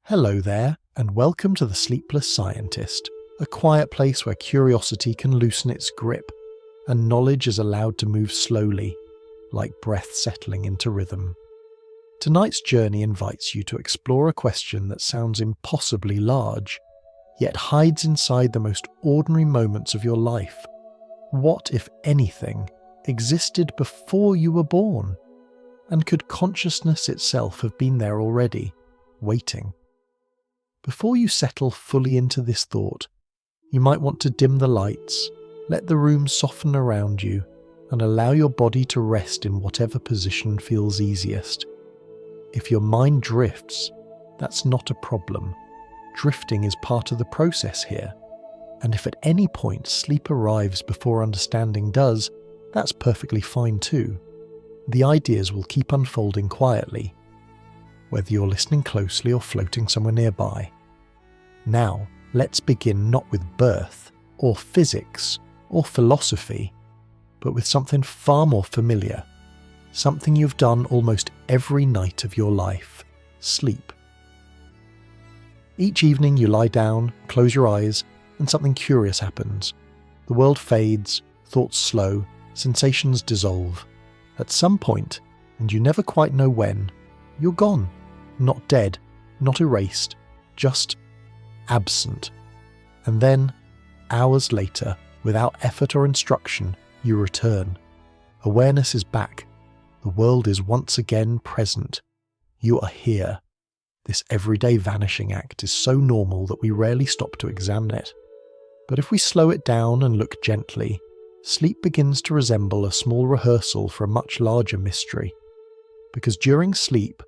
Hello there, and welcome to the Sleepless Scientist, a quiet place where curiosity can loosen its grip, and knowledge is allowed to move slowly, like breath settling into rhythm. Tonight's journey invites you to explore a question that sounds impossibly large, yet hides inside the most ordinary moments of your life. What, if anything, existed before you were born? And could consciousness itself have been there already, waiting? Before you settle fully into this thought, you might want to dim the lights, let the room soften around you, and allow your body to rest in whatever position feels easiest. If your mind drifts, that's not a problem. Drifting is part of the process here, and if at any point sleep arrives before understanding does, that's perfectly fine too. The ideas will keep unfolding quietly, whether you're listening closely or floating somewhere nearby. Now, let's begin not with birth, or physics, or philosophy, but with something far more familiar, something you've done almost every night of your life: sleep. Each evening you lie down, close your eyes, and something curious happens. The world fades, thoughts slow, sensations dissolve. At some point, and you never quite know when, you're gone. Not dead, not erased, just absent. And then, hours later, without effort or instruction, you return. Awareness is back. The world is once again present. You are here. This everyday vanishing act is so normal that we rarely stop to examine it. But if we slow it down and look gently, sleep begins to resemble a small rehearsal for a much larger mystery. Because during sleep,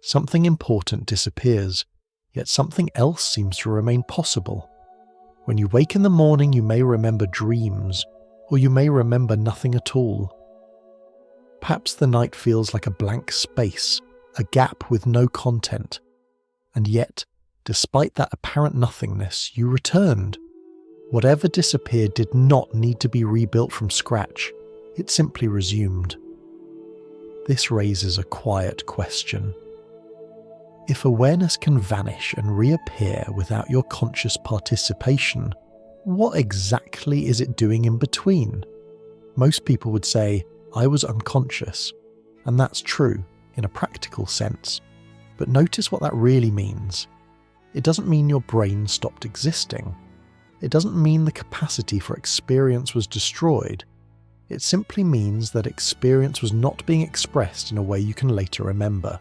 something important disappears, yet something else seems to remain possible. When you wake in the morning, you may remember dreams, or you may remember nothing at all. Perhaps the night feels like a blank space, a gap with no content. And yet, despite that apparent nothingness, you returned. Whatever disappeared did not need to be rebuilt from scratch. It simply resumed. This raises a quiet question. If awareness can vanish and reappear without your conscious participation, what exactly is it doing in between? Most people would say, I was unconscious, and that's true in a practical sense. But notice what that really means. It doesn't mean your brain stopped existing. It doesn't mean the capacity for experience was destroyed. It simply means that experience was not being expressed in a way you can later remember.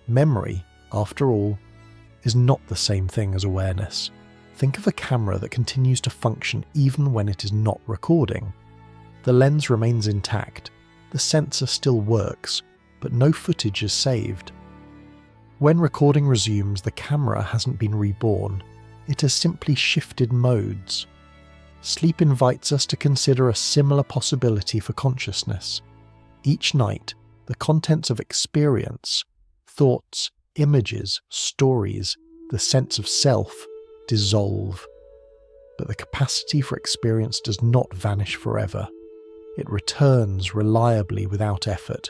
Memory, after all, is not the same thing as awareness. Think of a camera that continues to function even when it is not recording. The lens remains intact, the sensor still works, but no footage is saved. When recording resumes, the camera hasn't been reborn. It has simply shifted modes. Sleep invites us to consider a similar possibility for consciousness. Each night, the contents of experience, thoughts, images, stories, the sense of self, dissolve. But the capacity for experience does not vanish forever. It returns reliably without effort.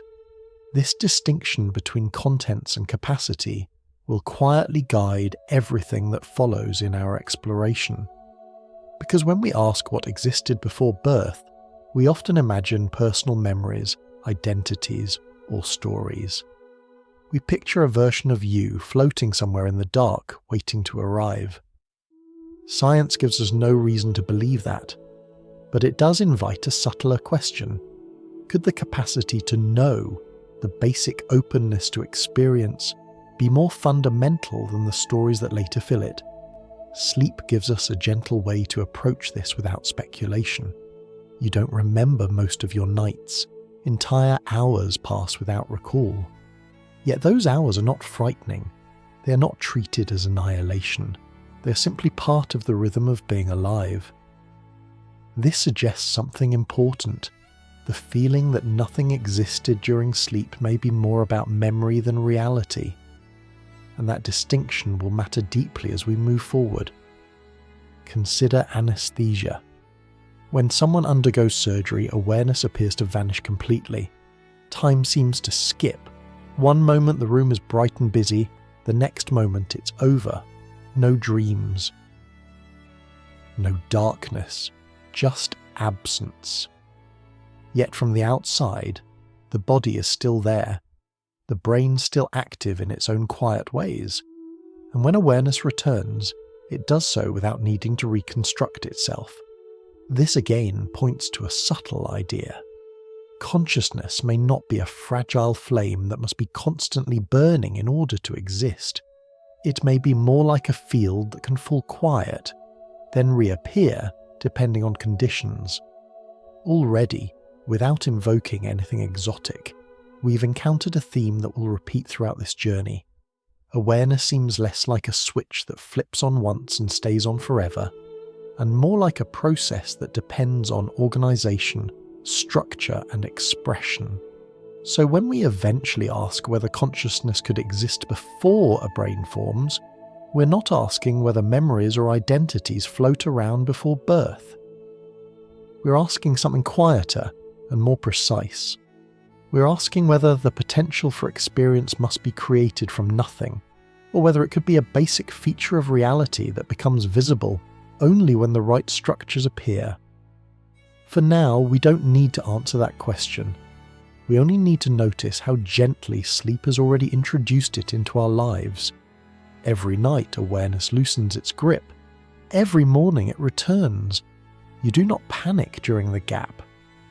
This distinction between contents and capacity will quietly guide everything that follows in our exploration. Because when we ask what existed before birth, we often imagine personal memories, identities, or stories. We picture a version of you floating somewhere in the dark, waiting to arrive. Science gives us no reason to believe that, but it does invite a subtler question. Could the capacity to know, the basic openness to experience, be more fundamental than the stories that later fill it? Sleep gives us a gentle way to approach this without speculation. You don't remember most of your nights. Entire hours pass without recall. Yet those hours are not frightening. They are not treated as annihilation. They are simply part of the rhythm of being alive. This suggests something important. The feeling that nothing existed during sleep may be more about memory than reality. And that distinction will matter deeply as we move forward. Consider anesthesia. When someone undergoes surgery, awareness appears to vanish completely. Time seems to skip. One moment the room is bright and busy, the next moment it's over. No dreams. No darkness, just absence. Yet from the outside, the body is still there, the brain still active in its own quiet ways, and when awareness returns, it does so without needing to reconstruct itself. This again points to a subtle idea. Consciousness may not be a fragile flame that must be constantly burning in order to exist. It may be more like a field that can fall quiet, then reappear depending on conditions. Already, without invoking anything exotic, we've encountered a theme that will repeat throughout this journey. Awareness seems less like a switch that flips on once and stays on forever, and more like a process that depends on organization, structure, and expression. So when we eventually ask whether consciousness could exist before a brain forms, we're not asking whether memories or identities float around before birth. We're asking something quieter and more precise. We're asking whether the potential for experience must be created from nothing, or whether it could be a basic feature of reality that becomes visible only when the right structures appear. For now, we don't need to answer that question. We only need to notice how gently sleep has already introduced it into our lives. Every night, awareness loosens its grip. Every morning, it returns. You do not panic during the gap.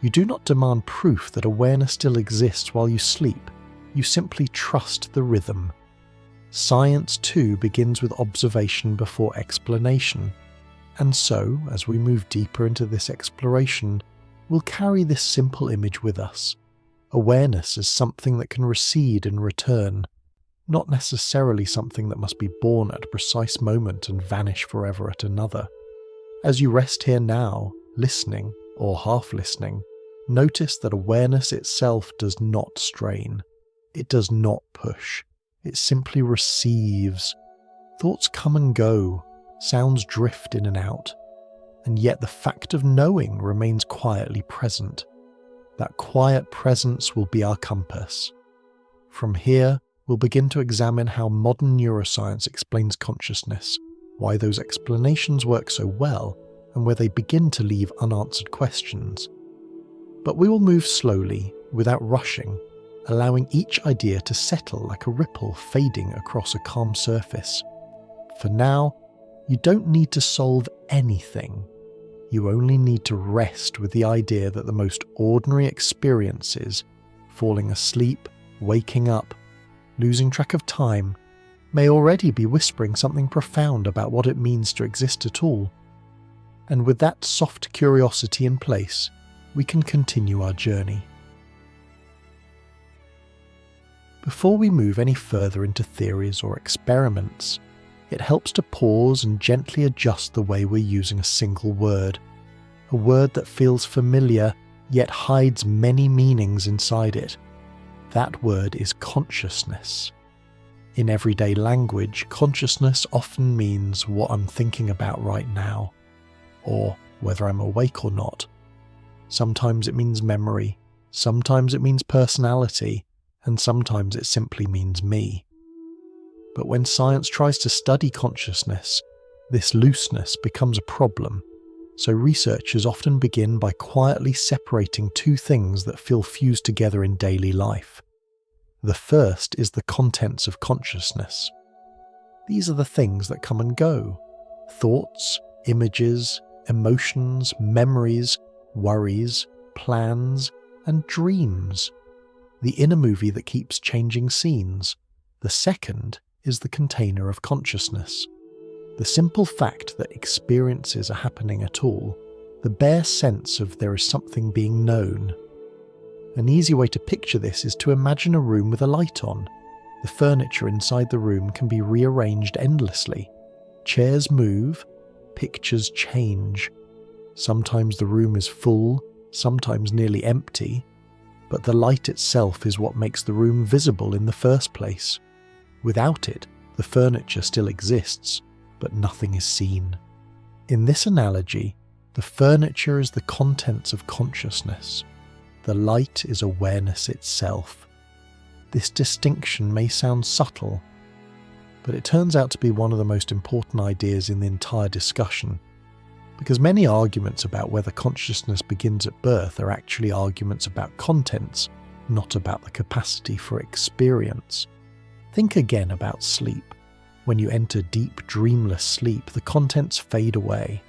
You do not demand proof that awareness still exists while you sleep. You simply trust the rhythm. Science, too, begins with observation before explanation. And so, as we move deeper into this exploration, we'll carry this simple image with us. Awareness is something that can recede and return, not necessarily something that must be born at a precise moment and vanish forever at another. As you rest here now, listening, or half listening, notice that awareness itself does not strain. It does not push. It simply receives. Thoughts come and go, sounds drift in and out, and yet the fact of knowing remains quietly present. That quiet presence will be our compass. From here, we'll begin to examine how modern neuroscience explains consciousness, why those explanations work so well, and where they begin to leave unanswered questions. But we will move slowly, without rushing, allowing each idea to settle like a ripple fading across a calm surface. For now, you don't need to solve anything. You only need to rest with the idea that the most ordinary experiences, falling asleep, waking up, losing track of time, may already be whispering something profound about what it means to exist at all. And with that soft curiosity in place, we can continue our journey. Before we move any further into theories or experiments, it helps to pause and gently adjust the way we're using a single word, a word that feels familiar yet hides many meanings inside it. That word is consciousness. In everyday language, consciousness often means what I'm thinking about right now, or whether I'm awake or not. Sometimes it means memory, sometimes it means personality, and sometimes it simply means me. But when science tries to study consciousness, this looseness becomes a problem, so researchers often begin by quietly separating two things that feel fused together in daily life. The first is the contents of consciousness. These are the things that come and go: thoughts, images, emotions, memories, worries, plans, and dreams. The inner movie that keeps changing scenes. The second is the container of consciousness. The simple fact that experiences are happening at all, the bare sense of there is something being known. An easy way to picture this is to imagine a room with a light on. The furniture inside the room can be rearranged endlessly. Chairs move, pictures change. Sometimes the room is full, sometimes nearly empty, but the light itself is what makes the room visible in the first place. Without it, the furniture still exists, but nothing is seen. In this analogy, the furniture is the contents of consciousness. The light is awareness itself. This distinction may sound subtle, but it turns out to be one of the most important ideas in the entire discussion, because many arguments about whether consciousness begins at birth are actually arguments about contents, not about the capacity for experience. Think again about sleep. When you enter deep, dreamless sleep, the contents fade away.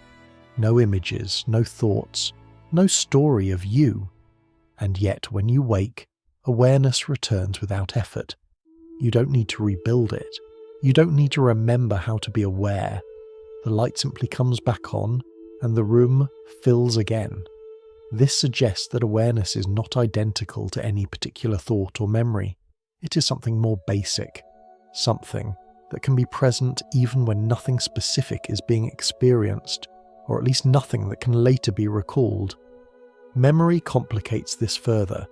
No images, no thoughts, no story of you. And yet, when you wake, awareness returns without effort. You don't need to rebuild it. You don't need to remember how to be aware. The light simply comes back on, and the room fills again. This suggests that awareness is not identical to any particular thought or memory. It is something more basic, something that can be present even when nothing specific is being experienced, or at least nothing that can later be recalled. Memory complicates this further.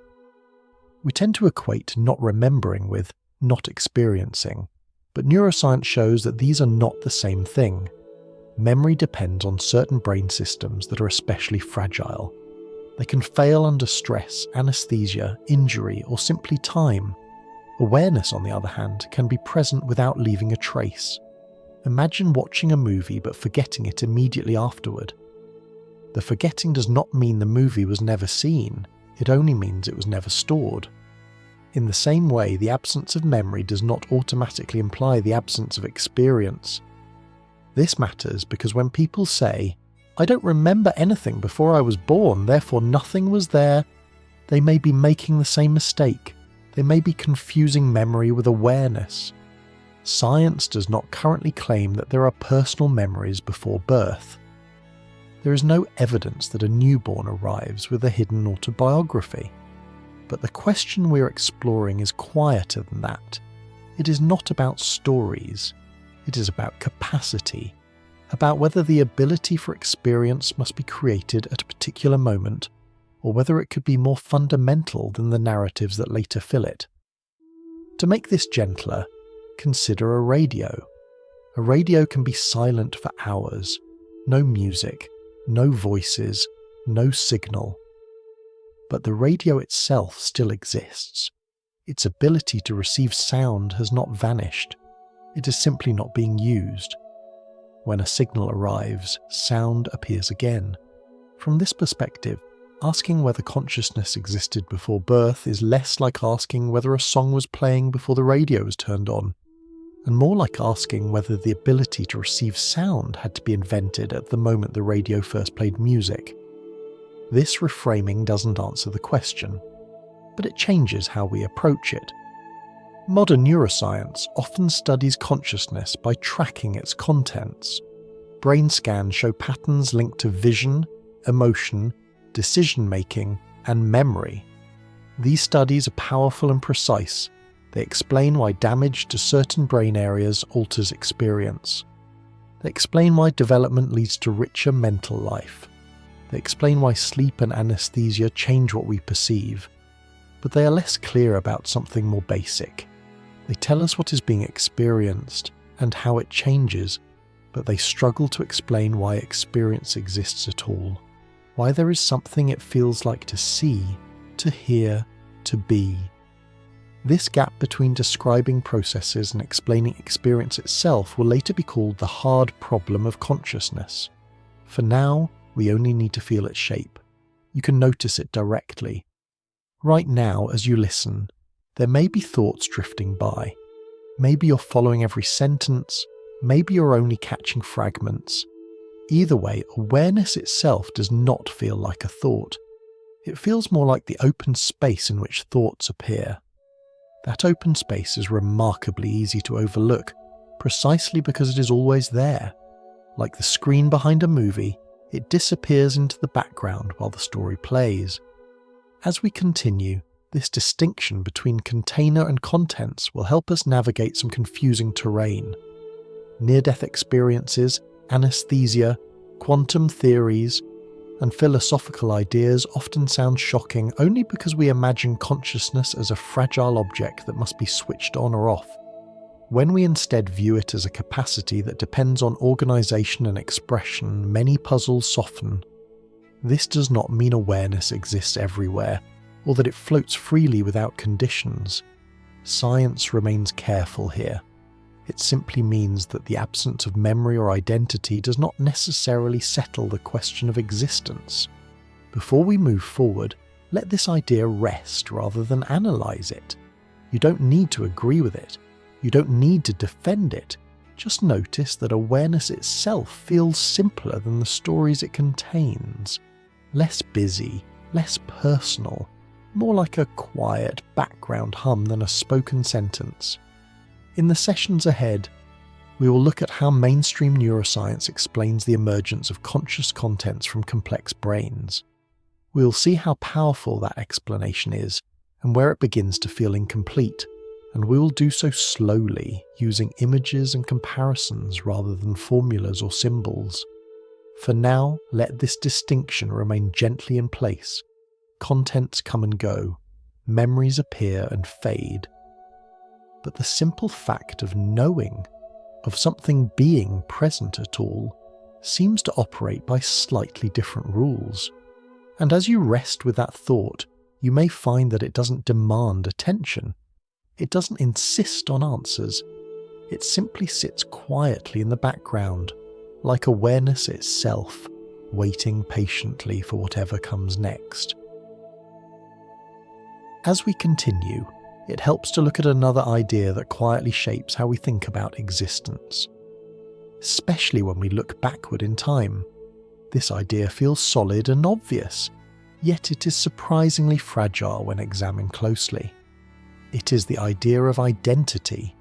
We tend to equate not remembering with not experiencing, but neuroscience shows that these are not the same thing. Memory depends on certain brain systems that are especially fragile. They can fail under stress, anesthesia, injury, or simply time. Awareness, on the other hand, can be present without leaving a trace. Imagine watching a movie but forgetting it immediately afterward. The forgetting does not mean the movie was never seen, it only means it was never stored. In the same way, the absence of memory does not automatically imply the absence of experience. This matters because when people say, "I don't remember anything before I was born, therefore nothing was there," they may be making the same mistake. They may be confusing memory with awareness. Science does not currently claim that there are personal memories before birth. There is no evidence that a newborn arrives with a hidden autobiography. But the question we're exploring is quieter than that. It is not about stories. It is about capacity, about whether the ability for experience must be created at a particular moment, or whether it could be more fundamental than the narratives that later fill it. To make this gentler, consider a radio. A radio can be silent for hours. No music, no voices, no signal. But the radio itself still exists. Its ability to receive sound has not vanished. It is simply not being used. When a signal arrives, sound appears again. From this perspective, asking whether consciousness existed before birth is less like asking whether a song was playing before the radio was turned on, and more like asking whether the ability to receive sound had to be invented at the moment the radio first played music. This reframing doesn't answer the question, but it changes how we approach it. Modern neuroscience often studies consciousness by tracking its contents. Brain scans show patterns linked to vision, emotion, decision-making, and memory. These studies are powerful and precise. They explain why damage to certain brain areas alters experience. They explain why development leads to richer mental life. They explain why sleep and anesthesia change what we perceive. But they are less clear about something more basic. They tell us what is being experienced and how it changes, but they struggle to explain why experience exists at all. Why there is something it feels like to see, to hear, to be. This gap between describing processes and explaining experience itself will later be called the hard problem of consciousness. For now, we only need to feel its shape. You can notice it directly. Right now, as you listen, there may be thoughts drifting by. Maybe you're following every sentence, maybe you're only catching fragments. Either way, awareness itself does not feel like a thought. It feels more like the open space in which thoughts appear. That open space is remarkably easy to overlook, precisely because it is always there. Like the screen behind a movie, it disappears into the background while the story plays. As we continue, this distinction between container and contents will help us navigate some confusing terrain. Near-death experiences, anesthesia, quantum theories, and philosophical ideas often sound shocking only because we imagine consciousness as a fragile object that must be switched on or off. When we instead view it as a capacity that depends on organization and expression, many puzzles soften. This does not mean awareness exists everywhere, or that it floats freely without conditions. Science remains careful here. It simply means that the absence of memory or identity does not necessarily settle the question of existence. Before we move forward, let this idea rest rather than analyze it. You don't need to agree with it. You don't need to defend it. Just notice that awareness itself feels simpler than the stories it contains. Less busy, less personal, more like a quiet background hum than a spoken sentence. In the sessions ahead, we will look at how mainstream neuroscience explains the emergence of conscious contents from complex brains. We'll see how powerful that explanation is and where it begins to feel incomplete, and we will do so slowly, using images and comparisons rather than formulas or symbols. For now, let this distinction remain gently in place. Contents come and go, memories appear and fade. But the simple fact of knowing, of something being present at all, seems to operate by slightly different rules. And as you rest with that thought, you may find that it doesn't demand attention. It doesn't insist on answers. It simply sits quietly in the background, like awareness itself, waiting patiently for whatever comes next. As we continue, it helps to look at another idea that quietly shapes how we think about existence. Especially when we look backward in time. This idea feels solid and obvious, yet it is surprisingly fragile when examined closely. It is the idea of identity.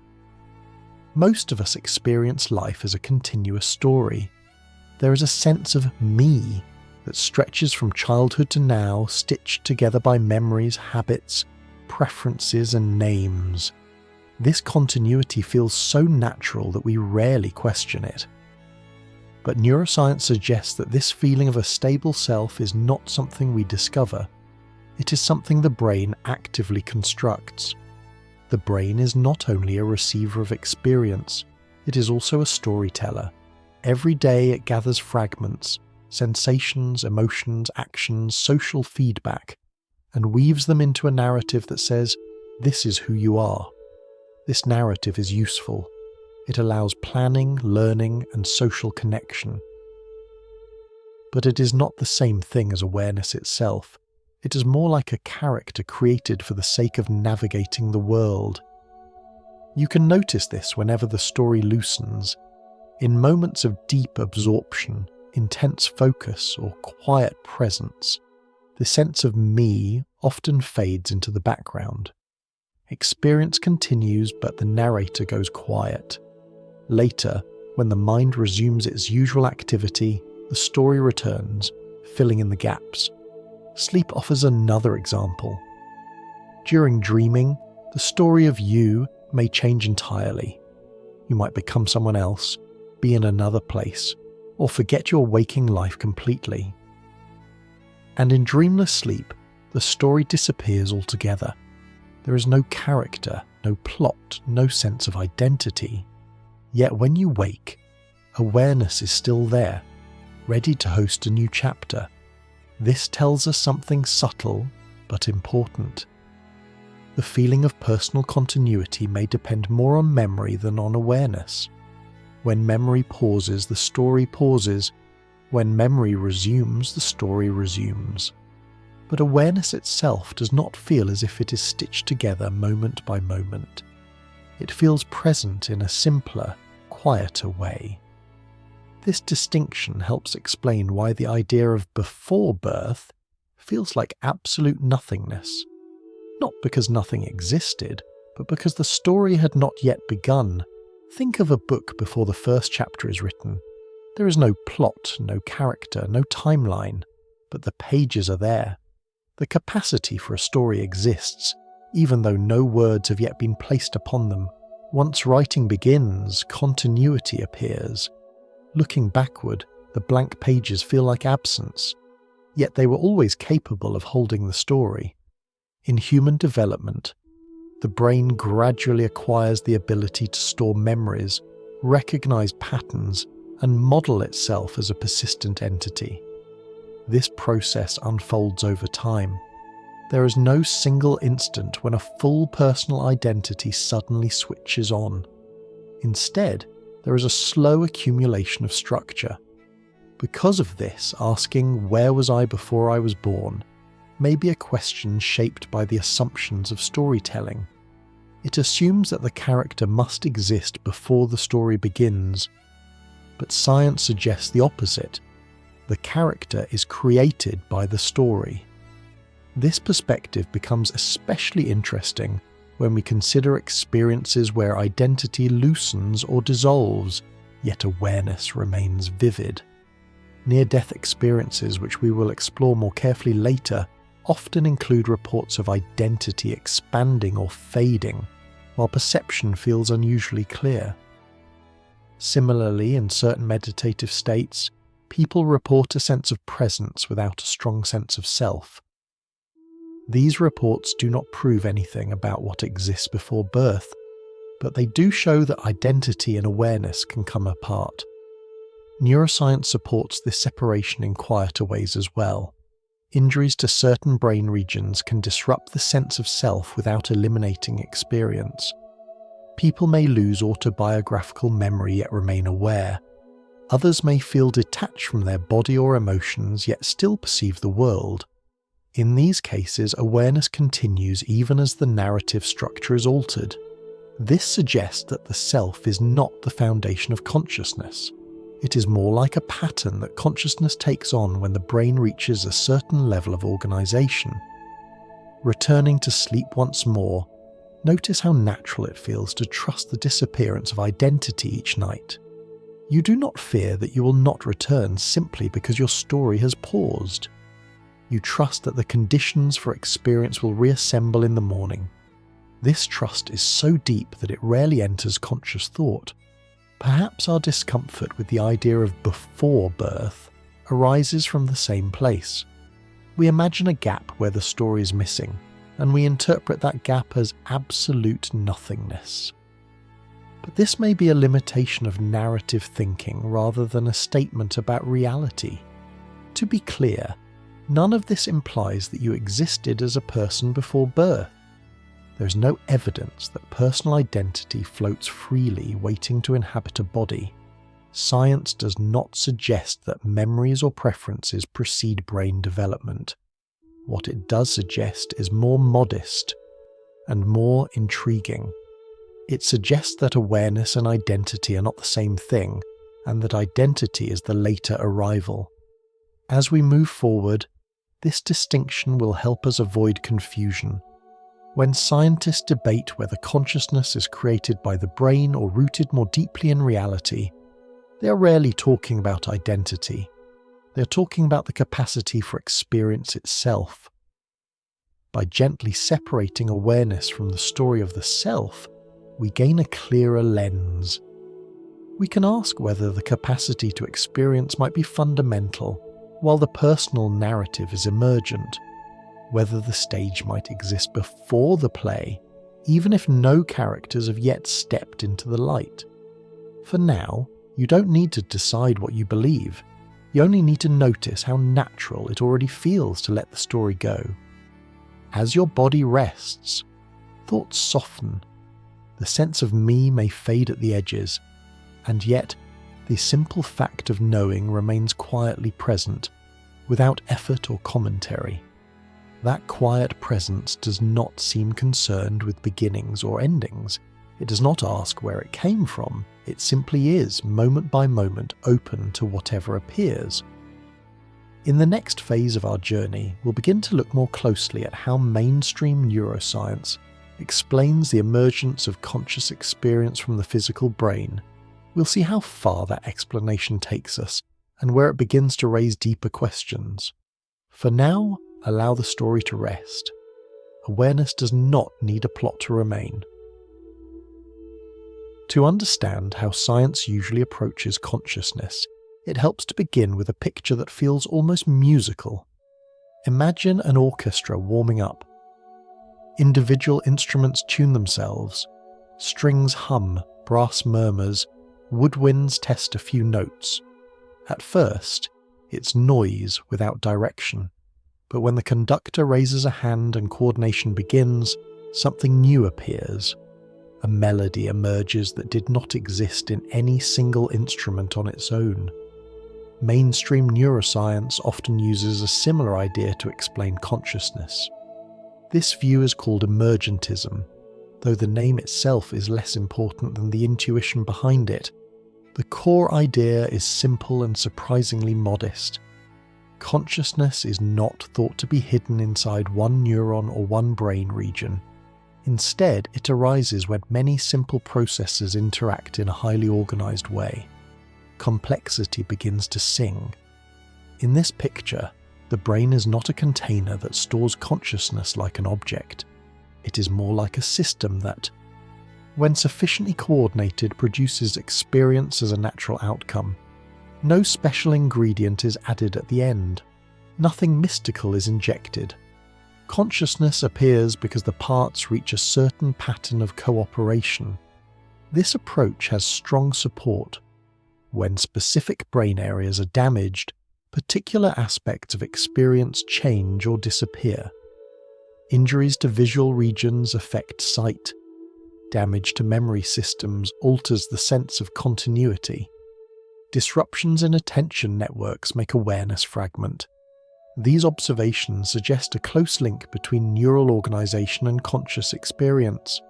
Most of us experience life as a continuous story. There is a sense of me that stretches from childhood to now, stitched together by memories, habits, preferences and names. This continuity feels so natural that we rarely question it. But neuroscience suggests that this feeling of a stable self is not something we discover. It is something the brain actively constructs. The brain is not only a receiver of experience, it is also a storyteller. Every day it gathers fragments, sensations, emotions, actions, social feedback, and weaves them into a narrative that says, "This is who you are." This narrative is useful. It allows planning, learning, and social connection. But it is not the same thing as awareness itself. It is more like a character created for the sake of navigating the world. You can notice this whenever the story loosens. In moments of deep absorption, intense focus, or quiet presence, the sense of me often fades into the background. Experience continues, but the narrator goes quiet. Later, when the mind resumes its usual activity, the story returns, filling in the gaps. Sleep offers another example. During dreaming, the story of you may change entirely. You might become someone else, be in another place, or forget your waking life completely. And in dreamless sleep, the story disappears altogether. There is no character, no plot, no sense of identity. Yet when you wake, awareness is still there, ready to host a new chapter. This tells us something subtle but important. The feeling of personal continuity may depend more on memory than on awareness. When memory pauses, the story pauses. When memory resumes, the story resumes. But awareness itself does not feel as if it is stitched together moment by moment. It feels present in a simpler, quieter way. This distinction helps explain why the idea of before birth feels like absolute nothingness. Not because nothing existed, but because the story had not yet begun. Think of a book before the first chapter is written. There is no plot, no character, no timeline, but the pages are there. The capacity for a story exists, even though no words have yet been placed upon them. Once writing begins, continuity appears. Looking backward, the blank pages feel like absence, yet they were always capable of holding the story. In human development, the brain gradually acquires the ability to store memories, recognize patterns, and model itself as a persistent entity. This process unfolds over time. There is no single instant when a full personal identity suddenly switches on. Instead, there is a slow accumulation of structure. Because of this, asking "where was I before I was born" may be a question shaped by the assumptions of storytelling. It assumes that the character must exist before the story begins, but science suggests the opposite. The character is created by the story. This perspective becomes especially interesting when we consider experiences where identity loosens or dissolves, yet awareness remains vivid. Near-death experiences, which we will explore more carefully later, often include reports of identity expanding or fading, while perception feels unusually clear. Similarly, in certain meditative states, people report a sense of presence without a strong sense of self. These reports do not prove anything about what exists before birth, but they do show that identity and awareness can come apart. Neuroscience supports this separation in quieter ways as well. Injuries to certain brain regions can disrupt the sense of self without eliminating experience. People may lose autobiographical memory yet remain aware. Others may feel detached from their body or emotions yet still perceive the world. In these cases, awareness continues even as the narrative structure is altered. This suggests that the self is not the foundation of consciousness. It is more like a pattern that consciousness takes on when the brain reaches a certain level of organization. Returning to sleep once more, notice how natural it feels to trust the disappearance of identity each night. You do not fear that you will not return simply because your story has paused. You trust that the conditions for experience will reassemble in the morning. This trust is so deep that it rarely enters conscious thought. Perhaps our discomfort with the idea of before birth arises from the same place. We imagine a gap where the story is missing, and we interpret that gap as absolute nothingness. But this may be a limitation of narrative thinking rather than a statement about reality. To be clear, none of this implies that you existed as a person before birth. There is no evidence that personal identity floats freely waiting to inhabit a body. Science does not suggest that memories or preferences precede brain development. What it does suggest is more modest and more intriguing. It suggests that awareness and identity are not the same thing, and that identity is the later arrival. As we move forward, this distinction will help us avoid confusion. When scientists debate whether consciousness is created by the brain or rooted more deeply in reality, they are rarely talking about identity. They are talking about the capacity for experience itself. By gently separating awareness from the story of the self, we gain a clearer lens. We can ask whether the capacity to experience might be fundamental, while the personal narrative is emergent. Whether the stage might exist before the play, even if no characters have yet stepped into the light. For now, you don't need to decide what you believe. You only need to notice how natural it already feels to let the story go. As your body rests, thoughts soften. The sense of me may fade at the edges, and yet the simple fact of knowing remains quietly present, without effort or commentary. That quiet presence does not seem concerned with beginnings or endings. It does not ask where it came from. It simply is, moment by moment, open to whatever appears. In the next phase of our journey, we'll begin to look more closely at how mainstream neuroscience explains the emergence of conscious experience from the physical brain. We'll see how far that explanation takes us, and where it begins to raise deeper questions. For now, allow the story to rest. Awareness does not need a plot to remain. To understand how science usually approaches consciousness, it helps to begin with a picture that feels almost musical. Imagine an orchestra warming up. Individual instruments tune themselves. Strings hum, brass murmurs, woodwinds test a few notes. At first, it's noise without direction. But when the conductor raises a hand and coordination begins, something new appears. A melody emerges that did not exist in any single instrument on its own. Mainstream neuroscience often uses a similar idea to explain consciousness. This view is called emergentism, though the name itself is less important than the intuition behind it. The core idea is simple and surprisingly modest. Consciousness is not thought to be hidden inside one neuron or one brain region. Instead, it arises when many simple processes interact in a highly organized way. Complexity begins to sing. In this picture, the brain is not a container that stores consciousness like an object. It is more like a system that, when sufficiently coordinated, produces experience as a natural outcome. No special ingredient is added at the end. Nothing mystical is injected. Consciousness appears because the parts reach a certain pattern of cooperation. This approach has strong support. When specific brain areas are damaged, particular aspects of experience change or disappear. Injuries to visual regions affect sight. Damage to memory systems alters the sense of continuity. Disruptions in attention networks make awareness fragment. These observations suggest a close link between neural organization and conscious experience.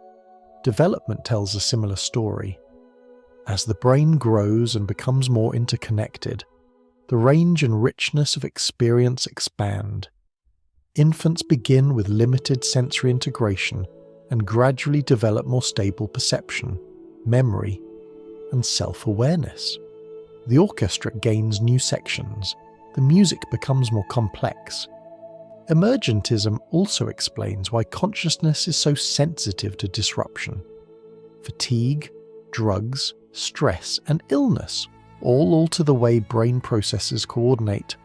Development tells a similar story. As the brain grows and becomes more interconnected, the range and richness of experience expand. Infants begin with limited sensory integration and gradually develop more stable perception, memory, and self-awareness. The orchestra gains new sections. The music becomes more complex. Emergentism also explains why consciousness is so sensitive to disruption. Fatigue, drugs, stress, and illness all alter the way brain processes coordinate.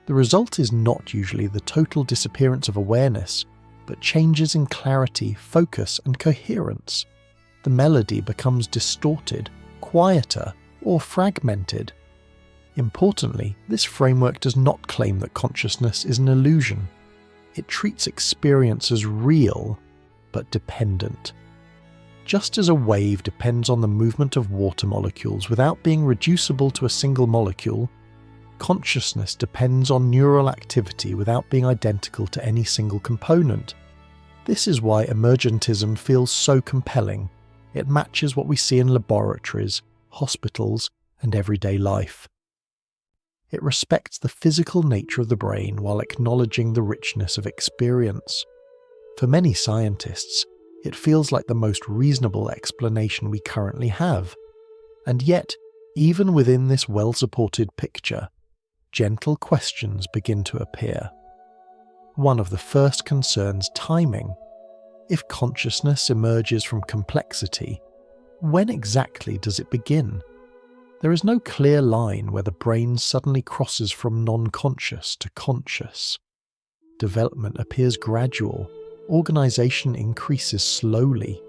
The result is not usually the total disappearance of awareness, but changes in clarity, focus, and coherence. The melody becomes distorted, quieter, or fragmented. Importantly, this framework does not claim that consciousness is an illusion. It treats experience as real, but dependent. Just as a wave depends on the movement of water molecules without being reducible to a single molecule, consciousness depends on neural activity without being identical to any single component. This is why emergentism feels so compelling. It matches what we see in laboratories, hospitals, and everyday life. It respects the physical nature of the brain while acknowledging the richness of experience. For many scientists, it feels like the most reasonable explanation we currently have. And yet, even within this well-supported picture, gentle questions begin to appear. One of the first concerns timing. If consciousness emerges from complexity, when exactly does it begin? There is no clear line where the brain suddenly crosses from non-conscious to conscious. Development appears gradual. Organization increases slowly.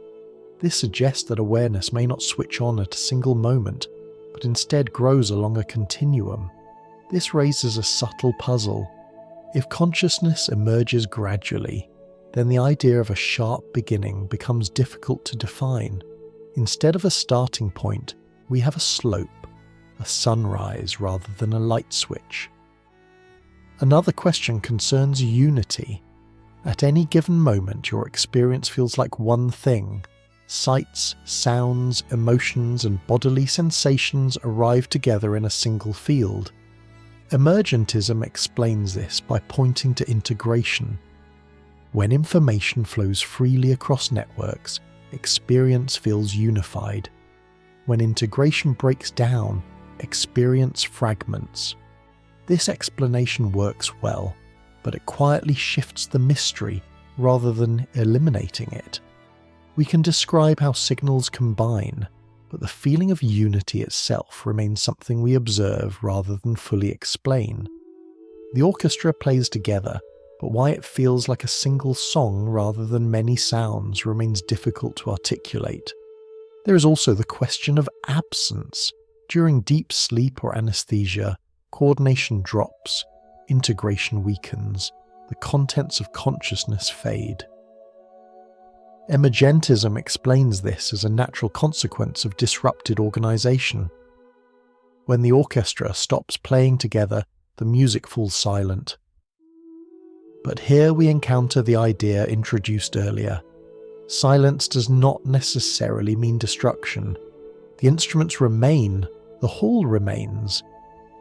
This suggests that awareness may not switch on at a single moment, but instead grows along a continuum. This raises a subtle puzzle. If consciousness emerges gradually, then the idea of a sharp beginning becomes difficult to define. Instead of a starting point, we have a slope, a sunrise rather than a light switch. Another question concerns unity. At any given moment, your experience feels like one thing. Sights, sounds, emotions, and bodily sensations arrive together in a single field. Emergentism explains this by pointing to integration. When information flows freely across networks, experience feels unified. When integration breaks down, experience fragments. This explanation works well, but it quietly shifts the mystery rather than eliminating it. We can describe how signals combine, but the feeling of unity itself remains something we observe rather than fully explain. The orchestra plays together, but why it feels like a single song rather than many sounds remains difficult to articulate. There is also the question of absence. During deep sleep or anesthesia, coordination drops, integration weakens, the contents of consciousness fade. Emergentism explains this as a natural consequence of disrupted organization. When the orchestra stops playing together, the music falls silent. But here we encounter the idea introduced earlier. Silence does not necessarily mean destruction. The instruments remain, the hall remains.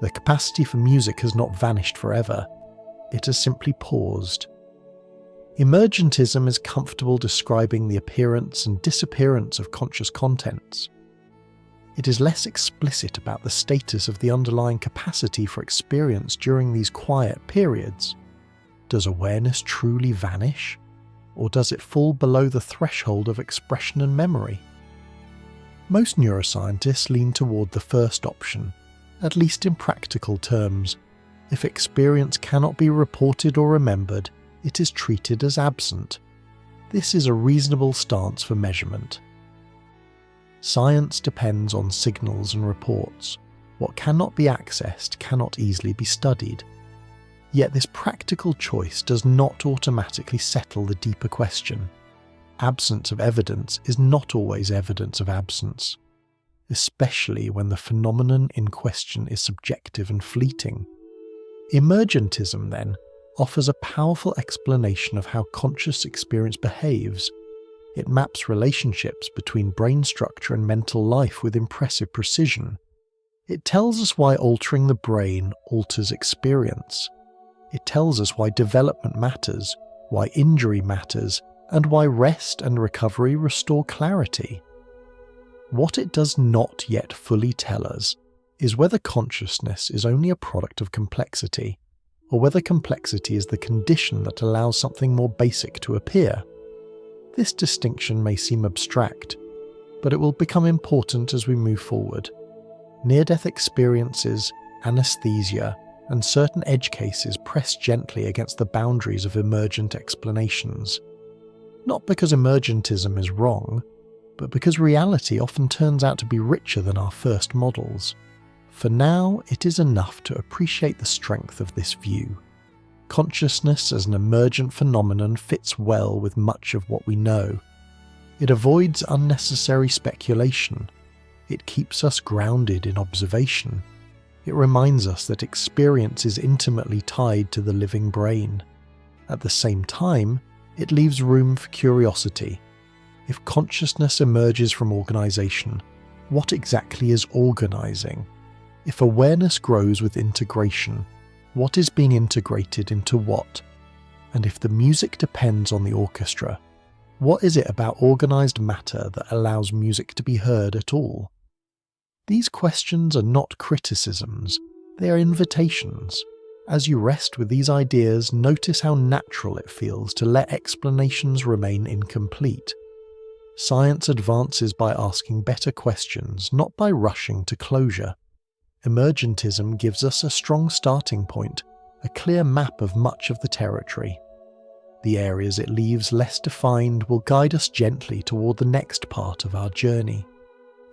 The capacity for music has not vanished forever. It has simply paused. Emergentism is comfortable describing the appearance and disappearance of conscious contents. It is less explicit about the status of the underlying capacity for experience during these quiet periods. Does awareness truly vanish? Or does it fall below the threshold of expression and memory? Most neuroscientists lean toward the first option, at least in practical terms. If experience cannot be reported or remembered, it is treated as absent. This is a reasonable stance for measurement. Science depends on signals and reports. What cannot be accessed cannot easily be studied. Yet this practical choice does not automatically settle the deeper question. Absence of evidence is not always evidence of absence, especially when the phenomenon in question is subjective and fleeting. Emergentism, then, offers a powerful explanation of how conscious experience behaves. It maps relationships between brain structure and mental life with impressive precision. It tells us why altering the brain alters experience. It tells us why development matters, why injury matters, and why rest and recovery restore clarity. What it does not yet fully tell us is whether consciousness is only a product of complexity, or whether complexity is the condition that allows something more basic to appear. This distinction may seem abstract, but it will become important as we move forward. Near-death experiences, anesthesia, and certain edge cases press gently against the boundaries of emergent explanations. Not because emergentism is wrong, but because reality often turns out to be richer than our first models. For now, it is enough to appreciate the strength of this view. Consciousness as an emergent phenomenon fits well with much of what we know. It avoids unnecessary speculation. It keeps us grounded in observation. It reminds us that experience is intimately tied to the living brain. At the same time, it leaves room for curiosity. If consciousness emerges from organization, what exactly is organizing? If awareness grows with integration, what is being integrated into what? And if the music depends on the orchestra, what is it about organized matter that allows music to be heard at all? These questions are not criticisms, they are invitations. As you rest with these ideas, notice how natural it feels to let explanations remain incomplete. Science advances by asking better questions, not by rushing to closure. Emergentism gives us a strong starting point, a clear map of much of the territory. The areas it leaves less defined will guide us gently toward the next part of our journey.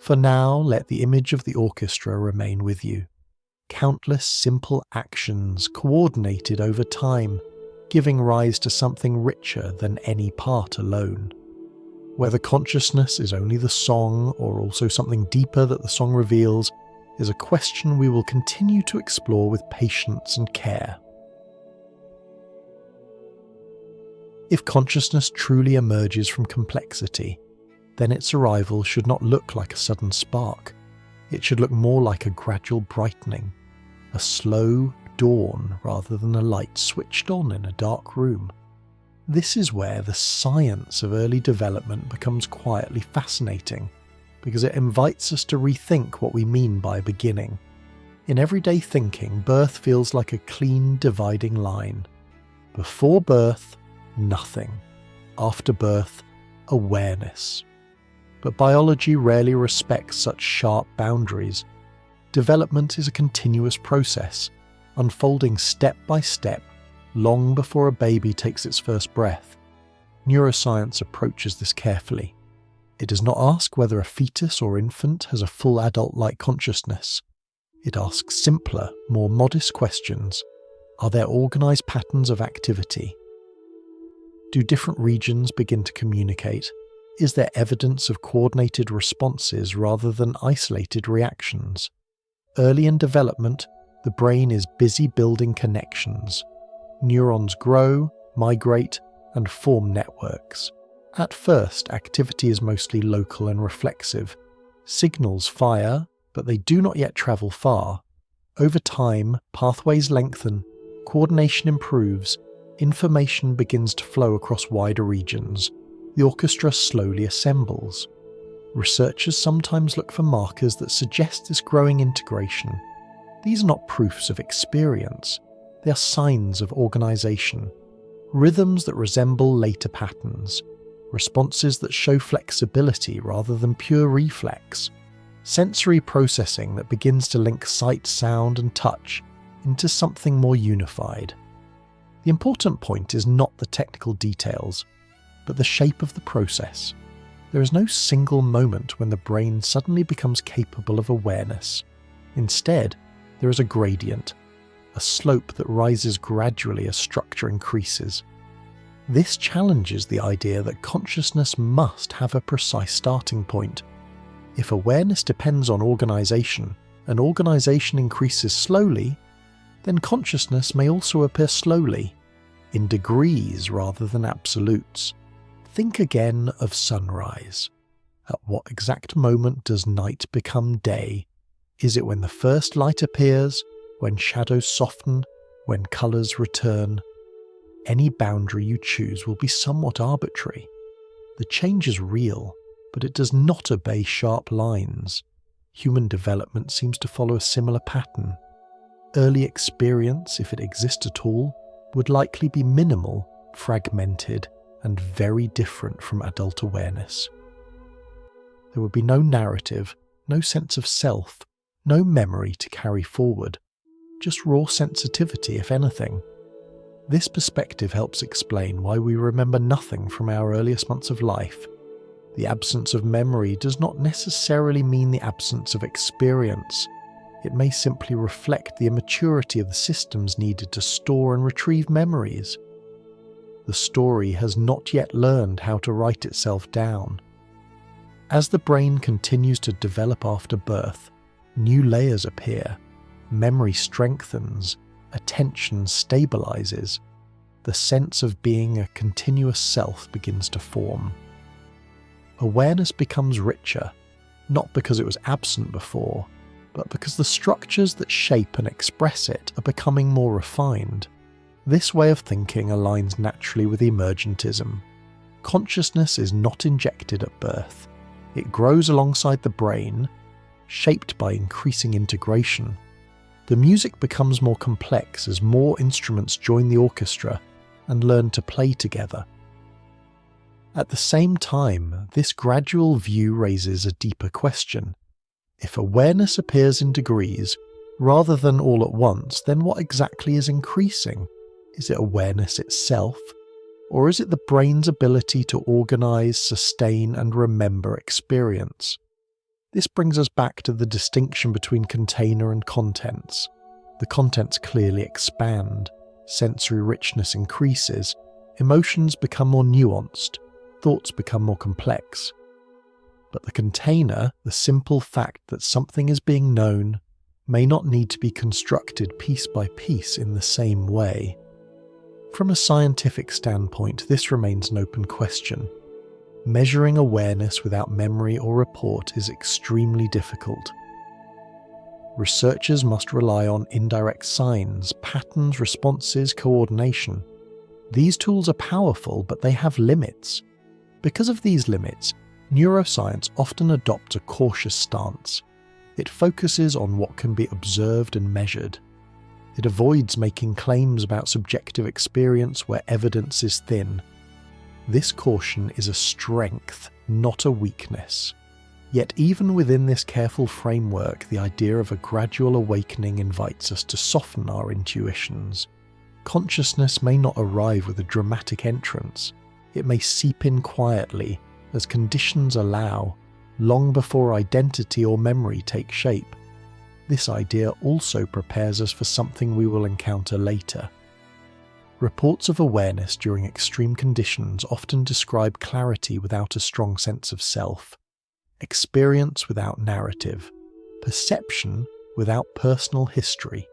For now, let the image of the orchestra remain with you. Countless simple actions coordinated over time, giving rise to something richer than any part alone. Whether consciousness is only the song or also something deeper that the song reveals is a question we will continue to explore with patience and care. If consciousness truly emerges from complexity, then its arrival should not look like a sudden spark. It should look more like a gradual brightening, a slow dawn rather than a light switched on in a dark room. This is where the science of early development becomes quietly fascinating, because it invites us to rethink what we mean by beginning. In everyday thinking, birth feels like a clean dividing line. Before birth, nothing. After birth, awareness. But biology rarely respects such sharp boundaries. Development is a continuous process, unfolding step by step, long before a baby takes its first breath. Neuroscience approaches this carefully. It does not ask whether a fetus or infant has a full adult-like consciousness. It asks simpler, more modest questions. Are there organized patterns of activity? Do different regions begin to communicate? is there evidence of coordinated responses rather than isolated reactions? Early in development, the brain is busy building connections. Neurons grow, migrate, and form networks. At first, activity is mostly local and reflexive. Signals fire, but they do not yet travel far. Over time, pathways lengthen, coordination improves, information begins to flow across wider regions. The orchestra slowly assembles. Researchers sometimes look for markers that suggest this growing integration. These are not proofs of experience, they are signs of organization. Rhythms that resemble later patterns. Responses that show flexibility rather than pure reflex. Sensory processing that begins to link sight, sound, and touch into something more unified. The important point is not the technical details, but the shape of the process. There is no single moment when the brain suddenly becomes capable of awareness. Instead, there is a gradient, a slope that rises gradually as structure increases. This challenges the idea that consciousness must have a precise starting point. If awareness depends on organization, and organization increases slowly, then consciousness may also appear slowly, in degrees rather than absolutes. Think again of sunrise. At what exact moment does night become day? Is it when the first light appears, when shadows soften, when colours return? Any boundary you choose will be somewhat arbitrary. The change is real, but it does not obey sharp lines. Human development seems to follow a similar pattern. Early experience, if it exists at all, would likely be minimal, fragmented, and very different from adult awareness. There would be no narrative, no sense of self, no memory to carry forward, just raw sensitivity, if anything. This perspective helps explain why we remember nothing from our earliest months of life. The absence of memory does not necessarily mean the absence of experience. It may simply reflect the immaturity of the systems needed to store and retrieve memories. The story has not yet learned how to write itself down. As the brain continues to develop after birth, new layers appear, memory strengthens, attention stabilizes, the sense of being a continuous self begins to form. Awareness becomes richer, not because it was absent before, but because the structures that shape and express it are becoming more refined. This way of thinking aligns naturally with emergentism. Consciousness is not injected at birth. It grows alongside the brain, shaped by increasing integration. The music becomes more complex as more instruments join the orchestra and learn to play together. At the same time, this gradual view raises a deeper question. If awareness appears in degrees, rather than all at once, then what exactly is increasing? Is it awareness itself? Or is it the brain's ability to organize, sustain, and remember experience? This brings us back to the distinction between container and contents. The contents clearly expand, sensory richness increases, emotions become more nuanced, thoughts become more complex. But the container, the simple fact that something is being known, may not need to be constructed piece by piece in the same way. From a scientific standpoint, this remains an open question. Measuring awareness without memory or report is extremely difficult. Researchers must rely on indirect signs, patterns, responses, coordination. These tools are powerful, but they have limits. Because of these limits, neuroscience often adopts a cautious stance. It focuses on what can be observed and measured. It avoids making claims about subjective experience where evidence is thin. This caution is a strength, not a weakness. Yet even within this careful framework, the idea of a gradual awakening invites us to soften our intuitions. Consciousness may not arrive with a dramatic entrance. It may seep in quietly, as conditions allow, long before identity or memory take shape. This idea also prepares us for something we will encounter later. Reports of awareness during extreme conditions often describe clarity without a strong sense of self, experience without narrative, perception without personal history.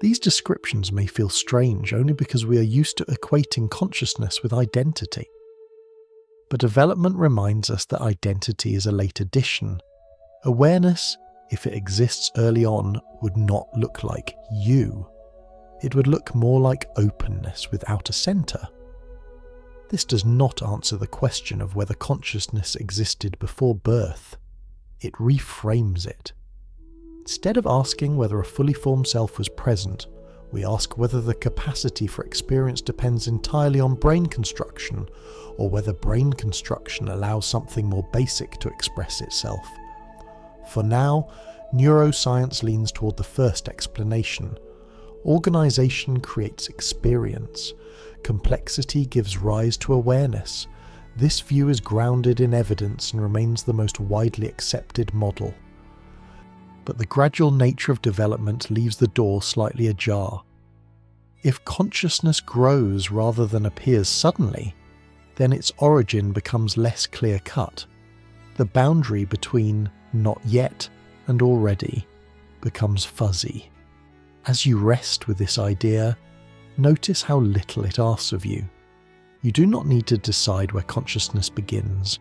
These descriptions may feel strange only because we are used to equating consciousness with identity. But development reminds us that identity is a late addition. Awareness, if it exists early on, would not look like you. It would look more like openness without a centre. This does not answer the question of whether consciousness existed before birth. It reframes it. Instead of asking whether a fully formed self was present, we ask whether the capacity for experience depends entirely on brain construction, or whether brain construction allows something more basic to express itself. For now, neuroscience leans toward the first explanation. Organization creates experience. Complexity gives rise to awareness. This view is grounded in evidence and remains the most widely accepted model. But the gradual nature of development leaves the door slightly ajar. If consciousness grows rather than appears suddenly, then its origin becomes less clear-cut. The boundary between not yet and already becomes fuzzy. As you rest with this idea, notice how little it asks of you. You do not need to decide where consciousness begins.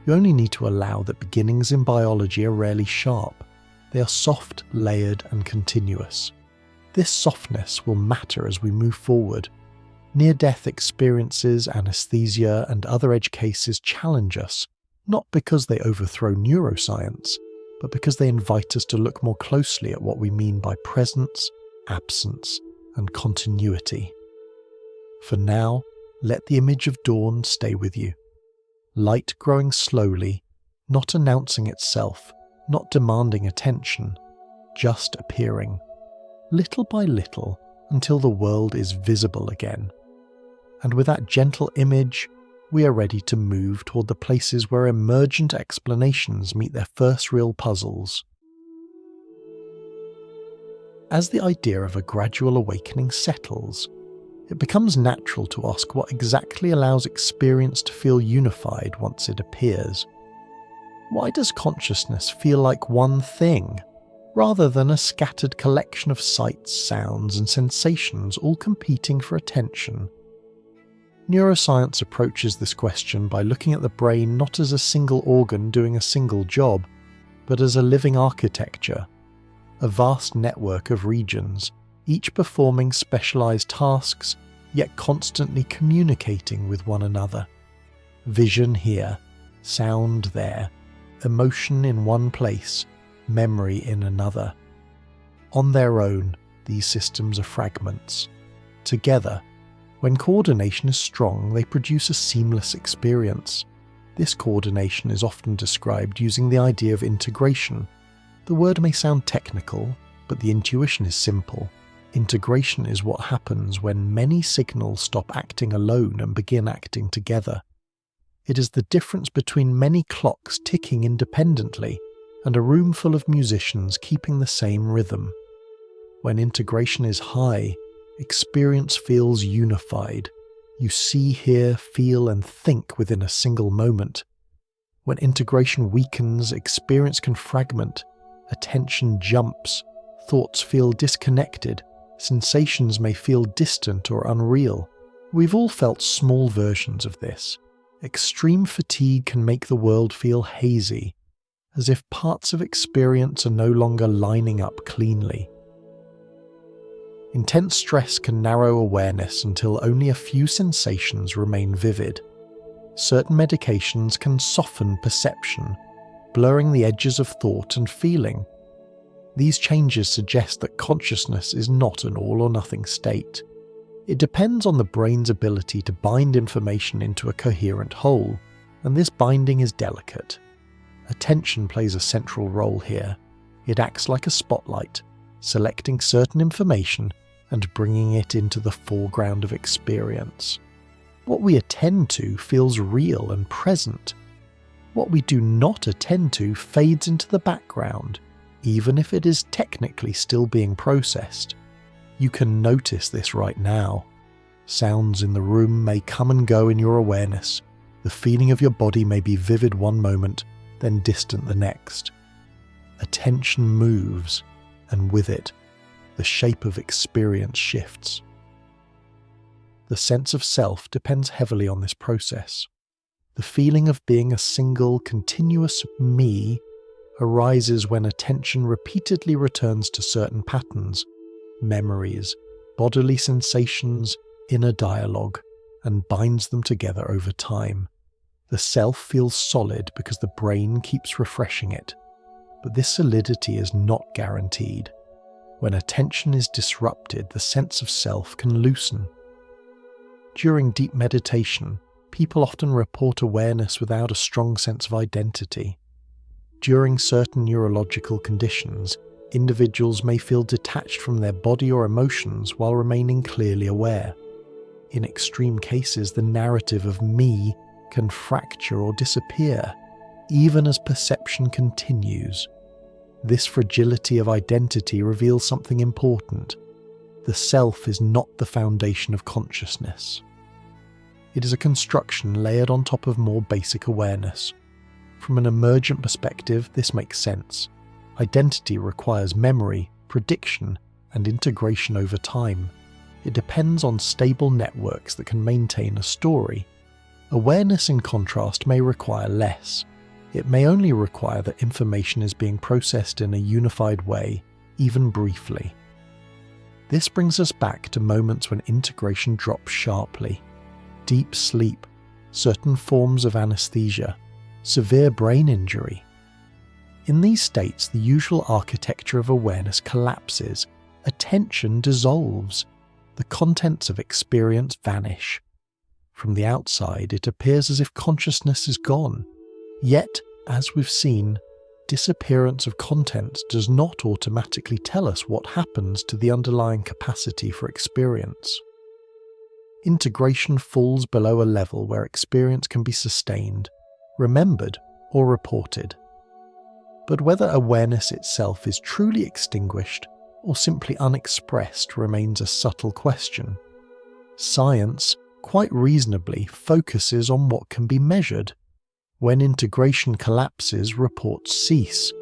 You only need to allow that beginnings in biology are rarely sharp. They are soft, layered, and continuous. This softness will matter as we move forward. Near-death experiences, anesthesia, and other edge cases challenge us, not because they overthrow neuroscience, but because they invite us to look more closely at what we mean by presence, absence, and continuity. For now, let the image of dawn stay with you. Light growing slowly, not announcing itself, not demanding attention, just appearing, little by little, until the world is visible again. And with that gentle image, we are ready to move toward the places where emergent explanations meet their first real puzzles. As the idea of a gradual awakening settles, it becomes natural to ask what exactly allows experience to feel unified once it appears. Why does consciousness feel like one thing, rather than a scattered collection of sights, sounds, and sensations all competing for attention? Neuroscience approaches this question by looking at the brain not as a single organ doing a single job, but as a living architecture, a vast network of regions, each performing specialized tasks, yet constantly communicating with one another. Vision here, sound there, emotion in one place, memory in another. On their own, these systems are fragments. Together, when coordination is strong, they produce a seamless experience. This coordination is often described using the idea of integration. The word may sound technical, but the intuition is simple. Integration is what happens when many signals stop acting alone and begin acting together. It is the difference between many clocks ticking independently and a room full of musicians keeping the same rhythm. When integration is high, experience feels unified. You see, hear, feel, and think within a single moment. When integration weakens, experience can fragment, attention jumps, thoughts feel disconnected, sensations may feel distant or unreal. We've all felt small versions of this. Extreme fatigue can make the world feel hazy, as if parts of experience are no longer lining up cleanly. Intense stress can narrow awareness until only a few sensations remain vivid. Certain medications can soften perception, blurring the edges of thought and feeling. These changes suggest that consciousness is not an all-or-nothing state. It depends on the brain's ability to bind information into a coherent whole, and this binding is delicate. Attention plays a central role here. It acts like a spotlight, selecting certain information and bringing it into the foreground of experience. What we attend to feels real and present. What we do not attend to fades into the background, even if it is technically still being processed. You can notice this right now. Sounds in the room may come and go in your awareness. The feeling of your body may be vivid one moment, then distant the next. Attention moves, and with it, the shape of experience shifts. The sense of self depends heavily on this process. The feeling of being a single, continuous me arises when attention repeatedly returns to certain patterns, memories, bodily sensations, inner dialogue, and binds them together over time. The self feels solid because the brain keeps refreshing it, but this solidity is not guaranteed. When attention is disrupted, the sense of self can loosen. During deep meditation, people often report awareness without a strong sense of identity. During certain neurological conditions, individuals may feel detached from their body or emotions while remaining clearly aware. In extreme cases, the narrative of me can fracture or disappear, even as perception continues. This fragility of identity reveals something important. The self is not the foundation of consciousness. It is a construction layered on top of more basic awareness. From an emergent perspective, this makes sense. Identity requires memory, prediction, and integration over time. It depends on stable networks that can maintain a story. Awareness, in contrast, may require less. It may only require that information is being processed in a unified way, even briefly. This brings us back to moments when integration drops sharply. Deep sleep, certain forms of anesthesia, severe brain injury. In these states, the usual architecture of awareness collapses, attention dissolves, the contents of experience vanish. From the outside, it appears as if consciousness is gone. Yet, as we've seen, disappearance of content does not automatically tell us what happens to the underlying capacity for experience. Integration falls below a level where experience can be sustained, remembered, or reported. But whether awareness itself is truly extinguished or simply unexpressed remains a subtle question. Science, quite reasonably, focuses on what can be measured. When integration collapses, reports cease.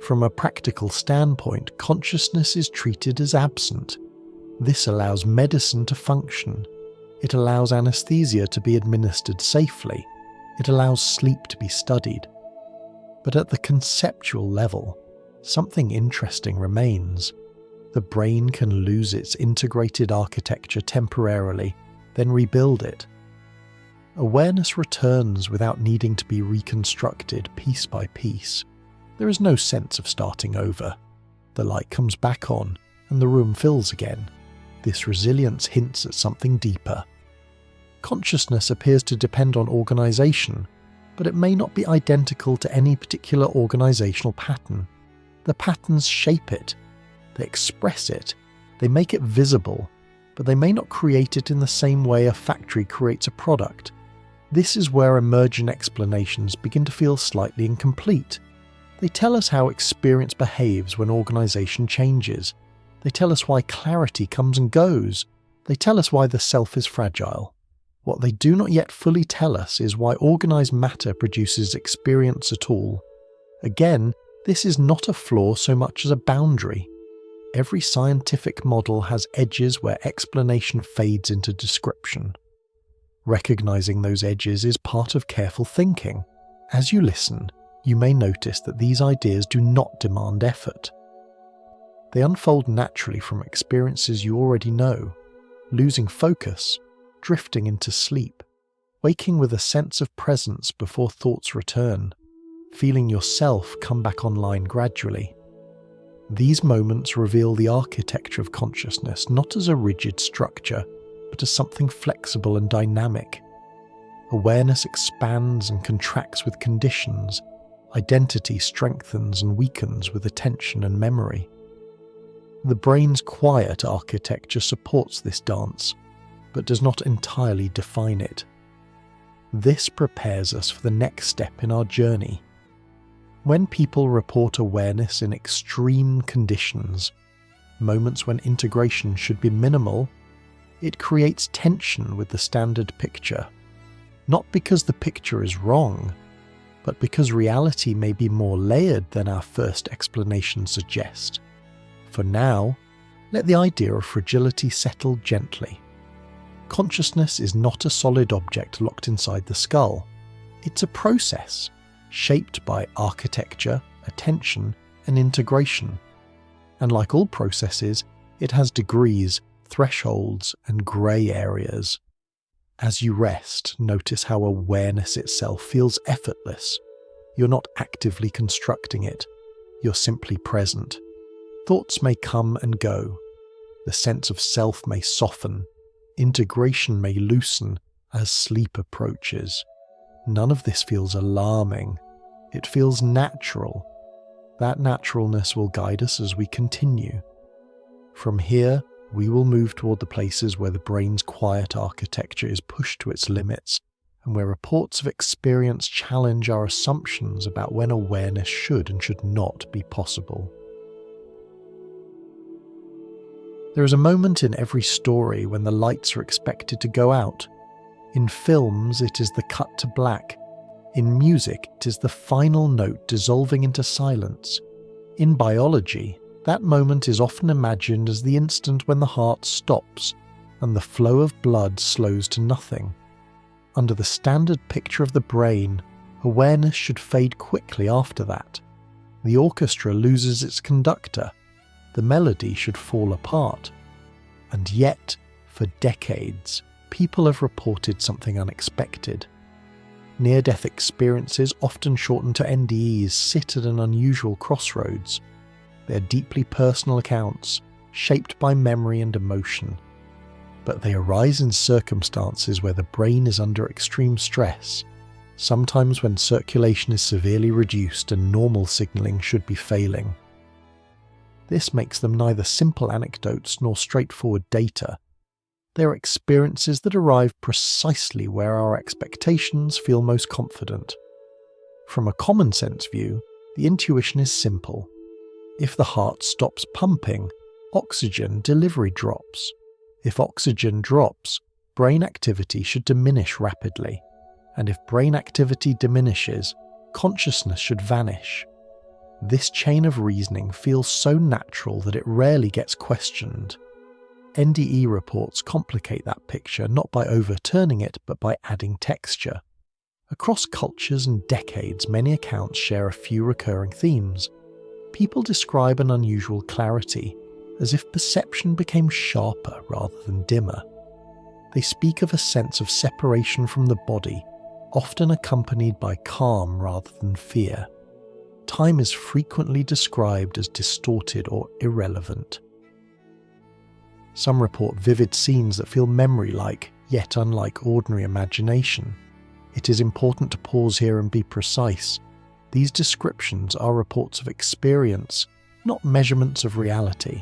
From a practical standpoint, consciousness is treated as absent. This allows medicine to function. It allows anesthesia to be administered safely. It allows sleep to be studied. But at the conceptual level, something interesting remains. The brain can lose its integrated architecture temporarily, then rebuild it. Awareness returns without needing to be reconstructed piece by piece. There is no sense of starting over. The light comes back on, and the room fills again. This resilience hints at something deeper. Consciousness appears to depend on organization, but it may not be identical to any particular organizational pattern. The patterns shape it, they express it, they make it visible, but they may not create it in the same way a factory creates a product. This is where emergent explanations begin to feel slightly incomplete. They tell us how experience behaves when organization changes. They tell us why clarity comes and goes. They tell us why the self is fragile. What they do not yet fully tell us is why organized matter produces experience at all. Again, this is not a flaw so much as a boundary. Every scientific model has edges where explanation fades into description. Recognizing those edges is part of careful thinking. As you listen, you may notice that these ideas do not demand effort. They unfold naturally from experiences you already know, losing focus, drifting into sleep, waking with a sense of presence before thoughts return, feeling yourself come back online gradually. These moments reveal the architecture of consciousness not as a rigid structure, but as something flexible and dynamic. Awareness expands and contracts with conditions. Identity strengthens and weakens with attention and memory. The brain's quiet architecture supports this dance, but does not entirely define it. This prepares us for the next step in our journey. When people report awareness in extreme conditions, moments when integration should be minimal, it creates tension with the standard picture. Not because the picture is wrong, but because reality may be more layered than our first explanations suggest. For now, let the idea of fragility settle gently. Consciousness is not a solid object locked inside the skull. It's a process, shaped by architecture, attention, and integration. And like all processes, it has degrees, thresholds, and grey areas. As you rest, notice how awareness itself feels effortless. You're not actively constructing it. You're simply present. Thoughts may come and go. The sense of self may soften. Integration may loosen as sleep approaches. None of this feels alarming. It feels natural. That naturalness will guide us as we continue. From here, we will move toward the places where the brain's quiet architecture is pushed to its limits, and where reports of experience challenge our assumptions about when awareness should and should not be possible. There is a moment in every story when the lights are expected to go out. In films, it is the cut to black. In music, it is the final note dissolving into silence. In biology, that moment is often imagined as the instant when the heart stops and the flow of blood slows to nothing. Under the standard picture of the brain, awareness should fade quickly after that. The orchestra loses its conductor. The melody should fall apart. And yet, for decades, people have reported something unexpected. Near-death experiences, often shortened to NDEs, sit at an unusual crossroads. They're deeply personal accounts, shaped by memory and emotion. But they arise in circumstances where the brain is under extreme stress, sometimes when circulation is severely reduced and normal signalling should be failing. This makes them neither simple anecdotes nor straightforward data. They are experiences that arrive precisely where our expectations feel most confident. From a common sense view, the intuition is simple. If the heart stops pumping, oxygen delivery drops. If oxygen drops, brain activity should diminish rapidly. And if brain activity diminishes, consciousness should vanish. This chain of reasoning feels so natural that it rarely gets questioned. NDE reports complicate that picture not by overturning it but by adding texture. Across cultures and decades, many accounts share a few recurring themes. People describe an unusual clarity, as if perception became sharper rather than dimmer. They speak of a sense of separation from the body, often accompanied by calm rather than fear. Time is frequently described as distorted or irrelevant. Some report vivid scenes that feel memory-like, yet unlike ordinary imagination. It is important to pause here and be precise. These descriptions are reports of experience, not measurements of reality.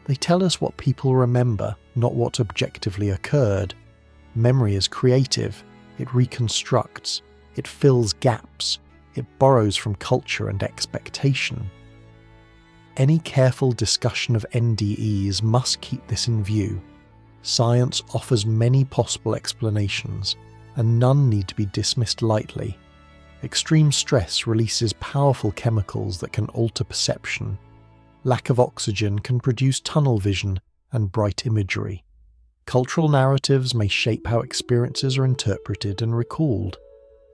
They tell us what people remember, not what objectively occurred. Memory is creative. It reconstructs. It fills gaps. It borrows from culture and expectation. Any careful discussion of NDEs must keep this in view. Science offers many possible explanations, and none need to be dismissed lightly. Extreme stress releases powerful chemicals that can alter perception. Lack of oxygen can produce tunnel vision and bright imagery. Cultural narratives may shape how experiences are interpreted and recalled.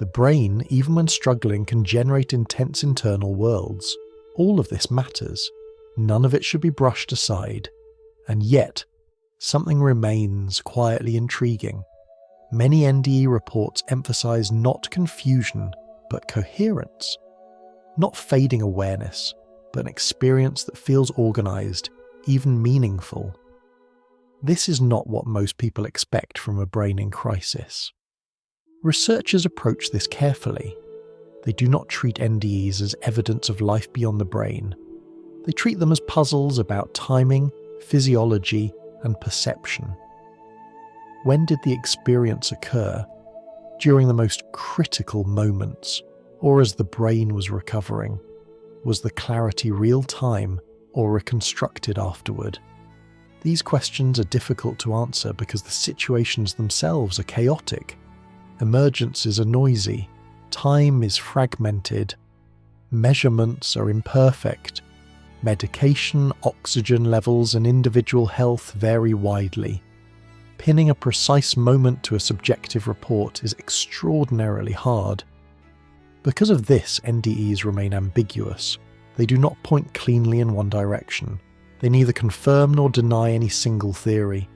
The brain, even when struggling, can generate intense internal worlds. All of this matters. None of it should be brushed aside. And yet, something remains quietly intriguing. Many NDE reports emphasize not confusion, but coherence. Not fading awareness, but an experience that feels organized, even meaningful. This is not what most people expect from a brain in crisis. Researchers approach this carefully. They do not treat NDEs as evidence of life beyond the brain. They treat them as puzzles about timing, physiology, and perception. When did the experience occur? During the most critical moments, or as the brain was recovering? Was the clarity real-time, or reconstructed afterward? These questions are difficult to answer because the situations themselves are chaotic. Emergencies are noisy, time is fragmented, measurements are imperfect, medication, oxygen levels, and individual health vary widely. Pinning a precise moment to a subjective report is extraordinarily hard. Because of this, NDEs remain ambiguous. They do not point cleanly in one direction. They neither confirm nor deny any single theory.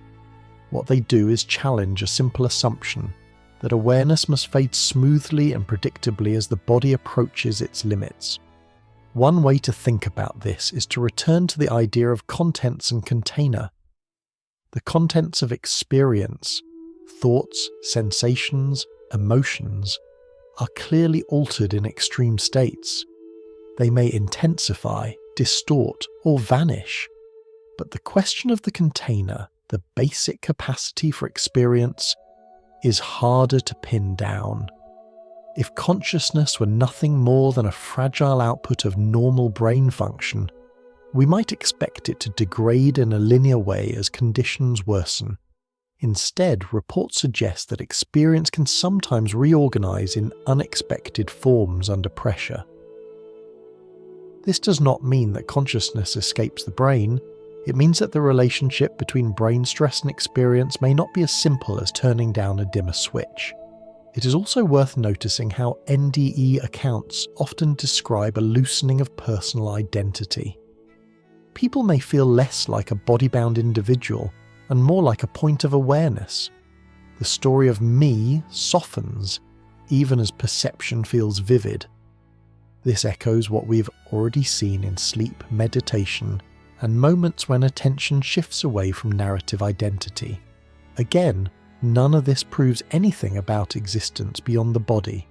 What they do is challenge a simple assumption that awareness must fade smoothly and predictably as the body approaches its limits. One way to think about this is to return to the idea of contents and container. The contents of experience, thoughts, sensations, emotions, are clearly altered in extreme states. They may intensify, distort, or vanish. But the question of the container, the basic capacity for experience, is harder to pin down. If consciousness were nothing more than a fragile output of normal brain function, we might expect it to degrade in a linear way as conditions worsen. Instead, reports suggest that experience can sometimes reorganize in unexpected forms under pressure. This does not mean that consciousness escapes the brain. It means that the relationship between brain stress and experience may not be as simple as turning down a dimmer switch. It is also worth noticing how NDE accounts often describe a loosening of personal identity. People may feel less like a body-bound individual and more like a point of awareness. The story of me softens, even as perception feels vivid. This echoes what we've already seen in sleep, meditation, and moments when attention shifts away from narrative identity. Again, none of this proves anything about existence beyond the body.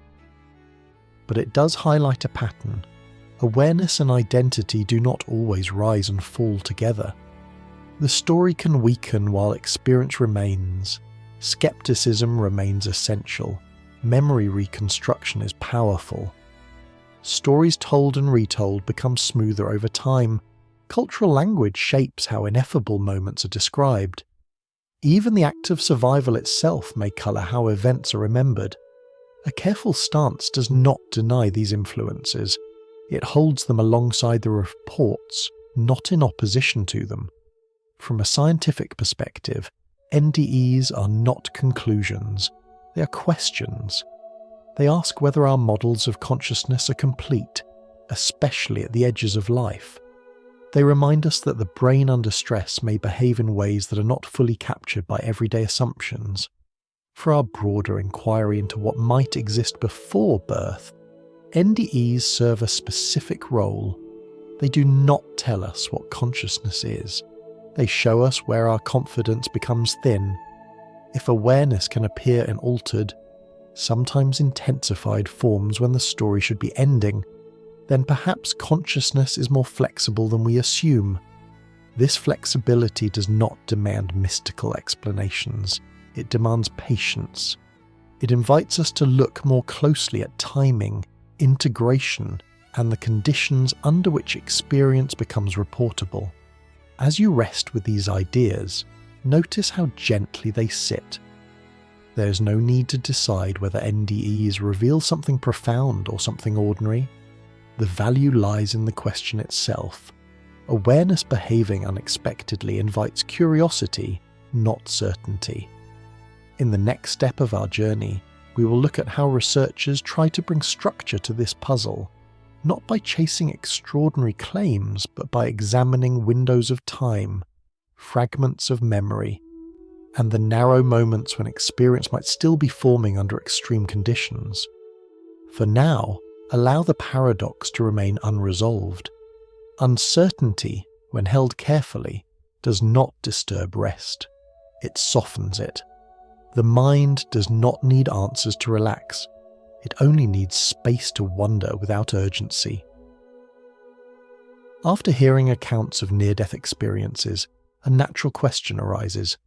But it does highlight a pattern. Awareness and identity do not always rise and fall together. The story can weaken while experience remains. Skepticism remains essential. Memory reconstruction is powerful. Stories told and retold become smoother over time. Cultural language shapes how ineffable moments are described. Even the act of survival itself may colour how events are remembered. A careful stance does not deny these influences. It holds them alongside the reports, not in opposition to them. From a scientific perspective, NDEs are not conclusions. They are questions. They ask whether our models of consciousness are complete, especially at the edges of life. They remind us that the brain under stress may behave in ways that are not fully captured by everyday assumptions. For our broader inquiry into what might exist before birth, NDEs serve a specific role. They do not tell us what consciousness is. They show us where our confidence becomes thin. If awareness can appear in altered, sometimes intensified forms when the story should be ending, then perhaps consciousness is more flexible than we assume. This flexibility does not demand mystical explanations. It demands patience. It invites us to look more closely at timing, integration, and the conditions under which experience becomes reportable. As you rest with these ideas, notice how gently they sit. There is no need to decide whether NDEs reveal something profound or something ordinary. The value lies in the question itself. Awareness behaving unexpectedly invites curiosity, not certainty. In the next step of our journey, we will look at how researchers try to bring structure to this puzzle, not by chasing extraordinary claims, but by examining windows of time, fragments of memory, and the narrow moments when experience might still be forming under extreme conditions. For now, allow the paradox to remain unresolved. Uncertainty, when held carefully, does not disturb rest. It softens it. The mind does not need answers to relax. It only needs space to wonder without urgency. After hearing accounts of near-death experiences, a natural question arises.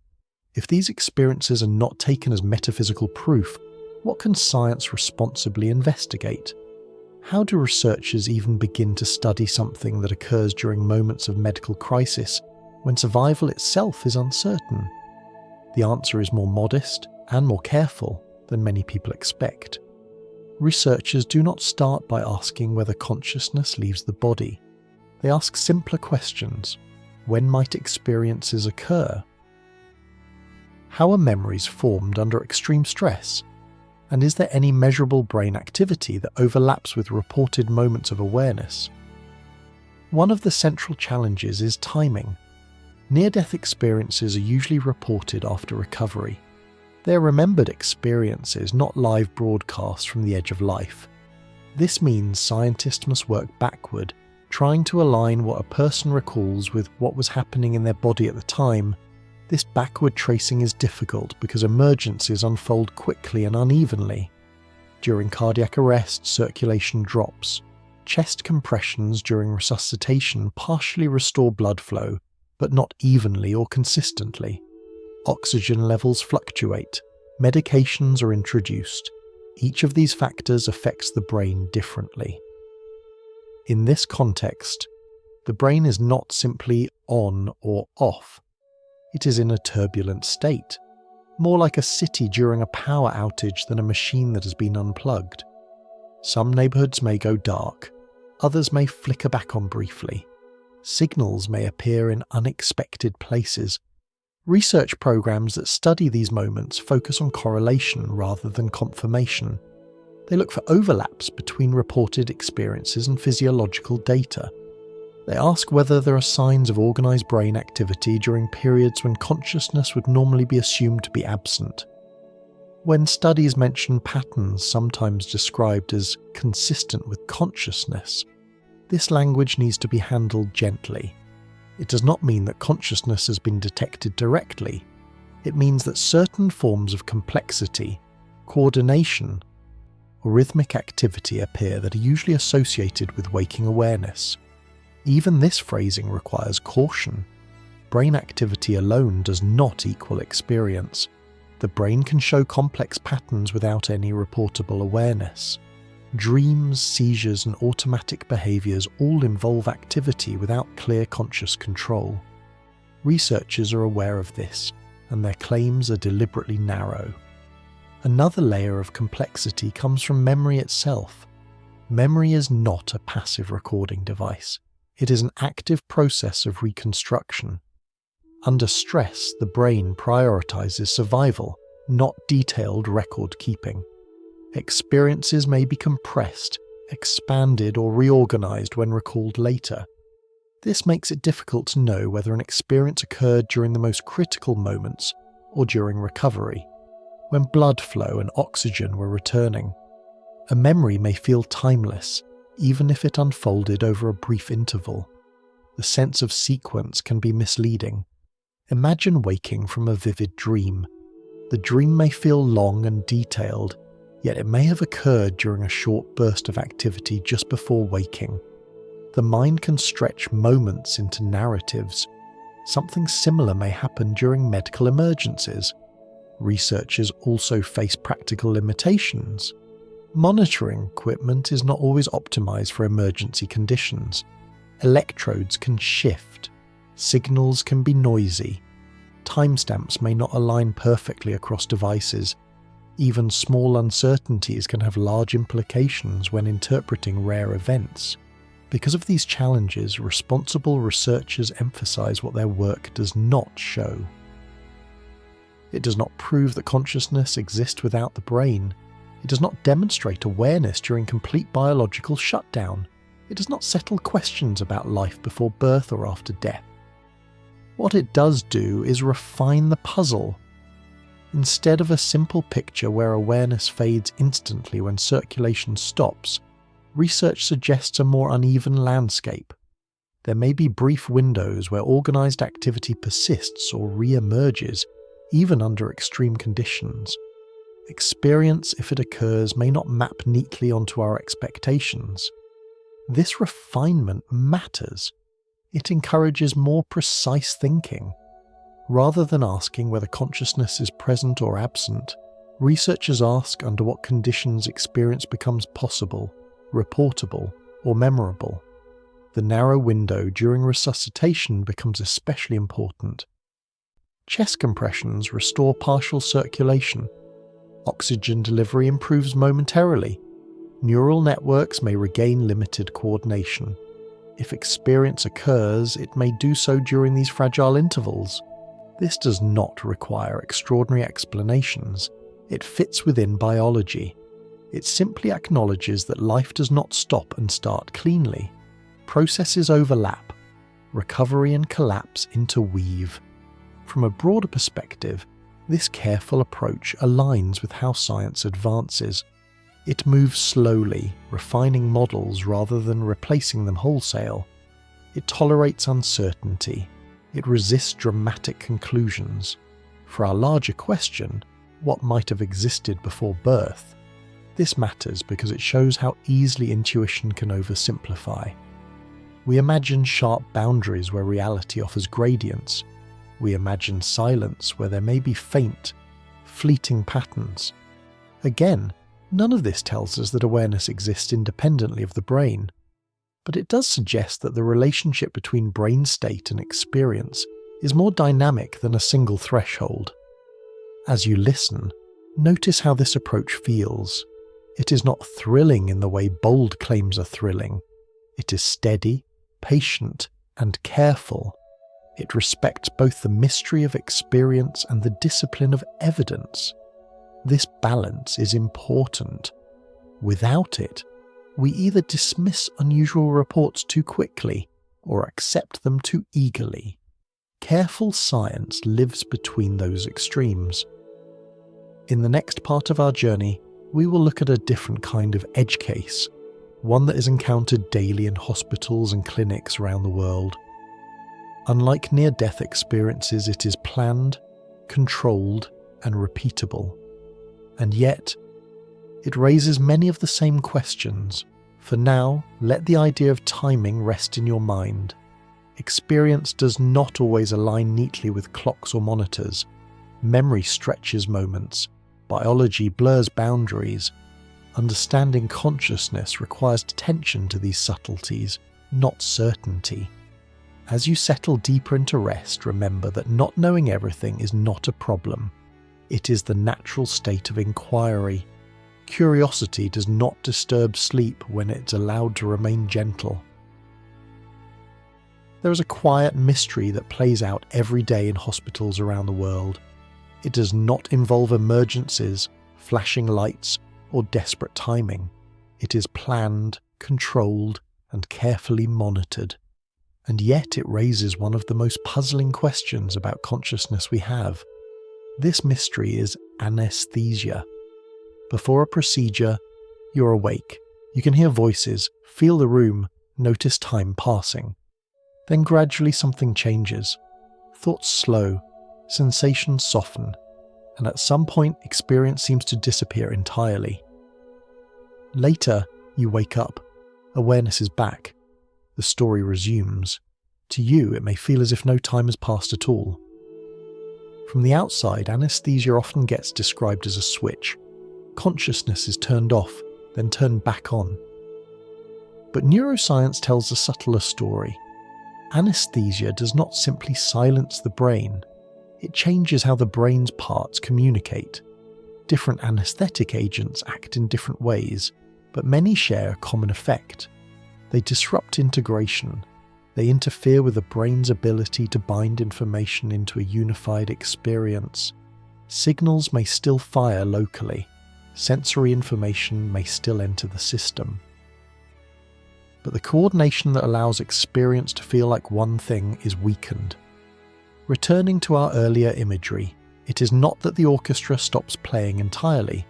If these experiences are not taken as metaphysical proof, what can science responsibly investigate? How do researchers even begin to study something that occurs during moments of medical crisis when survival itself is uncertain? The answer is more modest and more careful than many people expect. Researchers do not start by asking whether consciousness leaves the body. They ask simpler questions. When might experiences occur? How are memories formed under extreme stress? And is there any measurable brain activity that overlaps with reported moments of awareness? One of the central challenges is timing. Near-death experiences are usually reported after recovery. They are remembered experiences, not live broadcasts from the edge of life. This means scientists must work backward, trying to align what a person recalls with what was happening in their body at the time. This backward tracing is difficult because emergencies unfold quickly and unevenly. During cardiac arrest, circulation drops. Chest compressions during resuscitation partially restore blood flow, but not evenly or consistently. Oxygen levels fluctuate. Medications are introduced. Each of these factors affects the brain differently. In this context, the brain is not simply on or off. It is in a turbulent state, more like a city during a power outage than a machine that has been unplugged. Some neighborhoods may go dark, others may flicker back on briefly. Signals may appear in unexpected places. Research programs that study these moments focus on correlation rather than confirmation. They look for overlaps between reported experiences and physiological data. They ask whether there are signs of organized brain activity during periods when consciousness would normally be assumed to be absent. When studies mention patterns sometimes described as consistent with consciousness, this language needs to be handled gently. It does not mean that consciousness has been detected directly. It means that certain forms of complexity, coordination, or rhythmic activity appear that are usually associated with waking awareness. Even this phrasing requires caution. Brain activity alone does not equal experience. The brain can show complex patterns without any reportable awareness. Dreams, seizures, and automatic behaviors all involve activity without clear conscious control. Researchers are aware of this, and their claims are deliberately narrow. Another layer of complexity comes from memory itself. Memory is not a passive recording device. It is an active process of reconstruction. Under stress, the brain prioritizes survival, not detailed record keeping. Experiences may be compressed, expanded, or reorganized when recalled later. This makes it difficult to know whether an experience occurred during the most critical moments or during recovery, when blood flow and oxygen were returning. A memory may feel timeless, even if it unfolded over a brief interval. The sense of sequence can be misleading. Imagine waking from a vivid dream. The dream may feel long and detailed, yet it may have occurred during a short burst of activity just before waking. The mind can stretch moments into narratives. Something similar may happen during medical emergencies. Researchers also face practical limitations. Monitoring equipment is not always optimized for emergency conditions. Electrodes can shift. Signals can be noisy. Timestamps may not align perfectly across devices. Even small uncertainties can have large implications when interpreting rare events. Because of these challenges, responsible researchers emphasize what their work does not show. It does not prove that consciousness exists without the brain. It does not demonstrate awareness during complete biological shutdown. It does not settle questions about life before birth or after death. What it does do is refine the puzzle. Instead of a simple picture where awareness fades instantly when circulation stops, research suggests a more uneven landscape. There may be brief windows where organized activity persists or re-emerges, even under extreme conditions. Experience, if it occurs, may not map neatly onto our expectations. This refinement matters. It encourages more precise thinking. Rather than asking whether consciousness is present or absent, researchers ask under what conditions experience becomes possible. reportable, or memorable. The narrow window during resuscitation becomes especially important. Chest compressions restore partial circulation. Oxygen delivery improves momentarily. Neural networks may regain limited coordination. If experience occurs, it may do so during these fragile intervals. This does not require extraordinary explanations. It fits within biology. It simply acknowledges that life does not stop and start cleanly. Processes overlap. Recovery and collapse interweave. From a broader perspective, this careful approach aligns with how science advances. It moves slowly, refining models rather than replacing them wholesale. It tolerates uncertainty. It resists dramatic conclusions. For our larger question, what might have existed before birth? This matters because it shows how easily intuition can oversimplify. We imagine sharp boundaries where reality offers gradients. We imagine silence where there may be faint, fleeting patterns. Again, none of this tells us that awareness exists independently of the brain, but it does suggest that the relationship between brain state and experience is more dynamic than a single threshold. As you listen, notice how this approach feels. It is not thrilling in the way bold claims are thrilling. It is steady, patient, and careful. It respects both the mystery of experience and the discipline of evidence. This balance is important. Without it, we either dismiss unusual reports too quickly or accept them too eagerly. Careful science lives between those extremes. In the next part of our journey, we will look at a different kind of edge case, one that is encountered daily in hospitals and clinics around the world. Unlike near-death experiences, it is planned, controlled, and repeatable. And yet, it raises many of the same questions. For now, let the idea of timing rest in your mind. Experience does not always align neatly with clocks or monitors. Memory stretches moments. Biology blurs boundaries. Understanding consciousness requires attention to these subtleties, not certainty. As you settle deeper into rest, remember that not knowing everything is not a problem. It is the natural state of inquiry. Curiosity does not disturb sleep when it's allowed to remain gentle. There is a quiet mystery that plays out every day in hospitals around the world. It does not involve emergencies, flashing lights, or desperate timing. It is planned, controlled, and carefully monitored. And yet it raises one of the most puzzling questions about consciousness we have. This mystery is anesthesia. Before a procedure, you're awake. You can hear voices, feel the room, notice time passing. Then gradually something changes. Thoughts slow, sensations soften, and at some point experience seems to disappear entirely. Later, you wake up. Awareness is back. The story resumes. To you, it may feel as if no time has passed at all. From the outside, anesthesia often gets described as a switch. Consciousness is turned off, then turned back on. But neuroscience tells a subtler story. Anesthesia does not simply silence the brain. It changes how the brain's parts communicate. Different anesthetic agents act in different ways, but many share a common effect. They disrupt integration. They interfere with the brain's ability to bind information into a unified experience. Signals may still fire locally. Sensory information may still enter the system. But the coordination that allows experience to feel like one thing is weakened. Returning to our earlier imagery, it is not that the orchestra stops playing entirely.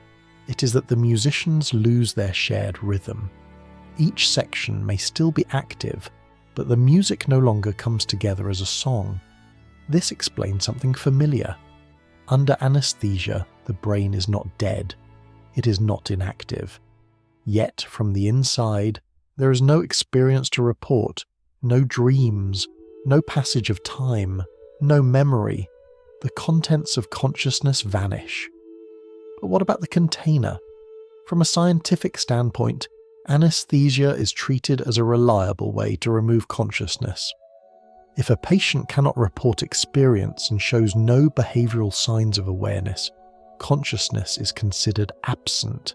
It is that the musicians lose their shared rhythm. Each section may still be active, but the music no longer comes together as a song. This explains something familiar. Under anesthesia, the brain is not dead. It is not inactive. Yet, from the inside, there is no experience to report, no dreams, no passage of time, no memory. The contents of consciousness vanish. But what about the container? From a scientific standpoint, anesthesia is treated as a reliable way to remove consciousness. If a patient cannot report experience and shows no behavioral signs of awareness, consciousness is considered absent.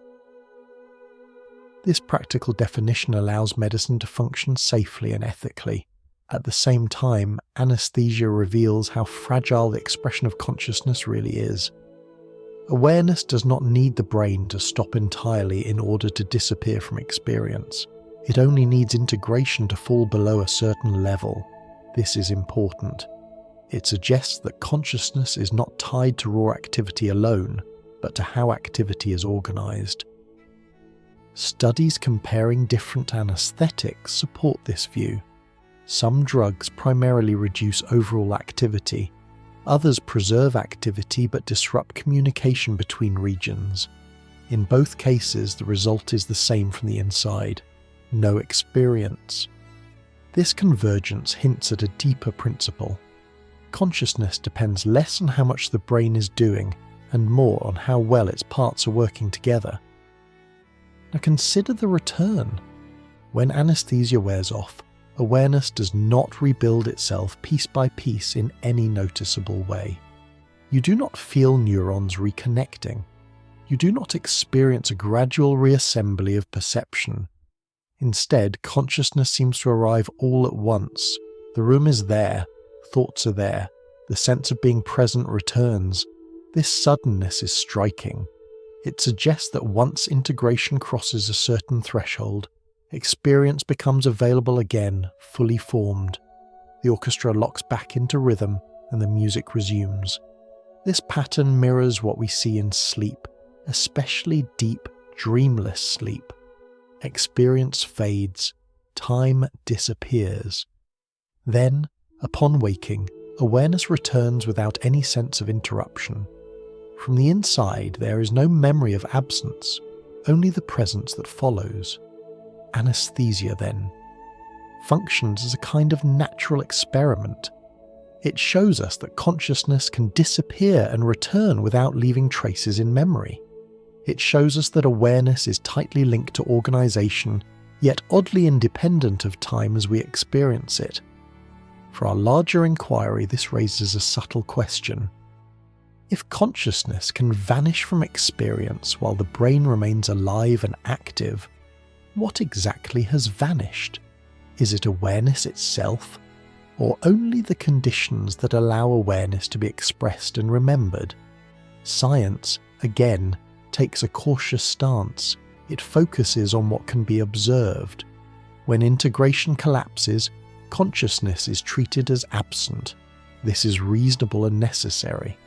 This practical definition allows medicine to function safely and ethically. At the same time, anesthesia reveals how fragile the expression of consciousness really is. Awareness does not need the brain to stop entirely in order to disappear from experience. It only needs integration to fall below a certain level. This is important. It suggests that consciousness is not tied to raw activity alone, but to how activity is organized. Studies comparing different anesthetics support this view. Some drugs primarily reduce overall activity. Others preserve activity but disrupt communication between regions. In both cases, the result is the same from the inside: no experience. This convergence hints at a deeper principle. Consciousness depends less on how much the brain is doing and more on how well its parts are working together. Now consider the return. When anesthesia wears off, awareness does not rebuild itself piece by piece in any noticeable way. You do not feel neurons reconnecting. You do not experience a gradual reassembly of perception. Instead, consciousness seems to arrive all at once. The room is there, thoughts are there, the sense of being present returns. This suddenness is striking. It suggests that once integration crosses a certain threshold, experience becomes available again, fully formed. The orchestra locks back into rhythm and the music resumes. This pattern mirrors what we see in sleep, especially deep, dreamless sleep. Experience fades, time disappears. Then, upon waking, awareness returns without any sense of interruption. From the inside, there is no memory of absence, only the presence that follows. Anesthesia, then, functions as a kind of natural experiment. It shows us that consciousness can disappear and return without leaving traces in memory. It shows us that awareness is tightly linked to organization, yet oddly independent of time as we experience it. For our larger inquiry, this raises a subtle question. If consciousness can vanish from experience while the brain remains alive and active, what exactly has vanished? Is it awareness itself, or only the conditions that allow awareness to be expressed and remembered? Science, again, takes a cautious stance. It focuses on what can be observed. When integration collapses, consciousness is treated as absent. This is reasonable and necessary.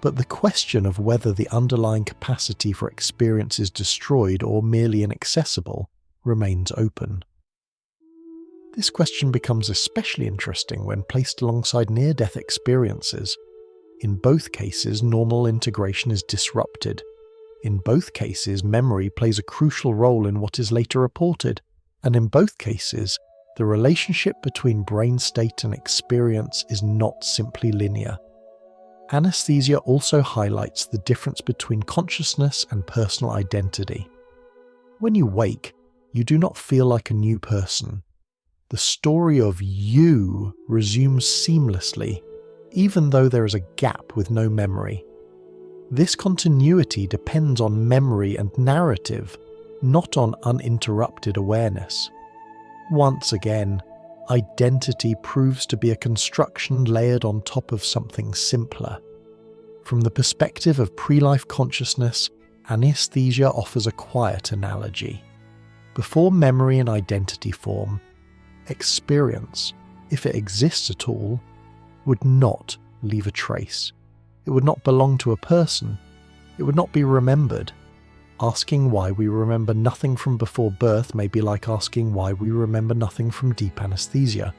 But the question of whether the underlying capacity for experience is destroyed or merely inaccessible remains open. This question becomes especially interesting when placed alongside near-death experiences. In both cases, normal integration is disrupted. In both cases, memory plays a crucial role in what is later reported, and in both cases, the relationship between brain state and experience is not simply linear. Anesthesia also highlights the difference between consciousness and personal identity. When you wake, you do not feel like a new person. The story of you resumes seamlessly, even though there is a gap with no memory. This continuity depends on memory and narrative, not on uninterrupted awareness. Once again, identity proves to be a construction layered on top of something simpler. From the perspective of pre-life consciousness, anesthesia offers a quiet analogy. Before memory and identity form, experience, if it exists at all, would not leave a trace. It would not belong to a person. It would not be remembered. Asking why we remember nothing from before birth may be like asking why we remember nothing from deep anesthesia.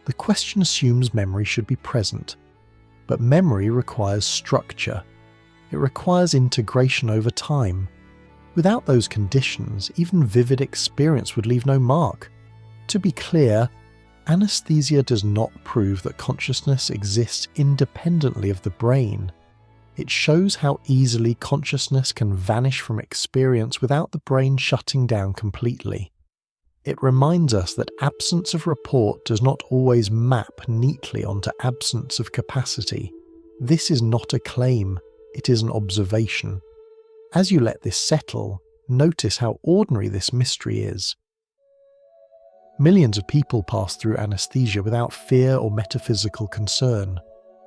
The question assumes memory should be present. But memory requires structure. It requires integration over time. Without those conditions, even vivid experience would leave no mark. To be clear, anesthesia does not prove that consciousness exists independently of the brain. It shows how easily consciousness can vanish from experience without the brain shutting down completely. It reminds us that absence of report does not always map neatly onto absence of capacity. This is not a claim, it is an observation. As you let this settle, notice how ordinary this mystery is. Millions of people pass through anesthesia without fear or metaphysical concern.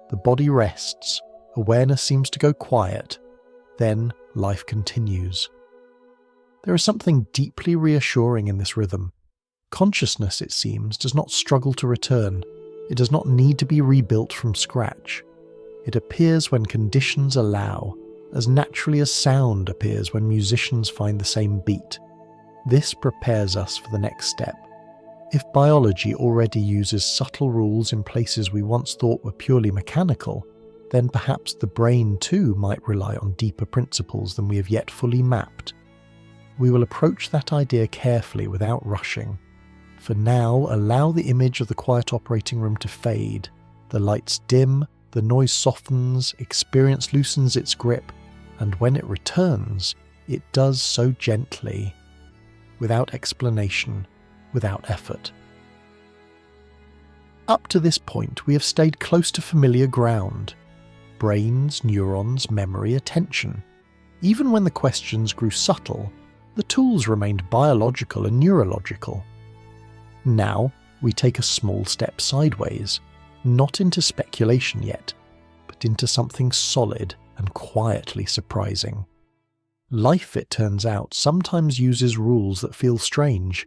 The body rests, awareness seems to go quiet, then life continues. There is something deeply reassuring in this rhythm. Consciousness, it seems, does not struggle to return. It does not need to be rebuilt from scratch. It appears when conditions allow, as naturally as sound appears when musicians find the same beat. This prepares us for the next step. If biology already uses subtle rules in places we once thought were purely mechanical, then perhaps the brain too might rely on deeper principles than we have yet fully mapped. We will approach that idea carefully without rushing. For now, allow the image of the quiet operating room to fade. The lights dim, the noise softens, experience loosens its grip, and when it returns, it does so gently, without explanation, without effort. Up to this point, we have stayed close to familiar ground. Brains, neurons, memory, attention. Even when the questions grew subtle, the tools remained biological and neurological. Now, we take a small step sideways, not into speculation yet, but into something solid and quietly surprising. Life, it turns out, sometimes uses rules that feel strange.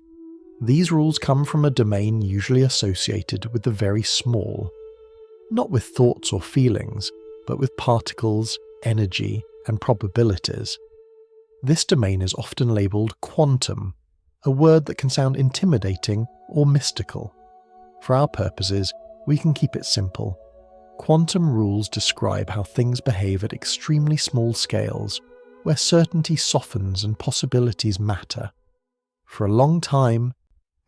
These rules come from a domain usually associated with the very small. Not with thoughts or feelings, but with particles, energy, and probabilities. This domain is often labelled quantum, a word that can sound intimidating or mystical. For our purposes, we can keep it simple. Quantum rules describe how things behave at extremely small scales, where certainty softens and possibilities matter. For a long time,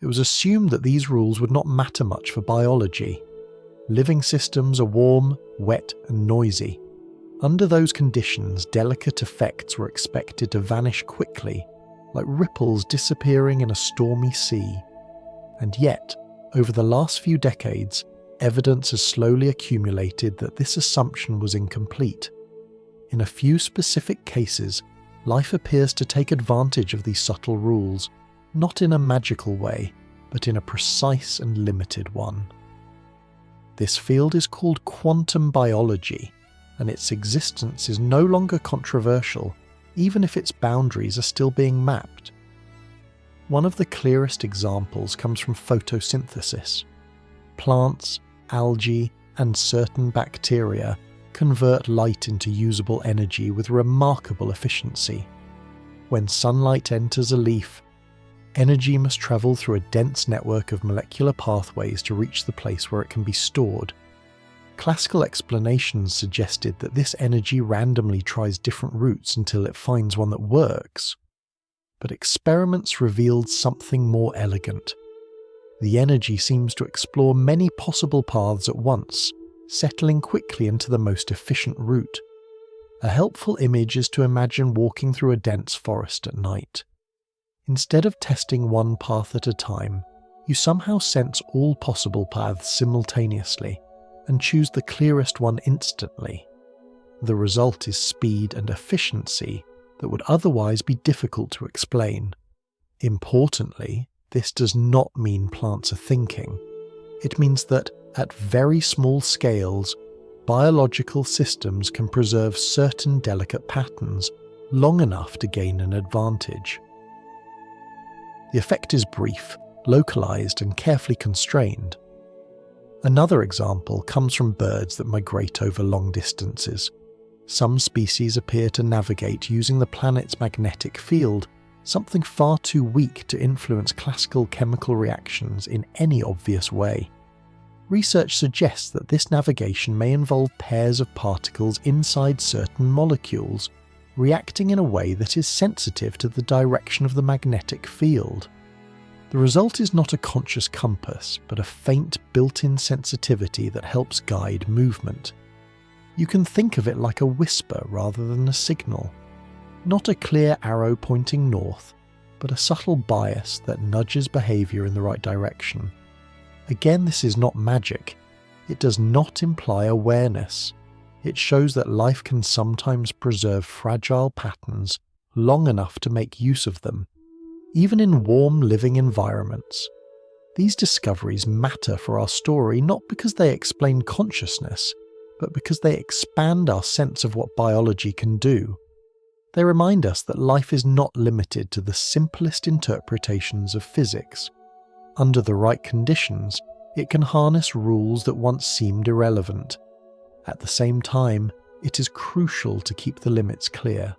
it was assumed that these rules would not matter much for biology. Living systems are warm, wet, and noisy. Under those conditions, delicate effects were expected to vanish quickly, like ripples disappearing in a stormy sea. And yet, over the last few decades, evidence has slowly accumulated that this assumption was incomplete. In a few specific cases, life appears to take advantage of these subtle rules, not in a magical way, but in a precise and limited one. This field is called quantum biology, and its existence is no longer controversial, even if its boundaries are still being mapped. One of the clearest examples comes from photosynthesis. Plants, algae, and certain bacteria convert light into usable energy with remarkable efficiency. When sunlight enters a leaf, energy must travel through a dense network of molecular pathways to reach the place where it can be stored. Classical explanations suggested that this energy randomly tries different routes until it finds one that works. But experiments revealed something more elegant. The energy seems to explore many possible paths at once, settling quickly into the most efficient route. A helpful image is to imagine walking through a dense forest at night. Instead of testing one path at a time, you somehow sense all possible paths simultaneously and choose the clearest one instantly. The result is speed and efficiency that would otherwise be difficult to explain. Importantly, this does not mean plants are thinking. It means that, at very small scales, biological systems can preserve certain delicate patterns long enough to gain an advantage. The effect is brief, localized, and carefully constrained. Another example comes from birds that migrate over long distances. Some species appear to navigate using the planet's magnetic field, something far too weak to influence classical chemical reactions in any obvious way. Research suggests that this navigation may involve pairs of particles inside certain molecules, reacting in a way that is sensitive to the direction of the magnetic field. The result is not a conscious compass, but a faint built-in sensitivity that helps guide movement. You can think of it like a whisper rather than a signal. Not a clear arrow pointing north, but a subtle bias that nudges behaviour in the right direction. Again, this is not magic. It does not imply awareness. It shows that life can sometimes preserve fragile patterns long enough to make use of them, even in warm living environments. These discoveries matter for our story not because they explain consciousness, but because they expand our sense of what biology can do. They remind us that life is not limited to the simplest interpretations of physics. Under the right conditions, it can harness rules that once seemed irrelevant. At the same time, it is crucial to keep the limits clear.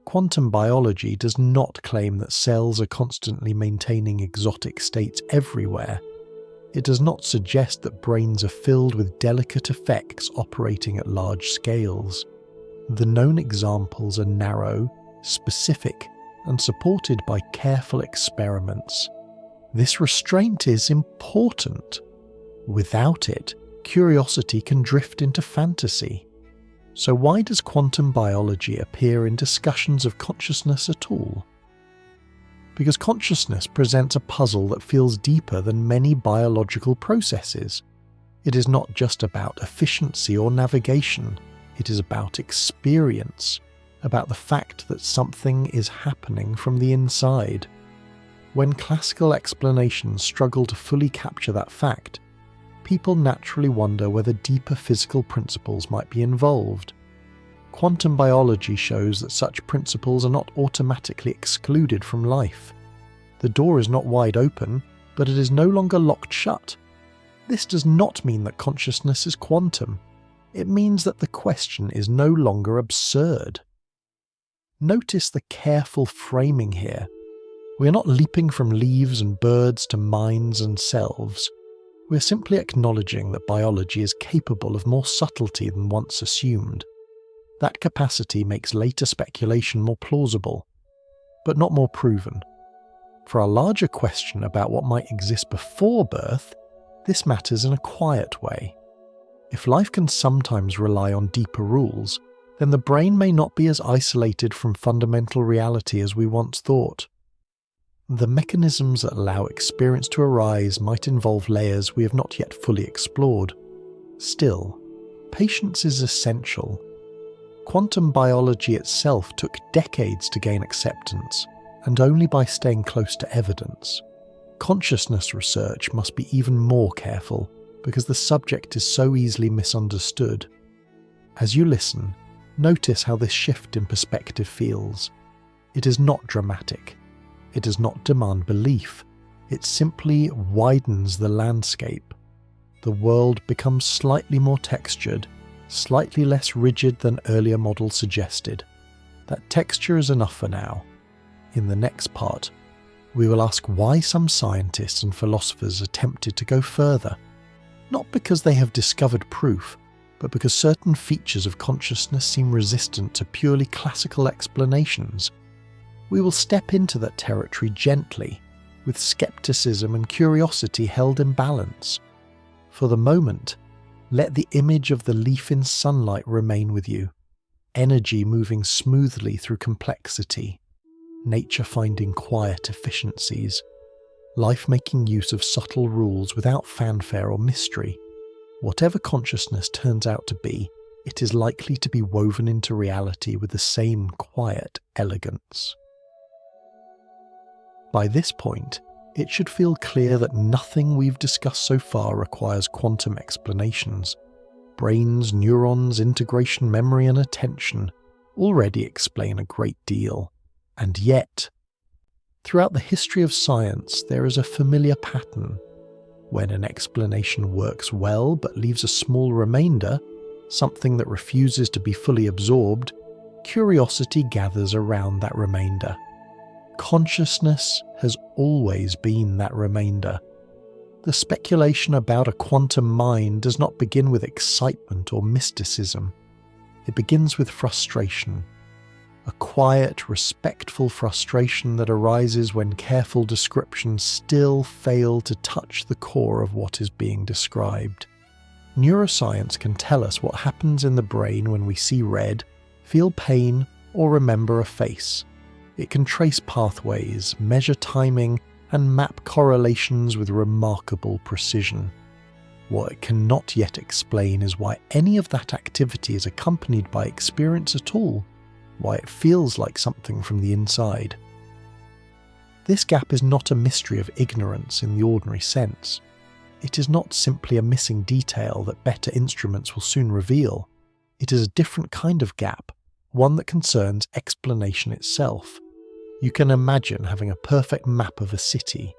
Quantum biology does not claim that cells are constantly maintaining exotic states everywhere. It does not suggest that brains are filled with delicate effects operating at large scales. The known examples are narrow, specific, and supported by careful experiments. This restraint is important. Without it, curiosity can drift into fantasy. So why does quantum biology appear in discussions of consciousness at all? Because consciousness presents a puzzle that feels deeper than many biological processes. It is not just about efficiency or navigation. It is about experience, about the fact that something is happening from the inside. When classical explanations struggle to fully capture that fact, people naturally wonder whether deeper physical principles might be involved. Quantum biology shows that such principles are not automatically excluded from life. The door is not wide open, but it is no longer locked shut. This does not mean that consciousness is quantum. It means that the question is no longer absurd. Notice the careful framing here. We are not leaping from leaves and birds to minds and selves. We are simply acknowledging that biology is capable of more subtlety than once assumed. That capacity makes later speculation more plausible, but not more proven. For our larger question about what might exist before birth, this matters in a quiet way. If life can sometimes rely on deeper rules, then the brain may not be as isolated from fundamental reality as we once thought. The mechanisms that allow experience to arise might involve layers we have not yet fully explored. Still, patience is essential. Quantum biology itself took decades to gain acceptance, and only by staying close to evidence. Consciousness research must be even more careful, because the subject is so easily misunderstood. As you listen, notice how this shift in perspective feels. It is not dramatic. It does not demand belief. It simply widens the landscape. The world becomes slightly more textured, slightly less rigid than earlier models suggested. That texture is enough for now. In the next part, we will ask why some scientists and philosophers attempted to go further. Not because they have discovered proof, but because certain features of consciousness seem resistant to purely classical explanations. We will step into that territory gently, with skepticism and curiosity held in balance. For the moment, let the image of the leaf in sunlight remain with you, energy moving smoothly through complexity, nature finding quiet efficiencies, life making use of subtle rules without fanfare or mystery. Whatever consciousness turns out to be, it is likely to be woven into reality with the same quiet elegance. By this point, it should feel clear that nothing we've discussed so far requires quantum explanations. Brains, neurons, integration, memory, and attention already explain a great deal. And yet, throughout the history of science, there is a familiar pattern. When an explanation works well but leaves a small remainder, something that refuses to be fully absorbed, curiosity gathers around that remainder. Consciousness has always been that remainder. The speculation about a quantum mind does not begin with excitement or mysticism. It begins with frustration. A quiet, respectful frustration that arises when careful descriptions still fail to touch the core of what is being described. Neuroscience can tell us what happens in the brain when we see red, feel pain, or remember a face. It can trace pathways, measure timing, and map correlations with remarkable precision. What it cannot yet explain is why any of that activity is accompanied by experience at all, why it feels like something from the inside. This gap is not a mystery of ignorance in the ordinary sense. It is not simply a missing detail that better instruments will soon reveal. It is a different kind of gap, one that concerns explanation itself. You can imagine having a perfect map of a city.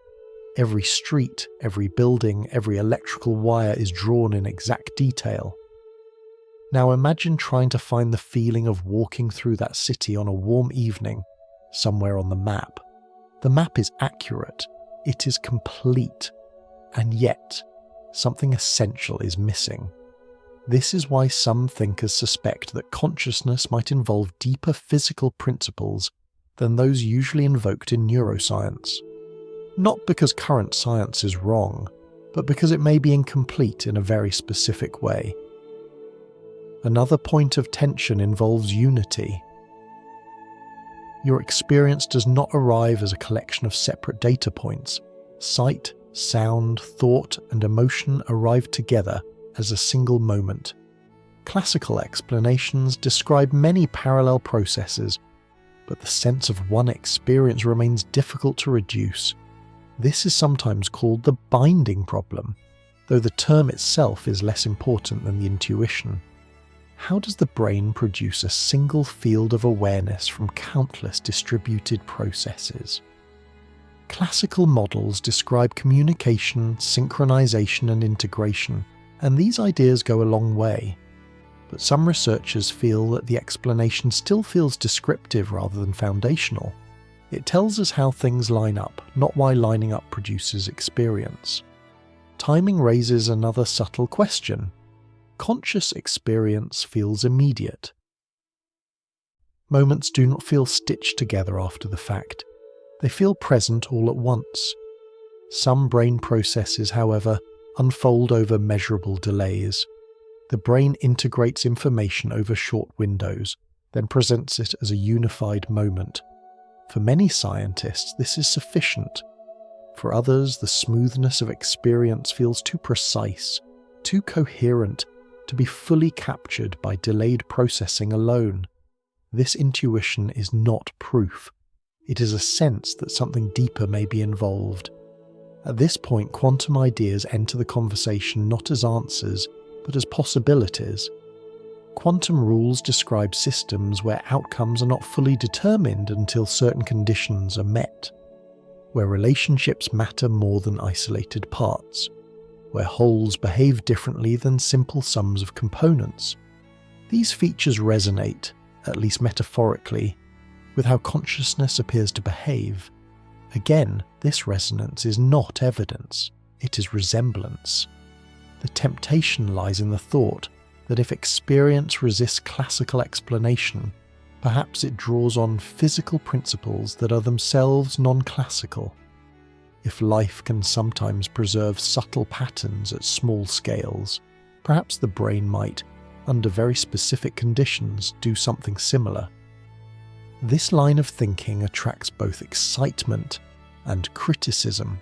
Every street, every building, every electrical wire is drawn in exact detail. Now imagine trying to find the feeling of walking through that city on a warm evening, somewhere on the map. The map is accurate, it is complete, and yet something essential is missing. This is why some thinkers suspect that consciousness might involve deeper physical principles than those usually invoked in neuroscience. Not because current science is wrong, but because it may be incomplete in a very specific way. Another point of tension involves unity. Your experience does not arrive as a collection of separate data points. Sight, sound, thought, and emotion arrive together as a single moment. Classical explanations describe many parallel processes, but the sense of one experience remains difficult to reduce. This is sometimes called the binding problem, though the term itself is less important than the intuition. How does the brain produce a single field of awareness from countless distributed processes? Classical models describe communication, synchronization, and integration, and these ideas go a long way. But some researchers feel that the explanation still feels descriptive rather than foundational. It tells us how things line up, not why lining up produces experience. Timing raises another subtle question. Conscious experience feels immediate. Moments do not feel stitched together after the fact. They feel present all at once. Some brain processes, however, unfold over measurable delays. The brain integrates information over short windows, then presents it as a unified moment. For many scientists, this is sufficient. For others, the smoothness of experience feels too precise, too coherent, to be fully captured by delayed processing alone. This intuition is not proof. It is a sense that something deeper may be involved. At this point, quantum ideas enter the conversation not as answers, but as possibilities. Quantum rules describe systems where outcomes are not fully determined until certain conditions are met, where relationships matter more than isolated parts, where wholes behave differently than simple sums of components. These features resonate, at least metaphorically, with how consciousness appears to behave. Again, this resonance is not evidence, it is resemblance. The temptation lies in the thought that if experience resists classical explanation, perhaps it draws on physical principles that are themselves non-classical. If life can sometimes preserve subtle patterns at small scales, perhaps the brain might, under very specific conditions, do something similar. This line of thinking attracts both excitement and criticism.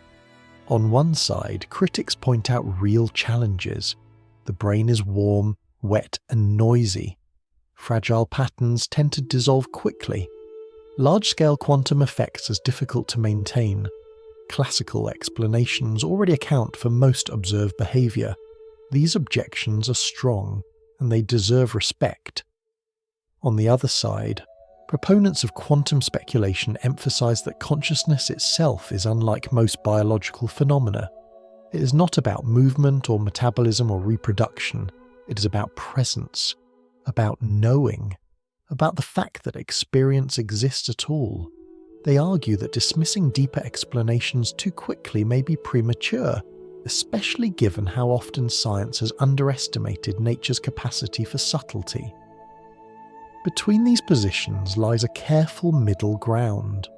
On one side, critics point out real challenges. The brain is warm, wet, and noisy. Fragile patterns tend to dissolve quickly. Large-scale quantum effects are difficult to maintain. Classical explanations already account for most observed behavior. These objections are strong, and they deserve respect. On the other side, proponents of quantum speculation emphasize that consciousness itself is unlike most biological phenomena. It is not about movement or metabolism or reproduction. It is about presence, about knowing, about the fact that experience exists at all. They argue that dismissing deeper explanations too quickly may be premature, especially given how often science has underestimated nature's capacity for subtlety. Between these positions lies a careful middle ground,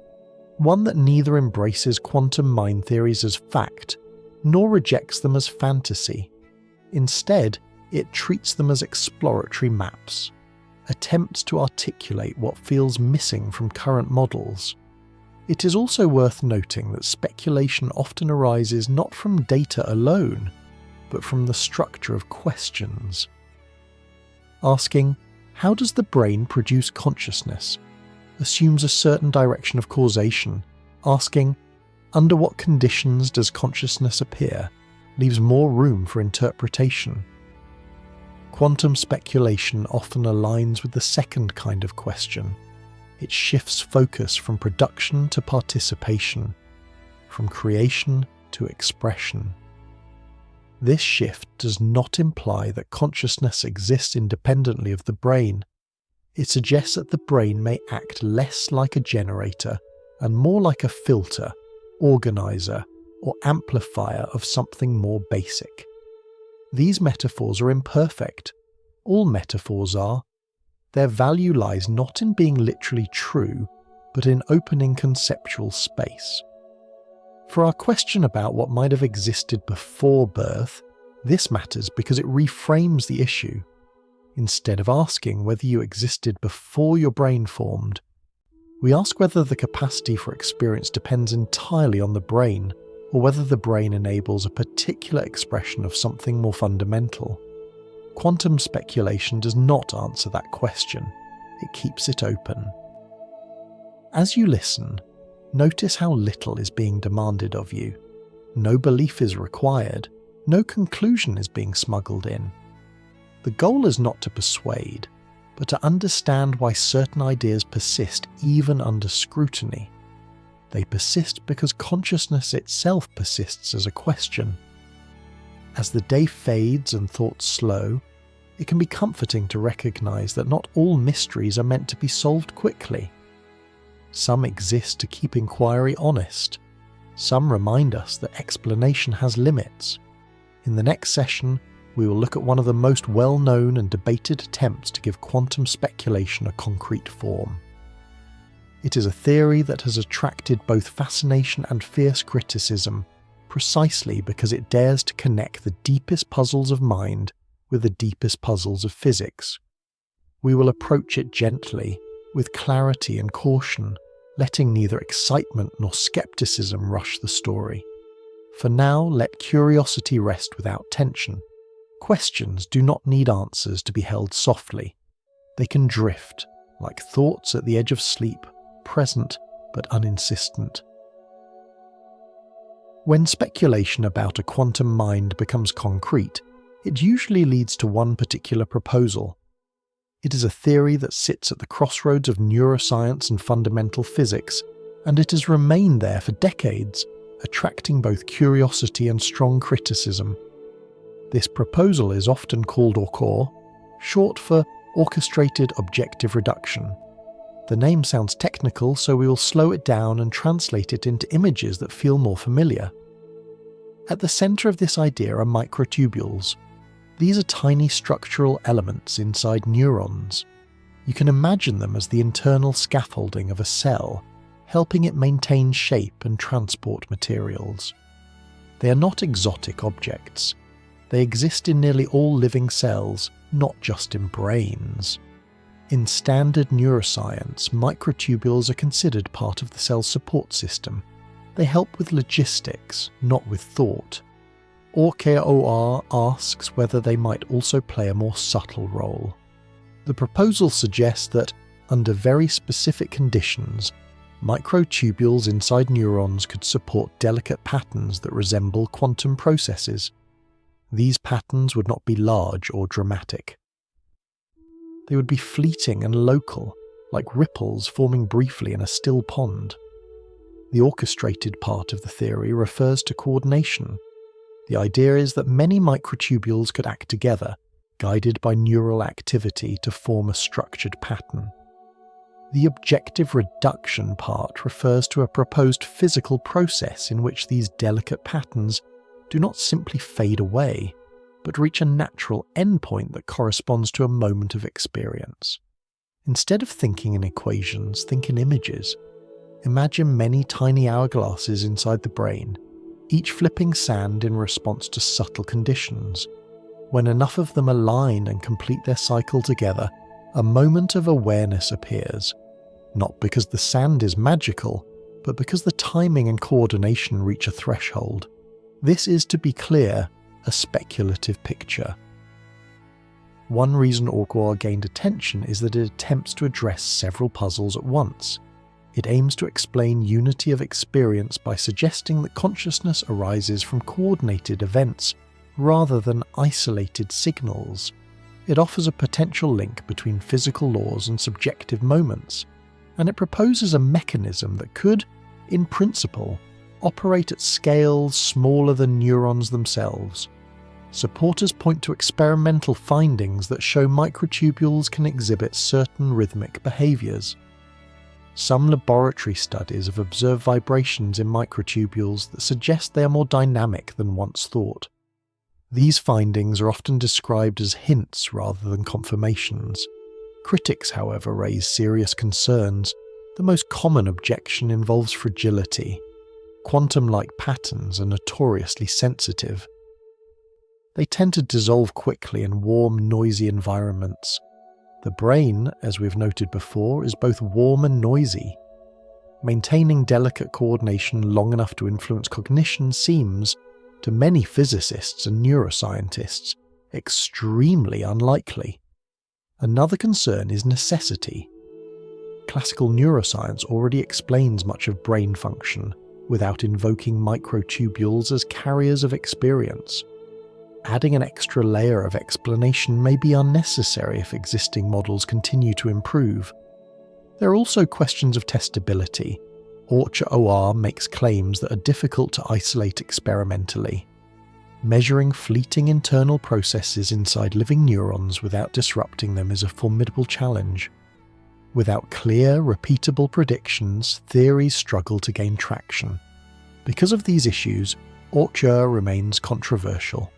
one that neither embraces quantum mind theories as fact, nor rejects them as fantasy. Instead, It treats them as exploratory maps, attempts to articulate what feels missing from current models. It is also worth noting that speculation often arises not from data alone, but from the structure of questions. Asking, "How does the brain produce consciousness?" assumes a certain direction of causation. Asking, "Under what conditions does consciousness appear?" leaves more room for interpretation. Quantum speculation often aligns with the second kind of question. It shifts focus from production to participation, from creation to expression. This shift does not imply that consciousness exists independently of the brain. It suggests that the brain may act less like a generator and more like a filter, organizer, or amplifier of something more basic. These metaphors are imperfect. All metaphors are. Their value lies not in being literally true, but in opening conceptual space. For our question about what might have existed before birth, this matters because it reframes the issue. Instead of asking whether you existed before your brain formed, we ask whether the capacity for experience depends entirely on the brain, or whether the brain enables a particular expression of something more fundamental. Quantum speculation does not answer that question. It keeps it open. As you listen, notice how little is being demanded of you. No belief is required. No conclusion is being smuggled in. The goal is not to persuade, but to understand why certain ideas persist even under scrutiny. They persist because consciousness itself persists as a question. As the day fades and thoughts slow, it can be comforting to recognize that not all mysteries are meant to be solved quickly. Some exist to keep inquiry honest. Some remind us that explanation has limits. In the next session, we will look at one of the most well-known and debated attempts to give quantum speculation a concrete form. It is a theory that has attracted both fascination and fierce criticism, precisely because it dares to connect the deepest puzzles of mind with the deepest puzzles of physics. We will approach it gently, with clarity and caution, letting neither excitement nor skepticism rush the story. For now, let curiosity rest without tension. Questions do not need answers to be held softly. They can drift, like thoughts at the edge of sleep, present but uninsistent. When speculation about a quantum mind becomes concrete, it usually leads to one particular proposal. It is a theory that sits at the crossroads of neuroscience and fundamental physics, and it has remained there for decades, attracting both curiosity and strong criticism. This proposal is often called ORCOR, short for Orchestrated Objective Reduction. The name sounds technical, so we will slow it down and translate it into images that feel more familiar. At the center of this idea are microtubules. These are tiny structural elements inside neurons. You can imagine them as the internal scaffolding of a cell, helping it maintain shape and transport materials. They are not exotic objects. They exist in nearly all living cells, not just in brains. In standard neuroscience, microtubules are considered part of the cell's support system. They help with logistics, not with thought. OR asks whether they might also play a more subtle role. The proposal suggests that, under very specific conditions, microtubules inside neurons could support delicate patterns that resemble quantum processes. These patterns would not be large or dramatic. They would be fleeting and local, like ripples forming briefly in a still pond. The orchestrated part of the theory refers to coordination. The idea is that many microtubules could act together, guided by neural activity to form a structured pattern. The objective reduction part refers to a proposed physical process in which these delicate patterns do not simply fade away, but reach a natural endpoint that corresponds to a moment of experience. Instead of thinking in equations, think in images. Imagine many tiny hourglasses inside the brain, each flipping sand in response to subtle conditions. When enough of them align and complete their cycle together, a moment of awareness appears, not because the sand is magical, but because the timing and coordination reach a threshold. This is, to be clear, a speculative picture. One reason Orkor gained attention is that it attempts to address several puzzles at once. It aims to explain unity of experience by suggesting that consciousness arises from coordinated events rather than isolated signals. It offers a potential link between physical laws and subjective moments, and it proposes a mechanism that could, in principle, operate at scales smaller than neurons themselves. Supporters point to experimental findings that show microtubules can exhibit certain rhythmic behaviours. Some laboratory studies have observed vibrations in microtubules that suggest they are more dynamic than once thought. These findings are often described as hints rather than confirmations. Critics, however, raise serious concerns. The most common objection involves fragility. Quantum-like patterns are notoriously sensitive. They tend to dissolve quickly in warm, noisy environments. The brain, as we've noted before, is both warm and noisy. Maintaining delicate coordination long enough to influence cognition seems, to many physicists and neuroscientists, extremely unlikely. Another concern is necessity. Classical neuroscience already explains much of brain function without invoking microtubules as carriers of experience. Adding an extra layer of explanation may be unnecessary if existing models continue to improve. There are also questions of testability. Orkor makes claims that are difficult to isolate experimentally. Measuring fleeting internal processes inside living neurons without disrupting them is a formidable challenge. Without clear, repeatable predictions, theories struggle to gain traction. Because of these issues, Orkor remains controversial.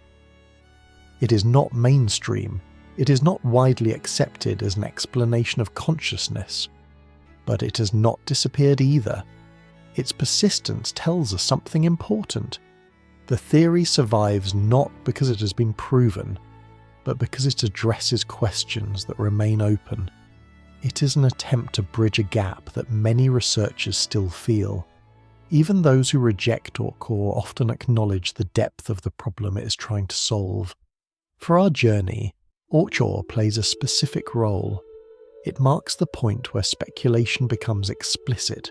It is not mainstream, it is not widely accepted as an explanation of consciousness, but it has not disappeared either. Its persistence tells us something important. The theory survives not because it has been proven, but because it addresses questions that remain open. It is an attempt to bridge a gap that many researchers still feel. Even those who reject Orkor often acknowledge the depth of the problem it is trying to solve. For our journey, Orkor plays a specific role. It marks the point where speculation becomes explicit.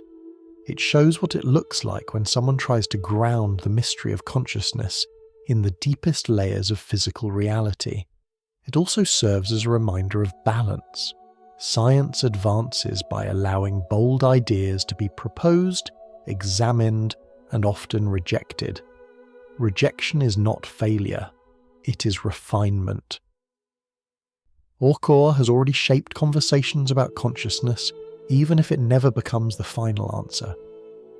It shows what it looks like when someone tries to ground the mystery of consciousness in the deepest layers of physical reality. It also serves as a reminder of balance. Science advances by allowing bold ideas to be proposed, examined, and often rejected. Rejection is not failure. It is refinement. Orkor has already shaped conversations about consciousness, even if it never becomes the final answer.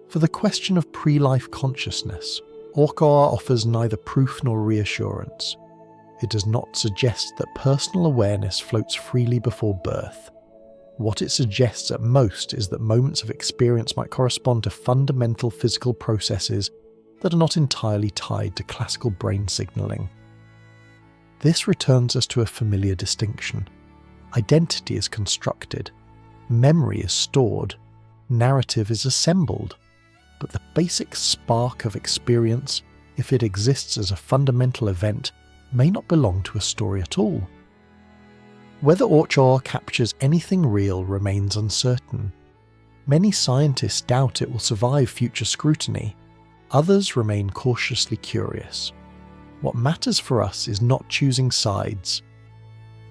For the question of pre-life consciousness, Orkor offers neither proof nor reassurance. It does not suggest that personal awareness floats freely before birth. What it suggests at most is that moments of experience might correspond to fundamental physical processes that are not entirely tied to classical brain signaling. This returns us to a familiar distinction. Identity is constructed, memory is stored, narrative is assembled, but the basic spark of experience, if it exists as a fundamental event, may not belong to a story at all. Whether Orkor captures anything real remains uncertain. Many scientists doubt it will survive future scrutiny. Others remain cautiously curious. What matters for us is not choosing sides,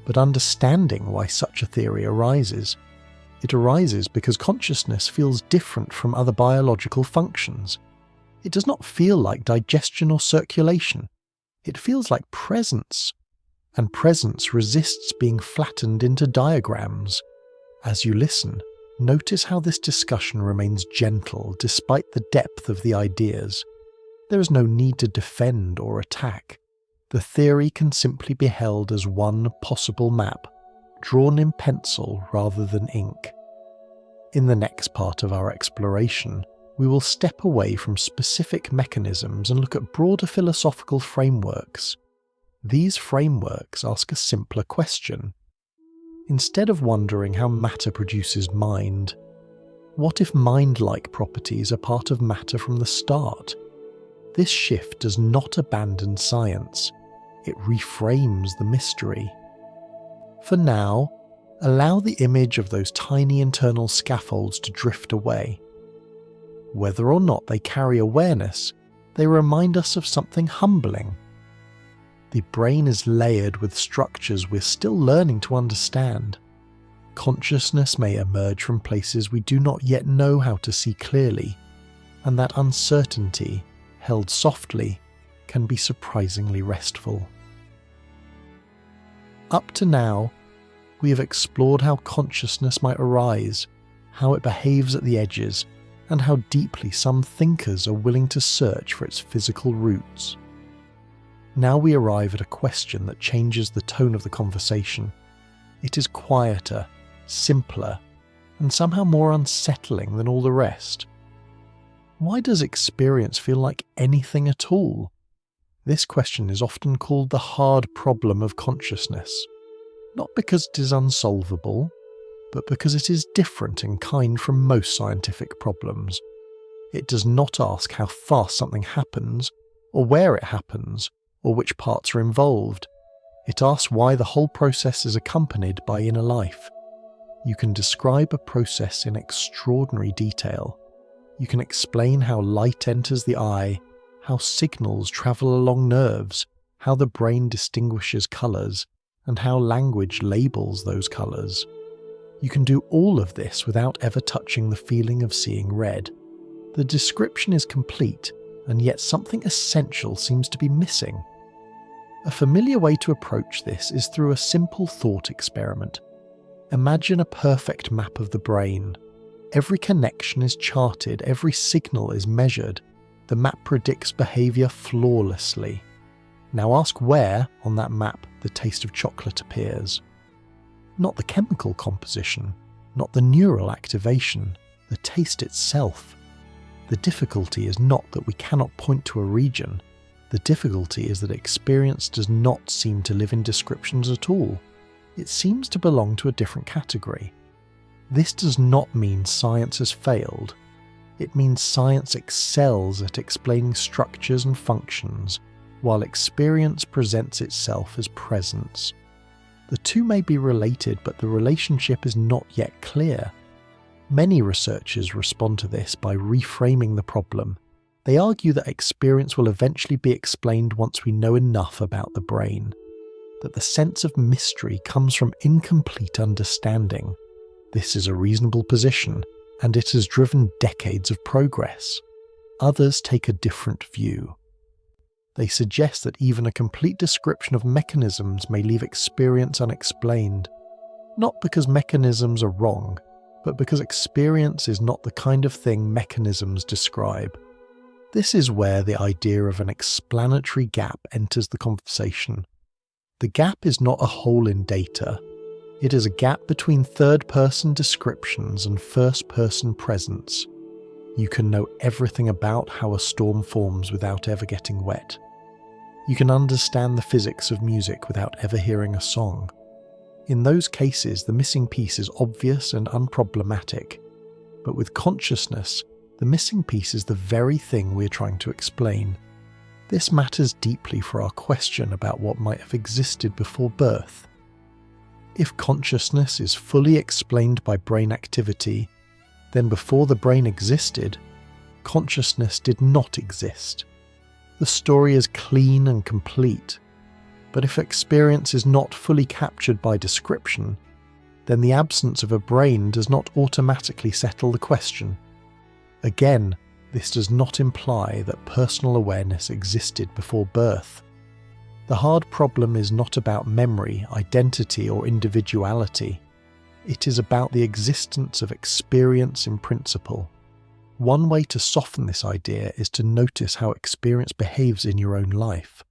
but understanding why such a theory arises. It arises because consciousness feels different from other biological functions. It does not feel like digestion or circulation. It feels like presence, and presence resists being flattened into diagrams. As you listen, notice how this discussion remains gentle despite the depth of the ideas. There is no need to defend or attack. The theory can simply be held as one possible map, drawn in pencil rather than ink. In the next part of our exploration, we will step away from specific mechanisms and look at broader philosophical frameworks. These frameworks ask a simpler question. Instead of wondering how matter produces mind, what if mind-like properties are part of matter from the start? This shift does not abandon science, it reframes the mystery. For now, allow the image of those tiny internal scaffolds to drift away. Whether or not they carry awareness, they remind us of something humbling. The brain is layered with structures we're still learning to understand. Consciousness may emerge from places we do not yet know how to see clearly, and that uncertainty, held softly, can be surprisingly restful. Up to now, we have explored how consciousness might arise, how it behaves at the edges, and how deeply some thinkers are willing to search for its physical roots. Now we arrive at a question that changes the tone of the conversation. It is quieter, simpler, and somehow more unsettling than all the rest. Why does experience feel like anything at all? This question is often called the hard problem of consciousness, not because it is unsolvable, but because it is different in kind from most scientific problems. It does not ask how fast something happens, or where it happens, or which parts are involved. It asks why the whole process is accompanied by inner life. You can describe a process in extraordinary detail. You can explain how light enters the eye, how signals travel along nerves, how the brain distinguishes colours, and how language labels those colours. You can do all of this without ever touching the feeling of seeing red. The description is complete, and yet something essential seems to be missing. A familiar way to approach this is through a simple thought experiment. Imagine a perfect map of the brain. Every connection is charted, every signal is measured. The map predicts behaviour flawlessly. Now ask where, on that map, the taste of chocolate appears. Not the chemical composition, not the neural activation, the taste itself. The difficulty is not that we cannot point to a region. The difficulty is that experience does not seem to live in descriptions at all. It seems to belong to a different category. This does not mean science has failed. It means science excels at explaining structures and functions, while experience presents itself as presence. The two may be related, but the relationship is not yet clear. Many researchers respond to this by reframing the problem. They argue that experience will eventually be explained once we know enough about the brain, that the sense of mystery comes from incomplete understanding. This is a reasonable position, and it has driven decades of progress. Others take a different view. They suggest that even a complete description of mechanisms may leave experience unexplained, not because mechanisms are wrong, but because experience is not the kind of thing mechanisms describe. This is where the idea of an explanatory gap enters the conversation. The gap is not a hole in data. It is a gap between third-person descriptions and first-person presence. You can know everything about how a storm forms without ever getting wet. You can understand the physics of music without ever hearing a song. In those cases, the missing piece is obvious and unproblematic. But with consciousness, the missing piece is the very thing we're trying to explain. This matters deeply for our question about what might have existed before birth. If consciousness is fully explained by brain activity, then before the brain existed, consciousness did not exist. The story is clean and complete. But if experience is not fully captured by description, then the absence of a brain does not automatically settle the question. Again, this does not imply that personal awareness existed before birth. The hard problem is not about memory, identity, or individuality. It is about the existence of experience in principle. One way to soften this idea is to notice how experience behaves in your own life.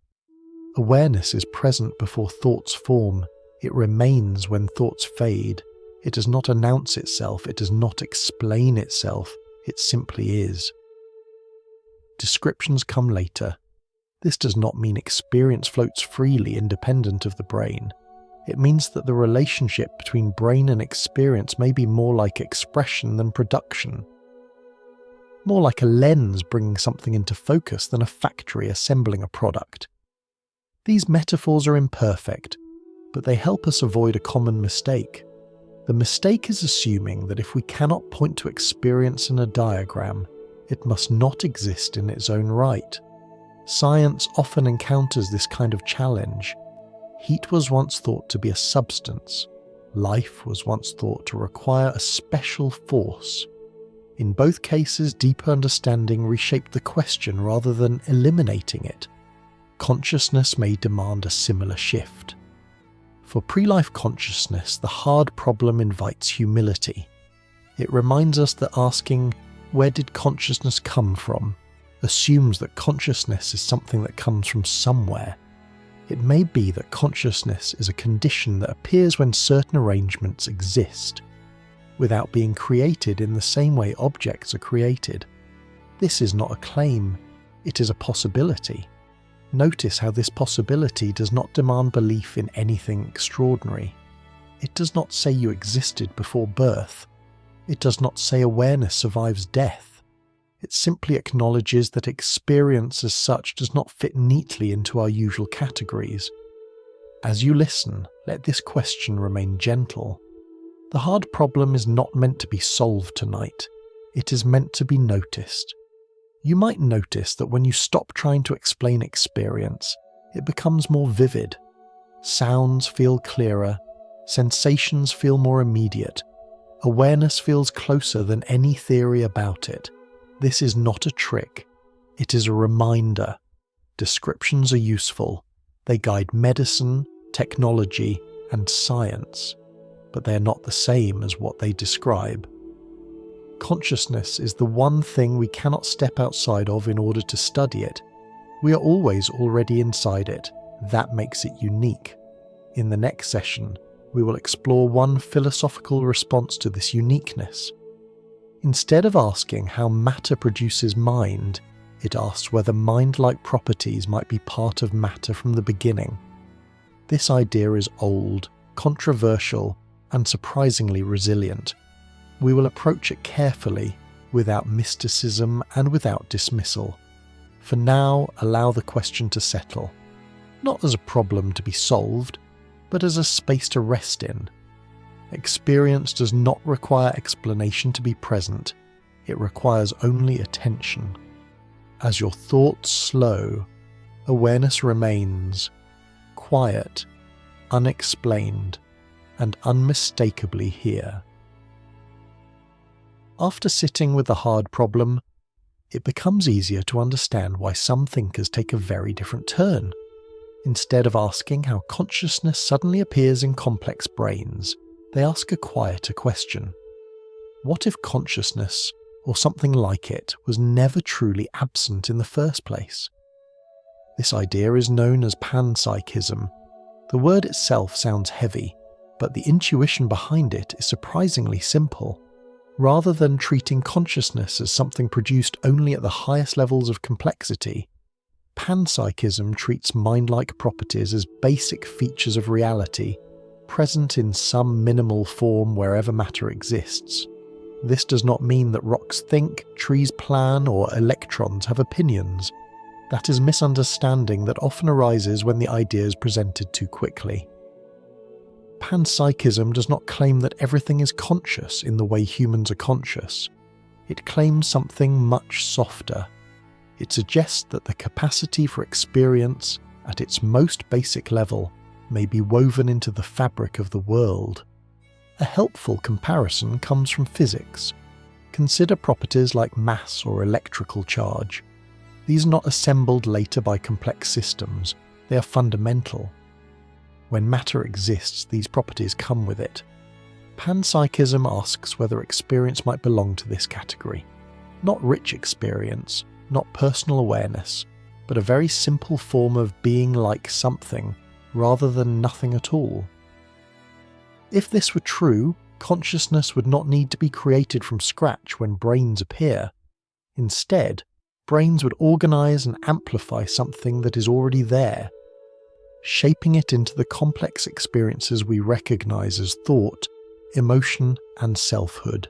Awareness is present before thoughts form. It remains when thoughts fade. It does not announce itself. It does not explain itself. It simply is. Descriptions come later. This does not mean experience floats freely independent of the brain. It means that the relationship between brain and experience may be more like expression than production. More like a lens bringing something into focus than a factory assembling a product. These metaphors are imperfect, but they help us avoid a common mistake. The mistake is assuming that if we cannot point to experience in a diagram, it must not exist in its own right. Science often encounters this kind of challenge. Heat was once thought to be a substance. Life was once thought to require a special force. In both cases, deeper understanding reshaped the question rather than eliminating it. Consciousness may demand a similar shift. For pre-life consciousness, the hard problem invites humility. It reminds us that asking, "Where did consciousness come from?" assumes that consciousness is something that comes from somewhere. It may be that consciousness is a condition that appears when certain arrangements exist, without being created in the same way objects are created. This is not a claim, it is a possibility. Notice how this possibility does not demand belief in anything extraordinary. It does not say you existed before birth. It does not say awareness survives death. It simply acknowledges that experience as such does not fit neatly into our usual categories. As you listen, let this question remain gentle. The hard problem is not meant to be solved tonight. It is meant to be noticed. You might notice that when you stop trying to explain experience, it becomes more vivid. Sounds feel clearer, sensations feel more immediate, awareness feels closer than any theory about it. This is not a trick, it is a reminder. Descriptions are useful. They guide medicine, technology, and science, but they are not the same as what they describe. Consciousness is the one thing we cannot step outside of in order to study it. We are always already inside it. That makes it unique. In the next session, we will explore one philosophical response to this uniqueness. Instead of asking how matter produces mind, it asks whether mind-like properties might be part of matter from the beginning. This idea is old, controversial, and surprisingly resilient. We will approach it carefully, without mysticism and without dismissal. For now, allow the question to settle, not as a problem to be solved, but as a space to rest in. Experience does not require explanation to be present, it requires only attention. As your thoughts slow, awareness remains, quiet, unexplained, and unmistakably here. After sitting with the hard problem, it becomes easier to understand why some thinkers take a very different turn. Instead of asking how consciousness suddenly appears in complex brains, they ask a quieter question. What if consciousness, or something like it, was never truly absent in the first place? This idea is known as panpsychism. The word itself sounds heavy, but the intuition behind it is surprisingly simple. Rather than treating consciousness as something produced only at the highest levels of complexity, panpsychism treats mind-like properties as basic features of reality, present in some minimal form wherever matter exists. This does not mean that rocks think, trees plan, or electrons have opinions. That is misunderstanding that often arises when the idea is presented too quickly. Panpsychism does not claim that everything is conscious in the way humans are conscious. It claims something much softer. It suggests that the capacity for experience, at its most basic level, may be woven into the fabric of the world. A helpful comparison comes from physics. Consider properties like mass or electrical charge. These are not assembled later by complex systems, they are fundamental. When matter exists, these properties come with it. Panpsychism asks whether experience might belong to this category. Not rich experience, not personal awareness, but a very simple form of being like something, rather than nothing at all. If this were true, consciousness would not need to be created from scratch when brains appear. Instead, brains would organize and amplify something that is already there, shaping it into the complex experiences we recognize as thought, emotion, and selfhood.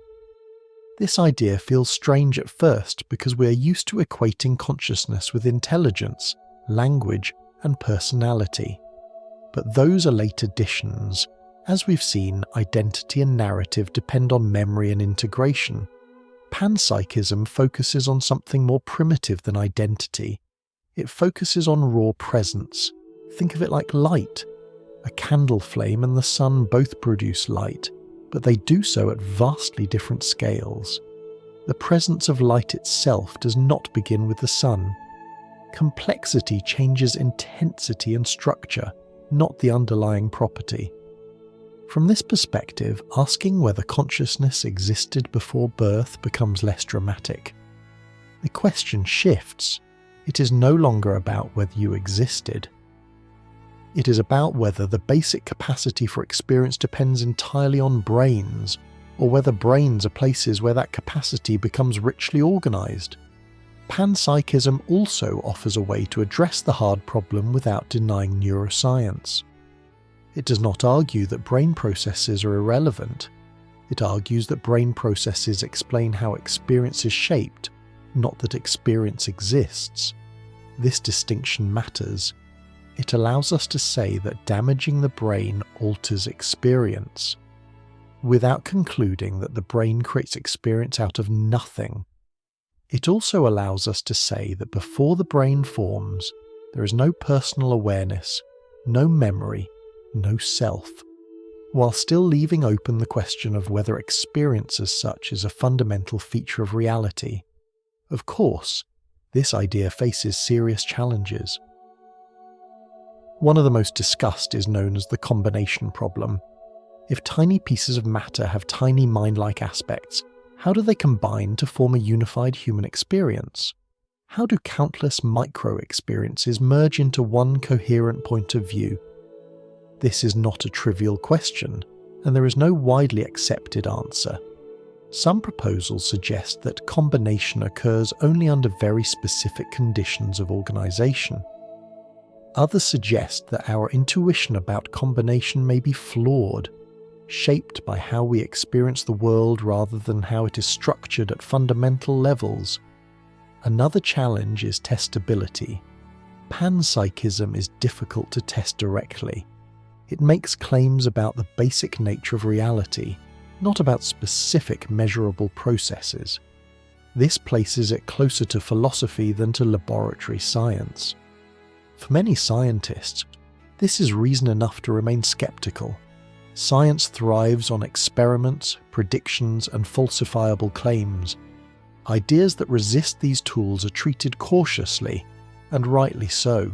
This idea feels strange at first because we are used to equating consciousness with intelligence, language, and personality. But those are late additions. As we've seen, identity and narrative depend on memory and integration. Panpsychism focuses on something more primitive than identity. It focuses on raw presence. Think of it like light. A candle flame and the sun both produce light, but they do so at vastly different scales. The presence of light itself does not begin with the sun. Complexity changes intensity and structure, not the underlying property. From this perspective, asking whether consciousness existed before birth becomes less dramatic. The question shifts. It is no longer about whether you existed. It is about whether the basic capacity for experience depends entirely on brains, or whether brains are places where that capacity becomes richly organized. Panpsychism also offers a way to address the hard problem without denying neuroscience. It does not argue that brain processes are irrelevant. It argues that brain processes explain how experience is shaped, not that experience exists. This distinction matters. It allows us to say that damaging the brain alters experience, without concluding that the brain creates experience out of nothing. It also allows us to say that before the brain forms, there is no personal awareness, no memory, no self, while still leaving open the question of whether experience as such is a fundamental feature of reality. Of course, this idea faces serious challenges. One of the most discussed is known as the combination problem. If tiny pieces of matter have tiny mind-like aspects, how do they combine to form a unified human experience? How do countless micro-experiences merge into one coherent point of view? This is not a trivial question, and there is no widely accepted answer. Some proposals suggest that combination occurs only under very specific conditions of organization. Others suggest that our intuition about combination may be flawed, shaped by how we experience the world rather than how it is structured at fundamental levels. Another challenge is testability. Panpsychism is difficult to test directly. It makes claims about the basic nature of reality, not about specific measurable processes. This places it closer to philosophy than to laboratory science. For many scientists, this is reason enough to remain skeptical. Science thrives on experiments, predictions, and falsifiable claims. Ideas that resist these tools are treated cautiously, and rightly so,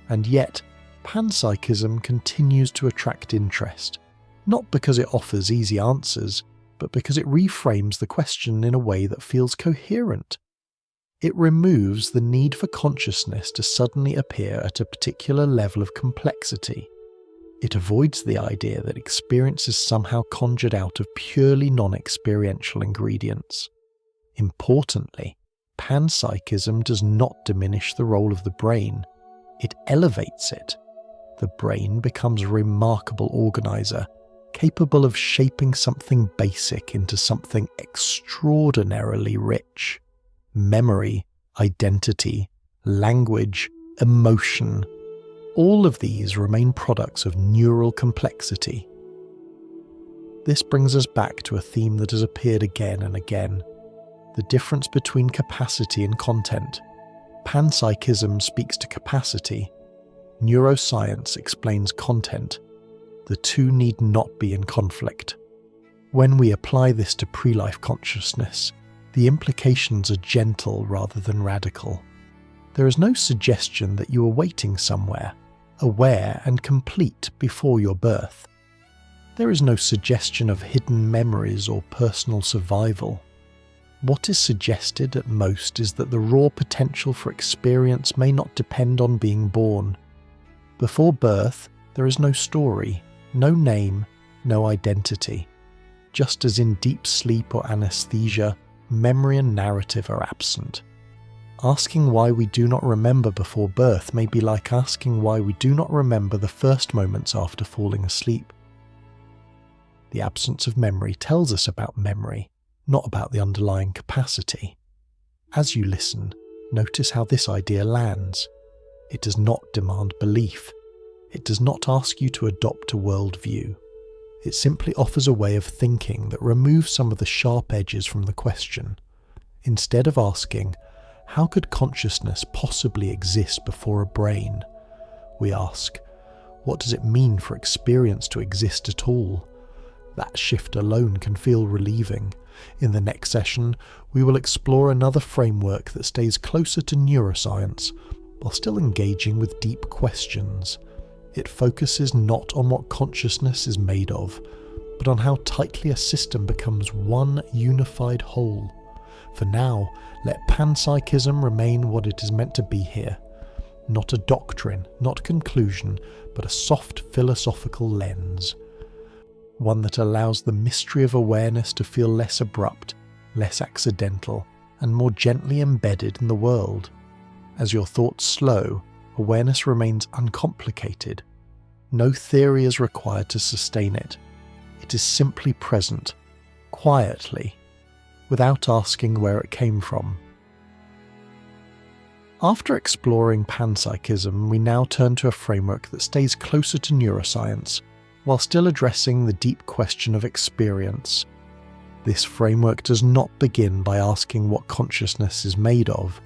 and yet panpsychism continues to attract interest, not because it offers easy answers, but because it reframes the question in a way that feels coherent. It removes the need for consciousness to suddenly appear at a particular level of complexity. It avoids the idea that experience is somehow conjured out of purely non-experiential ingredients. Importantly, panpsychism does not diminish the role of the brain, it elevates it. The brain becomes a remarkable organizer, capable of shaping something basic into something extraordinarily rich. Memory, identity, language, emotion, all of these remain products of neural complexity. This brings us back to a theme that has appeared again and again: the difference between capacity and content. Panpsychism speaks to capacity. Neuroscience explains content. The two need not be in conflict. When we apply this to pre-life consciousness, the implications are gentle rather than radical. There is no suggestion that you are waiting somewhere, aware and complete before your birth. There is no suggestion of hidden memories or personal survival. What is suggested at most is that the raw potential for experience may not depend on being born. Before birth, there is no story, no name, no identity. Just as in deep sleep or anesthesia, memory and narrative are absent. Asking why we do not remember before birth may be like asking why we do not remember the first moments after falling asleep. The absence of memory tells us about memory, not about the underlying capacity. As you listen, notice how this idea lands. It does not demand belief. It does not ask you to adopt a worldview. It simply offers a way of thinking that removes some of the sharp edges from the question. Instead of asking, how could consciousness possibly exist before a brain? We ask, what does it mean for experience to exist at all? That shift alone can feel relieving. In the next session, we will explore another framework that stays closer to neuroscience, while still engaging with deep questions. It focuses not on what consciousness is made of, but on how tightly a system becomes one unified whole. For now, let panpsychism remain what it is meant to be here. Not a doctrine, not conclusion, but a soft philosophical lens. One that allows the mystery of awareness to feel less abrupt, less accidental, and more gently embedded in the world. As your thoughts slow, awareness remains uncomplicated. No theory is required to sustain it. It is simply present, quietly, without asking where it came from. After exploring panpsychism, we now turn to a framework that stays closer to neuroscience, while still addressing the deep question of experience. This framework does not begin by asking what consciousness is made of.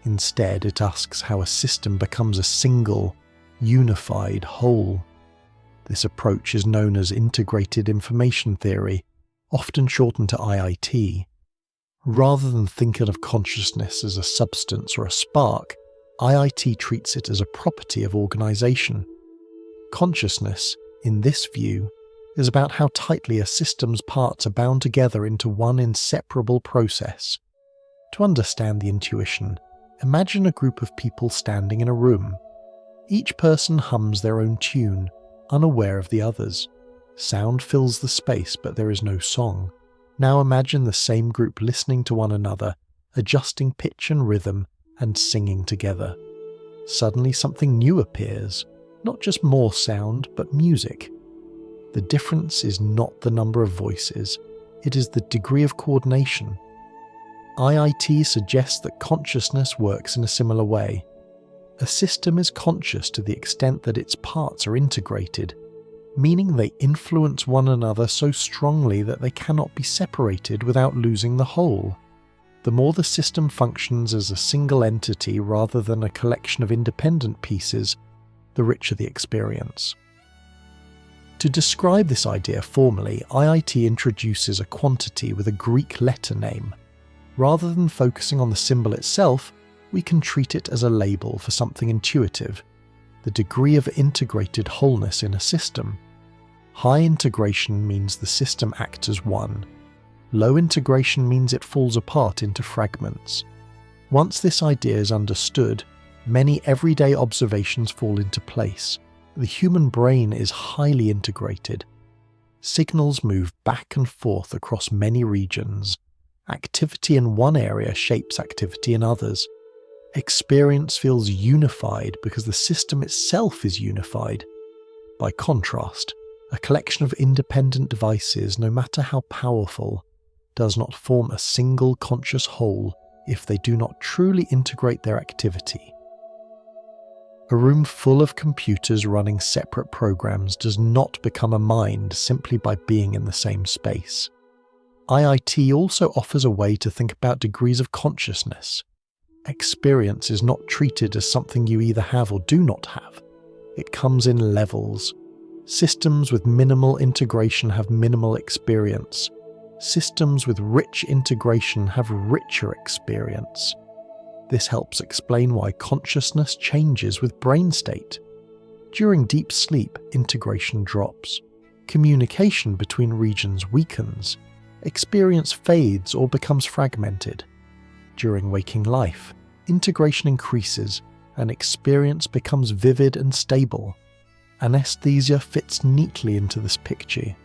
Instead, it asks how a system becomes a single, unified whole. This approach is known as integrated information theory, often shortened to IIT. Rather than thinking of consciousness as a substance or a spark, IIT treats it as a property of organization. Consciousness, in this view, is about how tightly a system's parts are bound together into one inseparable process. To understand the intuition, imagine a group of people standing in a room. Each person hums their own tune, unaware of the others. Sound fills the space, but there is no song. Now imagine the same group listening to one another, adjusting pitch and rhythm, and singing together. Suddenly something new appears, not just more sound, but music. The difference is not the number of voices, it is the degree of coordination. IIT suggests that consciousness works in a similar way. A system is conscious to the extent that its parts are integrated, meaning they influence one another so strongly that they cannot be separated without losing the whole. The more the system functions as a single entity rather than a collection of independent pieces, the richer the experience. To describe this idea formally, IIT introduces a quantity with a Greek letter name. Rather than focusing on the symbol itself, we can treat it as a label for something intuitive, the degree of integrated wholeness in a system. High integration means the system acts as one. Low integration means it falls apart into fragments. Once this idea is understood, many everyday observations fall into place. The human brain is highly integrated. Signals move back and forth across many regions. Activity in one area shapes activity in others. Experience feels unified because the system itself is unified. By contrast, a collection of independent devices, no matter how powerful, does not form a single conscious whole if they do not truly integrate their activity. A room full of computers running separate programs does not become a mind simply by being in the same space. IIT also offers a way to think about degrees of consciousness. Experience is not treated as something you either have or do not have. It comes in levels. Systems with minimal integration have minimal experience. Systems with rich integration have richer experience. This helps explain why consciousness changes with brain state. During deep sleep, integration drops. Communication between regions weakens. Experience fades or becomes fragmented. During waking life, integration increases and experience becomes vivid and stable. Anesthesia fits neatly into this picture.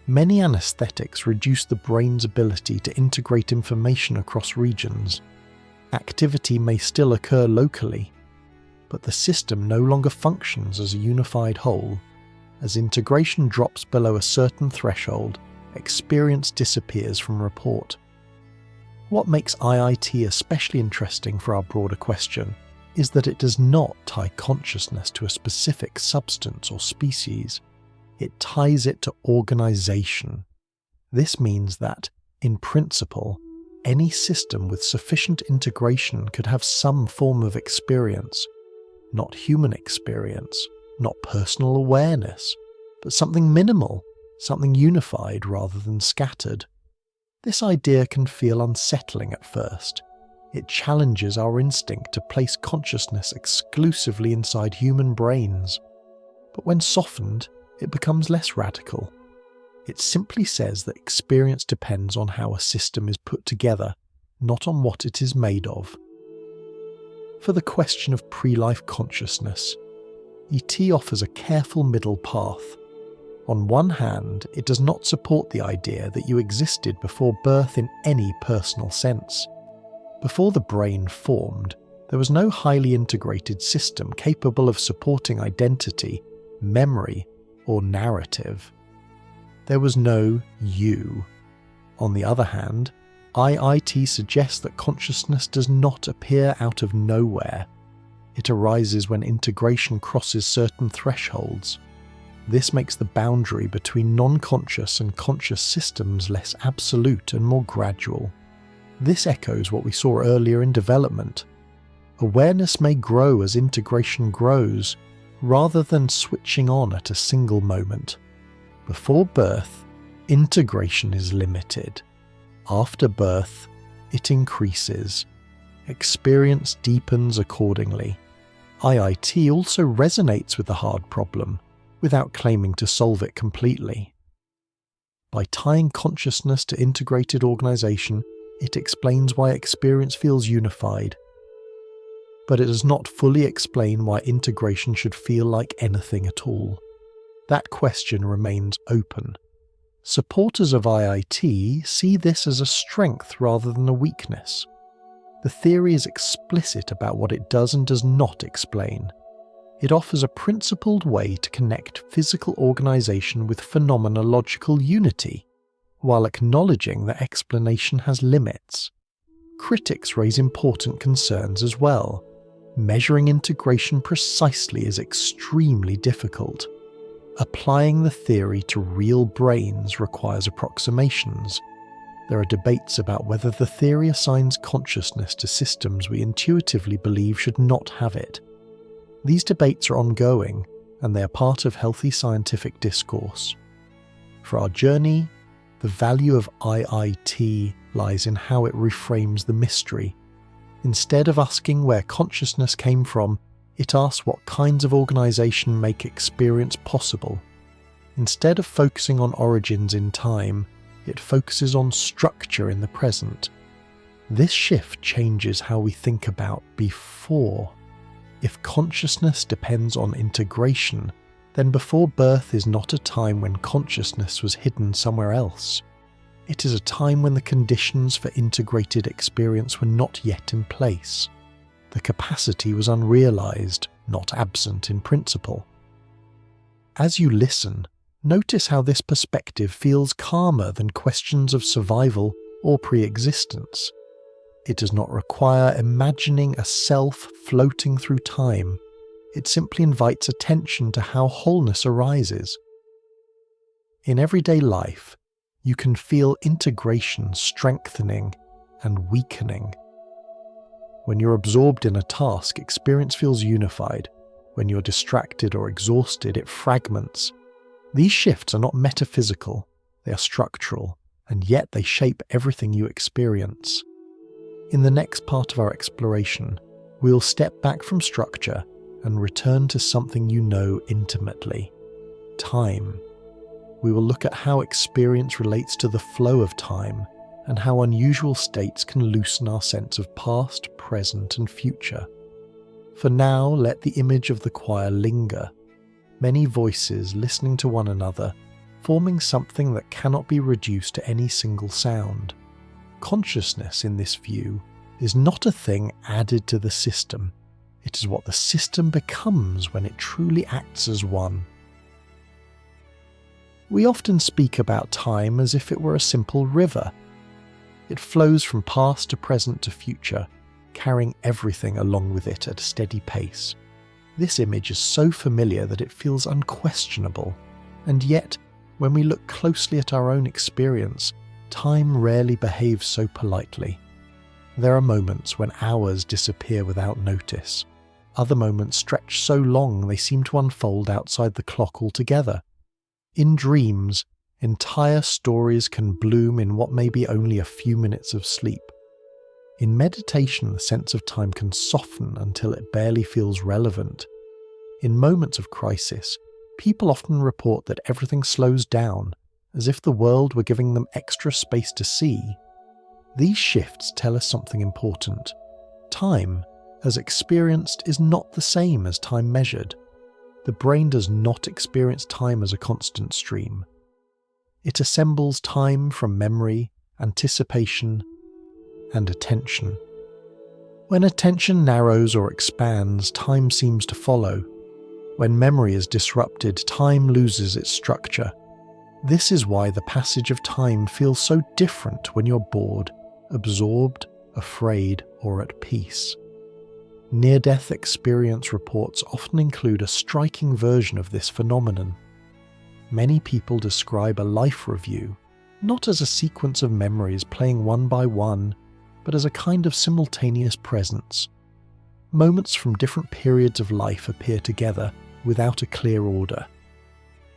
Many anesthetics reduce the brain's ability to integrate information across regions. Activity may still occur locally, but the system no longer functions as a unified whole. As integration drops below a certain threshold, experience disappears from report. What makes IIT especially interesting for our broader question is that it does not tie consciousness to a specific substance or species. It ties it to organization. This means that, in principle, any system with sufficient integration could have some form of experience, not human experience, not personal awareness, but something minimal, something unified rather than scattered. This idea can feel unsettling at first. It challenges our instinct to place consciousness exclusively inside human brains. But when softened, it becomes less radical. It simply says that experience depends on how a system is put together, not on what it is made of. For the question of pre-life consciousness, ET offers a careful middle path. On one hand, it does not support the idea that you existed before birth in any personal sense. Before the brain formed, there was no highly integrated system capable of supporting identity, memory, or narrative. There was no you. On the other hand, IIT suggests that consciousness does not appear out of nowhere. It arises when integration crosses certain thresholds. This makes the boundary between non-conscious and conscious systems less absolute and more gradual. This echoes what we saw earlier in development. Awareness may grow as integration grows, rather than switching on at a single moment. Before birth, integration is limited. After birth, it increases. Experience deepens accordingly. IIT also resonates with the hard problem, without claiming to solve it completely. By tying consciousness to integrated organization, it explains why experience feels unified. But it does not fully explain why integration should feel like anything at all. That question remains open. Supporters of IIT see this as a strength rather than a weakness. The theory is explicit about what it does and does not explain. It offers a principled way to connect physical organization with phenomenological unity, while acknowledging that explanation has limits. Critics raise important concerns as well. Measuring integration precisely is extremely difficult. Applying the theory to real brains requires approximations. There are debates about whether the theory assigns consciousness to systems we intuitively believe should not have it. These debates are ongoing, and they are part of healthy scientific discourse. For our journey, the value of IIT lies in how it reframes the mystery. Instead of asking where consciousness came from, it asks what kinds of organization make experience possible. Instead of focusing on origins in time, it focuses on structure in the present. This shift changes how we think about before. If consciousness depends on integration, then before birth is not a time when consciousness was hidden somewhere else. It is a time when the conditions for integrated experience were not yet in place. The capacity was unrealized, not absent in principle. As you listen, notice how this perspective feels calmer than questions of survival or pre-existence. It does not require imagining a self floating through time. It simply invites attention to how wholeness arises. In everyday life, you can feel integration strengthening and weakening. When you're absorbed in a task, experience feels unified. When you're distracted or exhausted, it fragments. These shifts are not metaphysical, they are structural, and yet they shape everything you experience. In the next part of our exploration, we'll step back from structure and return to something you know intimately: time. We will look at how experience relates to the flow of time and how unusual states can loosen our sense of past, present, and future. For now, let the image of the choir linger. Many voices listening to one another, forming something that cannot be reduced to any single sound. Consciousness, in this view, is not a thing added to the system. It is what the system becomes when it truly acts as one. We often speak about time as if it were a simple river. It flows from past to present to future, carrying everything along with it at a steady pace. This image is so familiar that it feels unquestionable, and yet, when we look closely at our own experience, time rarely behaves so politely. There are moments when hours disappear without notice. Other moments stretch so long they seem to unfold outside the clock altogether. In dreams, entire stories can bloom in what may be only a few minutes of sleep. In meditation, the sense of time can soften until it barely feels relevant. In moments of crisis, people often report that everything slows down, as if the world were giving them extra space to see. These shifts tell us something important. Time, as experienced, is not the same as time measured. The brain does not experience time as a constant stream. It assembles time from memory, anticipation, and attention. When attention narrows or expands, time seems to follow. When memory is disrupted, time loses its structure. This is why the passage of time feels so different when you're bored, absorbed, afraid, or at peace. Near-death experience reports often include a striking version of this phenomenon. Many people describe a life review, not as a sequence of memories playing one by one, but as a kind of simultaneous presence. Moments from different periods of life appear together without a clear order.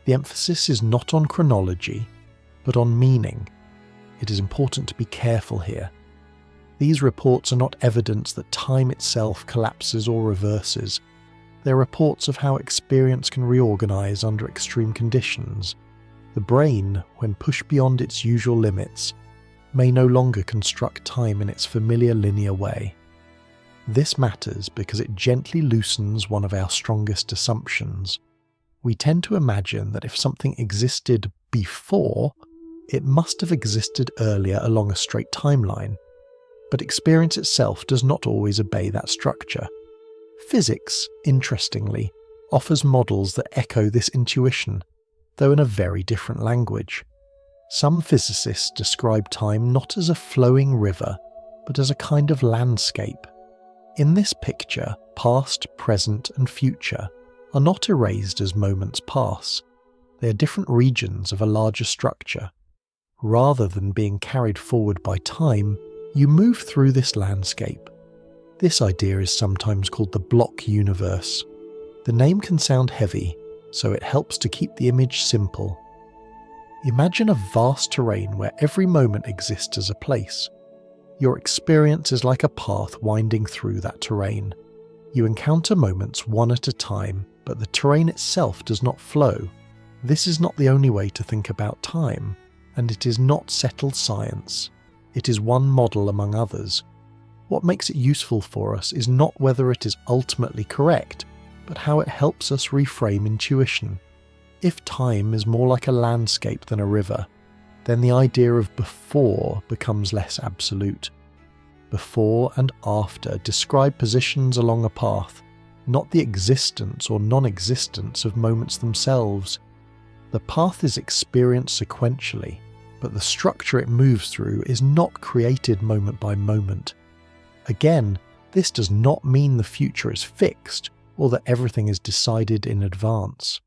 The emphasis is not on chronology, but on meaning. It is important to be careful here. These reports are not evidence that time itself collapses or reverses. They're reports of how experience can reorganize under extreme conditions. The brain, when pushed beyond its usual limits, may no longer construct time in its familiar linear way. This matters because it gently loosens one of our strongest assumptions. We tend to imagine that if something existed before, it must have existed earlier along a straight timeline. But experience itself does not always obey that structure. Physics, interestingly, offers models that echo this intuition, though in a very different language. Some physicists describe time not as a flowing river, but as a kind of landscape. In this picture, past, present, and future are not erased as moments pass. They are different regions of a larger structure. Rather than being carried forward by time, you move through this landscape. This idea is sometimes called the block universe. The name can sound heavy, so it helps to keep the image simple. Imagine a vast terrain where every moment exists as a place. Your experience is like a path winding through that terrain. You encounter moments one at a time, but the terrain itself does not flow. This is not the only way to think about time, and it is not settled science. It is one model among others. What makes it useful for us is not whether it is ultimately correct, but how it helps us reframe intuition. If time is more like a landscape than a river, then the idea of before becomes less absolute. Before and after describe positions along a path, not the existence or non-existence of moments themselves. The path is experienced sequentially, but the structure it moves through is not created moment by moment. Again, this does not mean the future is fixed or that everything is decided in advance.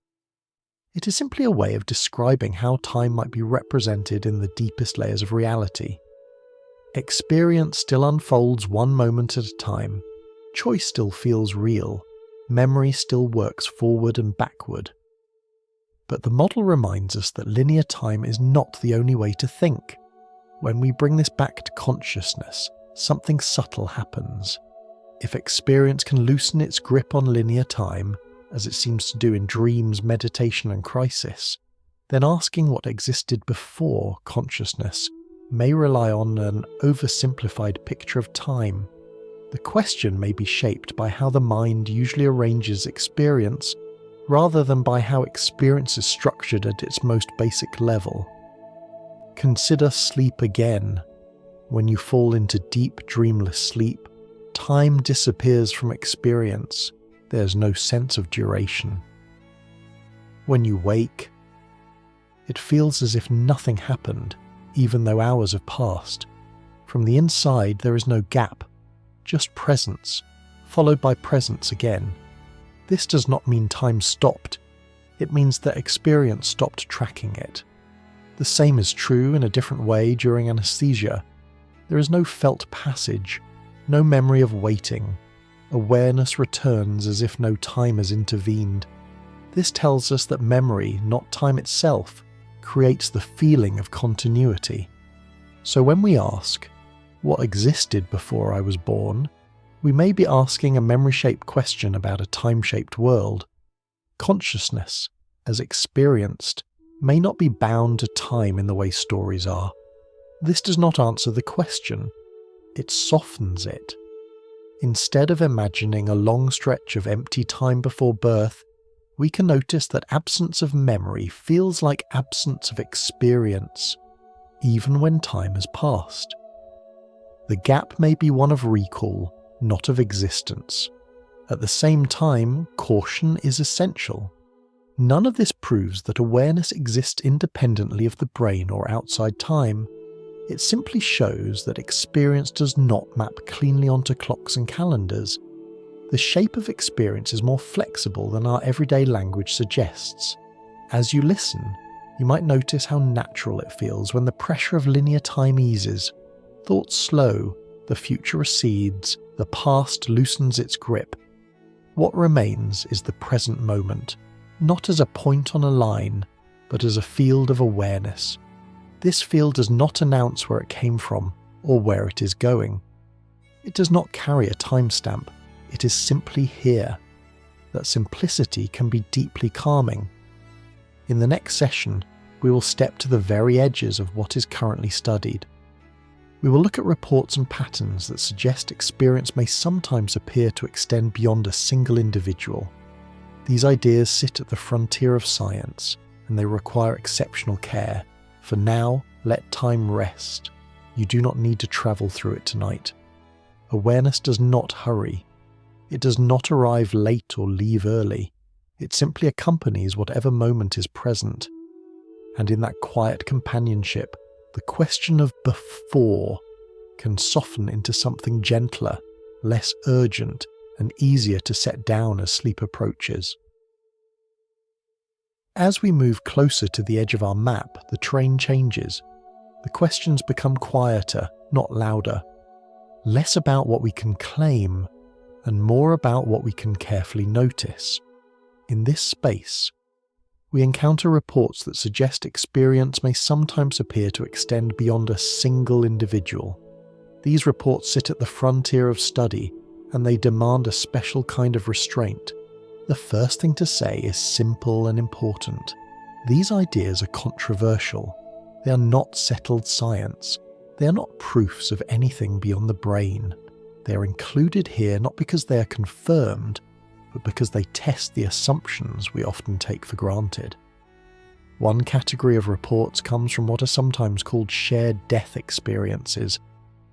It is simply a way of describing how time might be represented in the deepest layers of reality. Experience still unfolds one moment at a time, choice still feels real, memory still works forward and backward. But the model reminds us that linear time is not the only way to think. When we bring this back to consciousness, something subtle happens. If experience can loosen its grip on linear time, as it seems to do in dreams, meditation, and crisis, then asking what existed before consciousness may rely on an oversimplified picture of time. The question may be shaped by how the mind usually arranges experience, rather than by how experience is structured at its most basic level. Consider sleep again. When you fall into deep, dreamless sleep, time disappears from experience. There's no sense of duration. When you wake, it feels as if nothing happened, even though hours have passed. From the inside, there is no gap, just presence, followed by presence again. This does not mean time stopped. It means that experience stopped tracking it. The same is true in a different way during anesthesia. There is no felt passage, no memory of waiting. Awareness returns as if no time has intervened. This tells us that memory, not time itself, creates the feeling of continuity. So when we ask, what existed before I was born, we may be asking a memory-shaped question about a time-shaped world. Consciousness, as experienced, may not be bound to time in the way stories are. This does not answer the question. It softens it. Instead of imagining a long stretch of empty time before birth, we can notice that absence of memory feels like absence of experience, even when time has passed. The gap may be one of recall, not of existence. At the same time, caution is essential. None of this proves that awareness exists independently of the brain or outside time. It simply shows that experience does not map cleanly onto clocks and calendars. The shape of experience is more flexible than our everyday language suggests. As you listen, you might notice how natural it feels when the pressure of linear time eases. Thoughts slow, the future recedes, the past loosens its grip. What remains is the present moment, not as a point on a line, but as a field of awareness. This field does not announce where it came from or where it is going. It does not carry a timestamp. It is simply here. That simplicity can be deeply calming. In the next session, we will step to the very edges of what is currently studied. We will look at reports and patterns that suggest experience may sometimes appear to extend beyond a single individual. These ideas sit at the frontier of science, and they require exceptional care. For now, let time rest. You do not need to travel through it tonight. Awareness does not hurry. It does not arrive late or leave early. It simply accompanies whatever moment is present. And in that quiet companionship, the question of before can soften into something gentler, less urgent, and easier to set down as sleep approaches. As we move closer to the edge of our map, the terrain changes. The questions become quieter, not louder. Less about what we can claim, and more about what we can carefully notice. In this space, we encounter reports that suggest experience may sometimes appear to extend beyond a single individual. These reports sit at the frontier of study, and they demand a special kind of restraint. The first thing to say is simple and important. These ideas are controversial. They are not settled science. They are not proofs of anything beyond the brain. They are included here not because they are confirmed, but because they test the assumptions we often take for granted. One category of reports comes from what are sometimes called shared death experiences.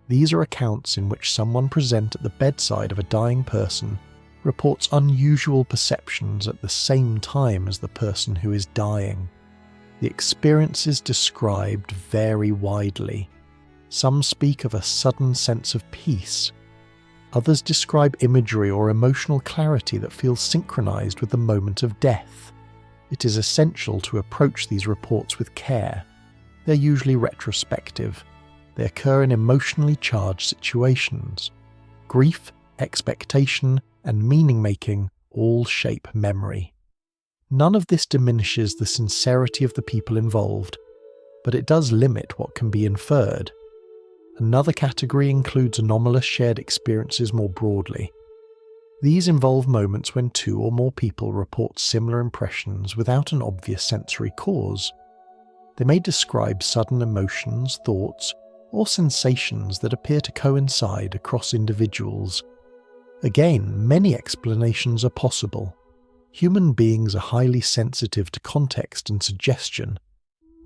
These are accounts in which someone present at the bedside of a dying person reports unusual perceptions at the same time as the person who is dying. The experiences described vary widely. Some speak of a sudden sense of peace. Others describe imagery or emotional clarity that feels synchronized with the moment of death. It is essential to approach these reports with care. They're usually retrospective. They occur in emotionally charged situations. Grief, expectation, and meaning-making all shape memory. None of this diminishes the sincerity of the people involved, but it does limit what can be inferred. Another category includes anomalous shared experiences more broadly. These involve moments when two or more people report similar impressions without an obvious sensory cause. They may describe sudden emotions, thoughts, or sensations that appear to coincide across individuals. Again, many explanations are possible. Human beings are highly sensitive to context and suggestion.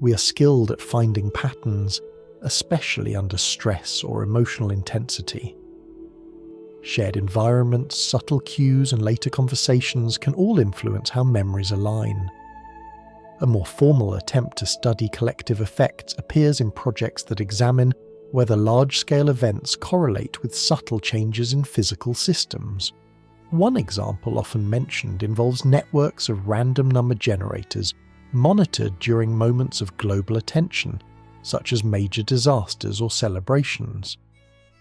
We are skilled at finding patterns, especially under stress or emotional intensity. Shared environments, subtle cues, and later conversations can all influence how memories align. A more formal attempt to study collective effects appears in projects that examine whether large-scale events correlate with subtle changes in physical systems. One example often mentioned involves networks of random number generators monitored during moments of global attention, such as major disasters or celebrations.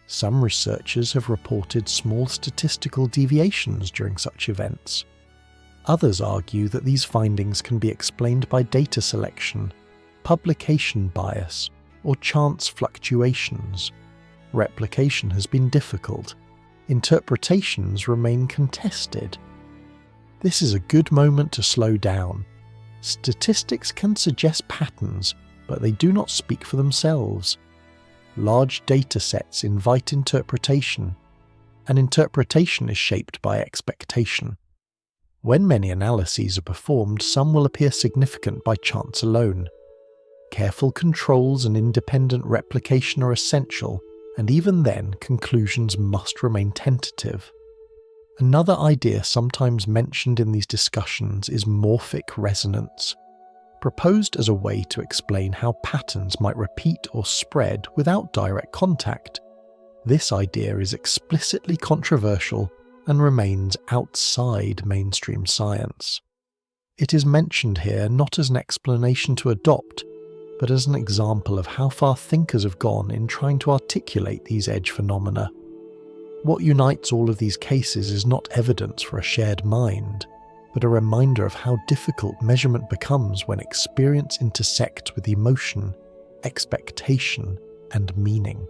Some researchers have reported small statistical deviations during such events. Others argue that these findings can be explained by data selection, publication bias, or chance fluctuations. Replication has been difficult. Interpretations remain contested. This is a good moment to slow down. Statistics can suggest patterns, but they do not speak for themselves. Large data sets invite interpretation, and interpretation is shaped by expectation. When many analyses are performed, some will appear significant by chance alone. Careful controls and independent replication are essential, and even then, conclusions must remain tentative. Another idea sometimes mentioned in these discussions is morphic resonance. Proposed as a way to explain how patterns might repeat or spread without direct contact, this idea is explicitly controversial and remains outside mainstream science. It is mentioned here not as an explanation to adopt, but as an example of how far thinkers have gone in trying to articulate these edge phenomena. What unites all of these cases is not evidence for a shared mind, but a reminder of how difficult measurement becomes when experience intersects with emotion, expectation, and meaning.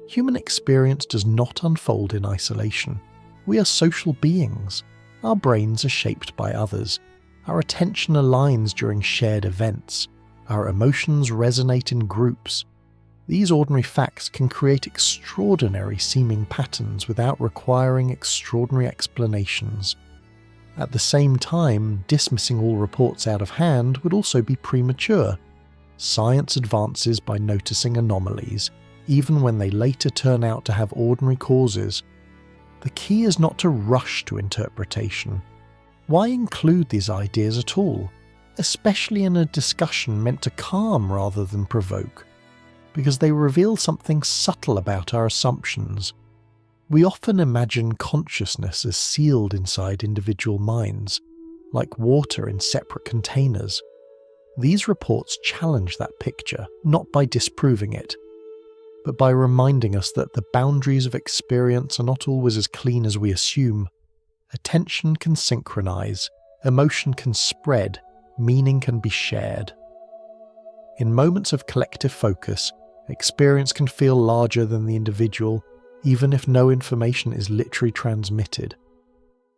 Human experience does not unfold in isolation. We are social beings. Our brains are shaped by others. Our attention aligns during shared events. Our emotions resonate in groups. These ordinary facts can create extraordinary seeming patterns without requiring extraordinary explanations. At the same time, dismissing all reports out of hand would also be premature. Science advances by noticing anomalies, even when they later turn out to have ordinary causes. The key is not to rush to interpretation. Why include these ideas at all, especially in a discussion meant to calm rather than provoke? Because they reveal something subtle about our assumptions. We often imagine consciousness as sealed inside individual minds, like water in separate containers. These reports challenge that picture, not by disproving it, but by reminding us that the boundaries of experience are not always as clean as we assume. Attention can synchronize, emotion can spread, meaning can be shared. In moments of collective focus, experience can feel larger than the individual, even if no information is literally transmitted.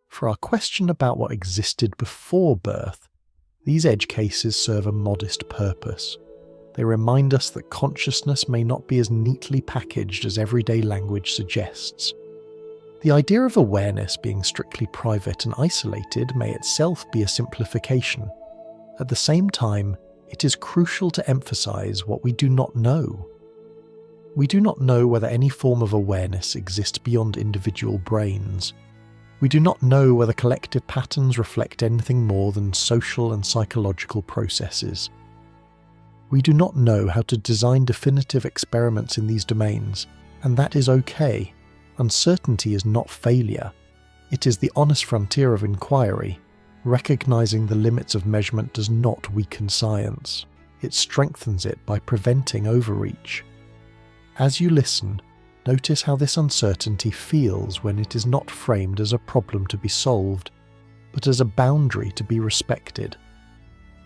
For our question about what existed before birth, these edge cases serve a modest purpose. They remind us that consciousness may not be as neatly packaged as everyday language suggests. The idea of awareness being strictly private and isolated may itself be a simplification. At the same time, it is crucial to emphasize what we do not know. We do not know whether any form of awareness exists beyond individual brains. We do not know whether collective patterns reflect anything more than social and psychological processes. We do not know how to design definitive experiments in these domains, and that is okay. Uncertainty is not failure. It is the honest frontier of inquiry. Recognizing the limits of measurement does not weaken science. It strengthens it by preventing overreach. As you listen, notice how this uncertainty feels when it is not framed as a problem to be solved, but as a boundary to be respected.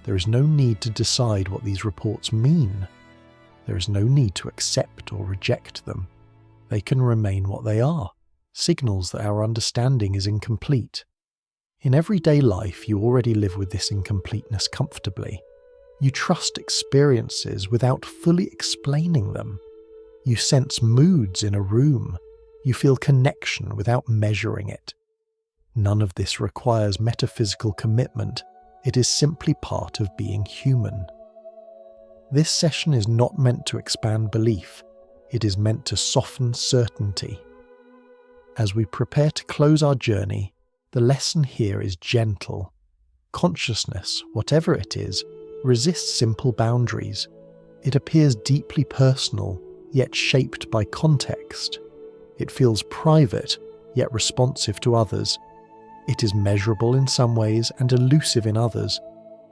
There is no need to decide what these reports mean. There is no need to accept or reject them. They can remain what they are, signals that our understanding is incomplete. In everyday life, you already live with this incompleteness comfortably. You trust experiences without fully explaining them. You sense moods in a room. You feel connection without measuring it. None of this requires metaphysical commitment. It is simply part of being human. This session is not meant to expand belief, it is meant to soften certainty. As we prepare to close our journey, the lesson here is gentle. Consciousness, whatever it is, resists simple boundaries. It appears deeply personal, yet shaped by context. It feels private, yet responsive to others. It is measurable in some ways and elusive in others.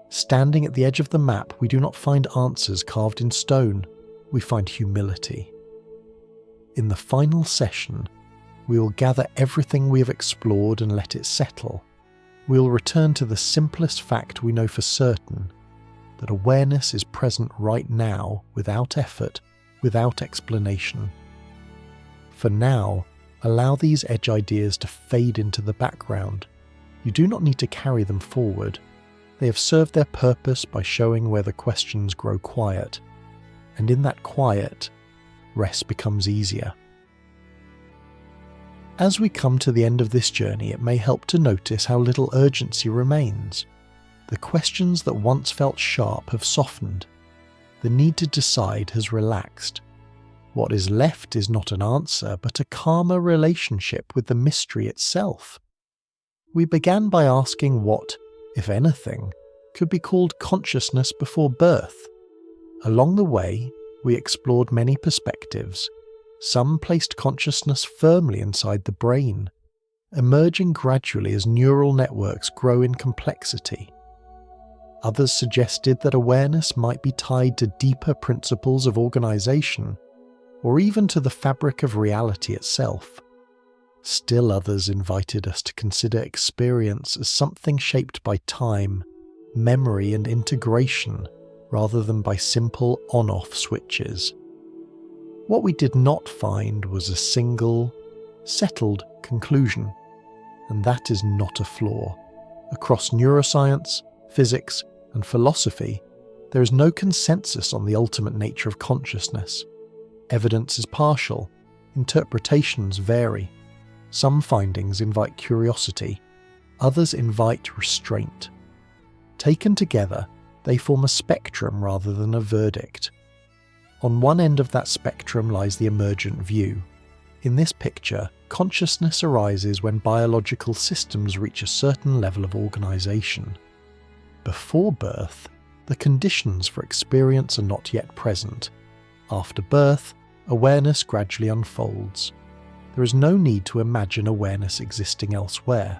Standing at the edge of the map, we do not find answers carved in stone, we find humility. In the final session, we will gather everything we have explored and let it settle. We will return to the simplest fact we know for certain, that awareness is present right now, without effort, without explanation. For now, allow these edge ideas to fade into the background. You do not need to carry them forward. They have served their purpose by showing where the questions grow quiet, and in that quiet, rest becomes easier. As we come to the end of this journey, it may help to notice how little urgency remains. The questions that once felt sharp have softened. The need to decide has relaxed. What is left is not an answer, but a calmer relationship with the mystery itself. We began by asking what, if anything, could be called consciousness before birth. Along the way, we explored many perspectives. Some placed consciousness firmly inside the brain, emerging gradually as neural networks grow in complexity. Others suggested that awareness might be tied to deeper principles of organization, or even to the fabric of reality itself. Still others invited us to consider experience as something shaped by time, memory, and integration, rather than by simple on-off switches. What we did not find was a single, settled conclusion, and that is not a flaw. Across neuroscience, physics, and philosophy, there is no consensus on the ultimate nature of consciousness. Evidence is partial, interpretations vary. Some findings invite curiosity, others invite restraint. Taken together, they form a spectrum rather than a verdict. On one end of that spectrum lies the emergent view. In this picture, consciousness arises when biological systems reach a certain level of organization. Before birth, the conditions for experience are not yet present. After birth, awareness gradually unfolds. There is no need to imagine awareness existing elsewhere.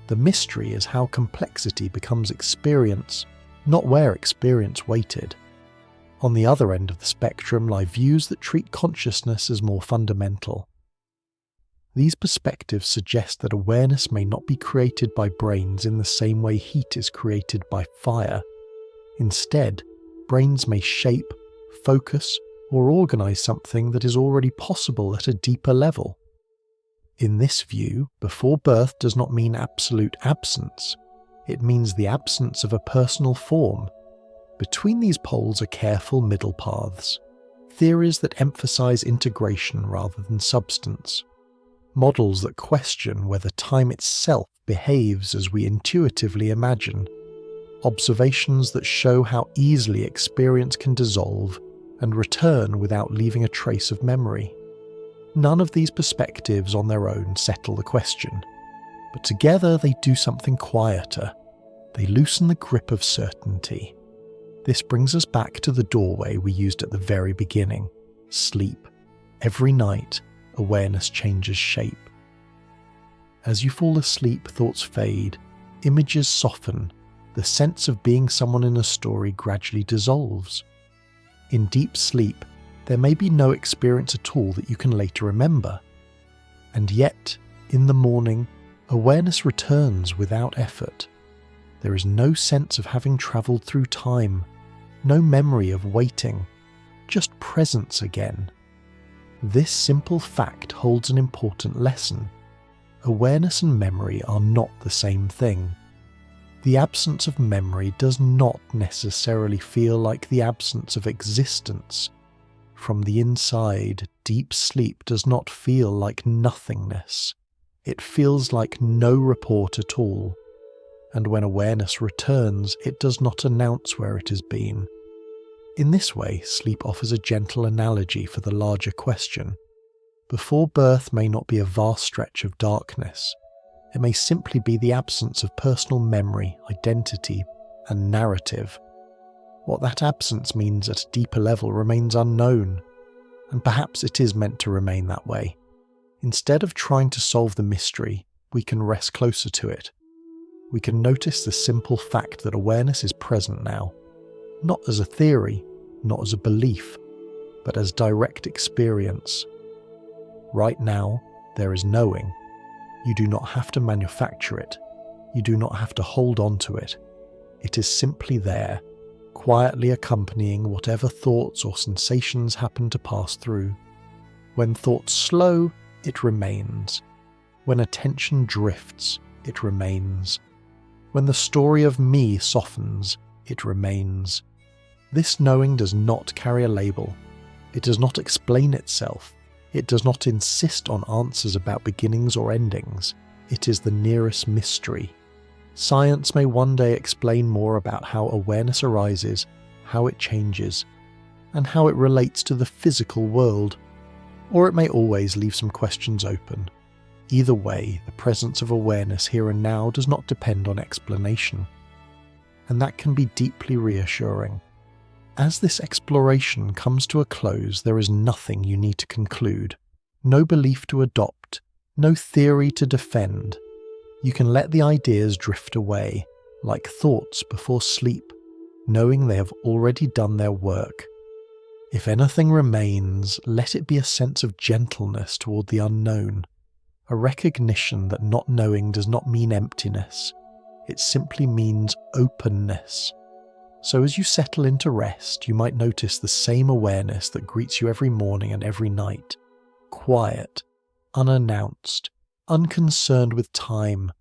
The mystery is how complexity becomes experience, not where experience waited. On the other end of the spectrum lie views that treat consciousness as more fundamental. These perspectives suggest that awareness may not be created by brains in the same way heat is created by fire. Instead, brains may shape, focus, or organize something that is already possible at a deeper level. In this view, before birth does not mean absolute absence. It means the absence of a personal form. Between these poles are careful middle paths, theories that emphasize integration rather than substance, models that question whether time itself behaves as we intuitively imagine, observations that show how easily experience can dissolve and return without leaving a trace of memory. None of these perspectives on their own settle the question, but together they do something quieter. They loosen the grip of certainty. This brings us back to the doorway we used at the very beginning: sleep. Every night, awareness changes shape. As you fall asleep, thoughts fade, images soften, the sense of being someone in a story gradually dissolves. In deep sleep, there may be no experience at all that you can later remember. And yet, in the morning, awareness returns without effort. There is no sense of having travelled through time, no memory of waiting, just presence again. This simple fact holds an important lesson. Awareness and memory are not the same thing. The absence of memory does not necessarily feel like the absence of existence. From the inside, deep sleep does not feel like nothingness. It feels like no report at all. And when awareness returns, it does not announce where it has been. In this way, sleep offers a gentle analogy for the larger question. Before birth may not be a vast stretch of darkness. It may simply be the absence of personal memory, identity, and narrative. What that absence means at a deeper level remains unknown, and perhaps it is meant to remain that way. Instead of trying to solve the mystery, we can rest closer to it. We can notice the simple fact that awareness is present now, not as a theory, not as a belief, but as direct experience. Right now, there is knowing. You do not have to manufacture it. You do not have to hold on to it. It is simply there, quietly accompanying whatever thoughts or sensations happen to pass through. When thoughts slow, it remains. When attention drifts, it remains. When the story of me softens, it remains. This knowing does not carry a label. It does not explain itself. It does not insist on answers about beginnings or endings. It is the nearest mystery. Science may one day explain more about how awareness arises, how it changes, and how it relates to the physical world. Or it may always leave some questions open. Either way, the presence of awareness here and now does not depend on explanation. And that can be deeply reassuring. As this exploration comes to a close, there is nothing you need to conclude, no belief to adopt, no theory to defend. You can let the ideas drift away, like thoughts before sleep, knowing they have already done their work. If anything remains, let it be a sense of gentleness toward the unknown, a recognition that not knowing does not mean emptiness, it simply means openness. So as you settle into rest, you might notice the same awareness that greets you every morning and every night. Quiet, unannounced, unconcerned with time,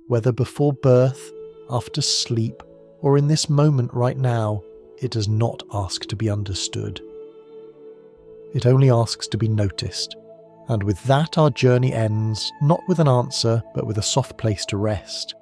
whether before birth, after sleep, or in this moment right now. It does not ask to be understood. It only asks to be noticed. And with that, our journey ends, not with an answer, but with a soft place to rest.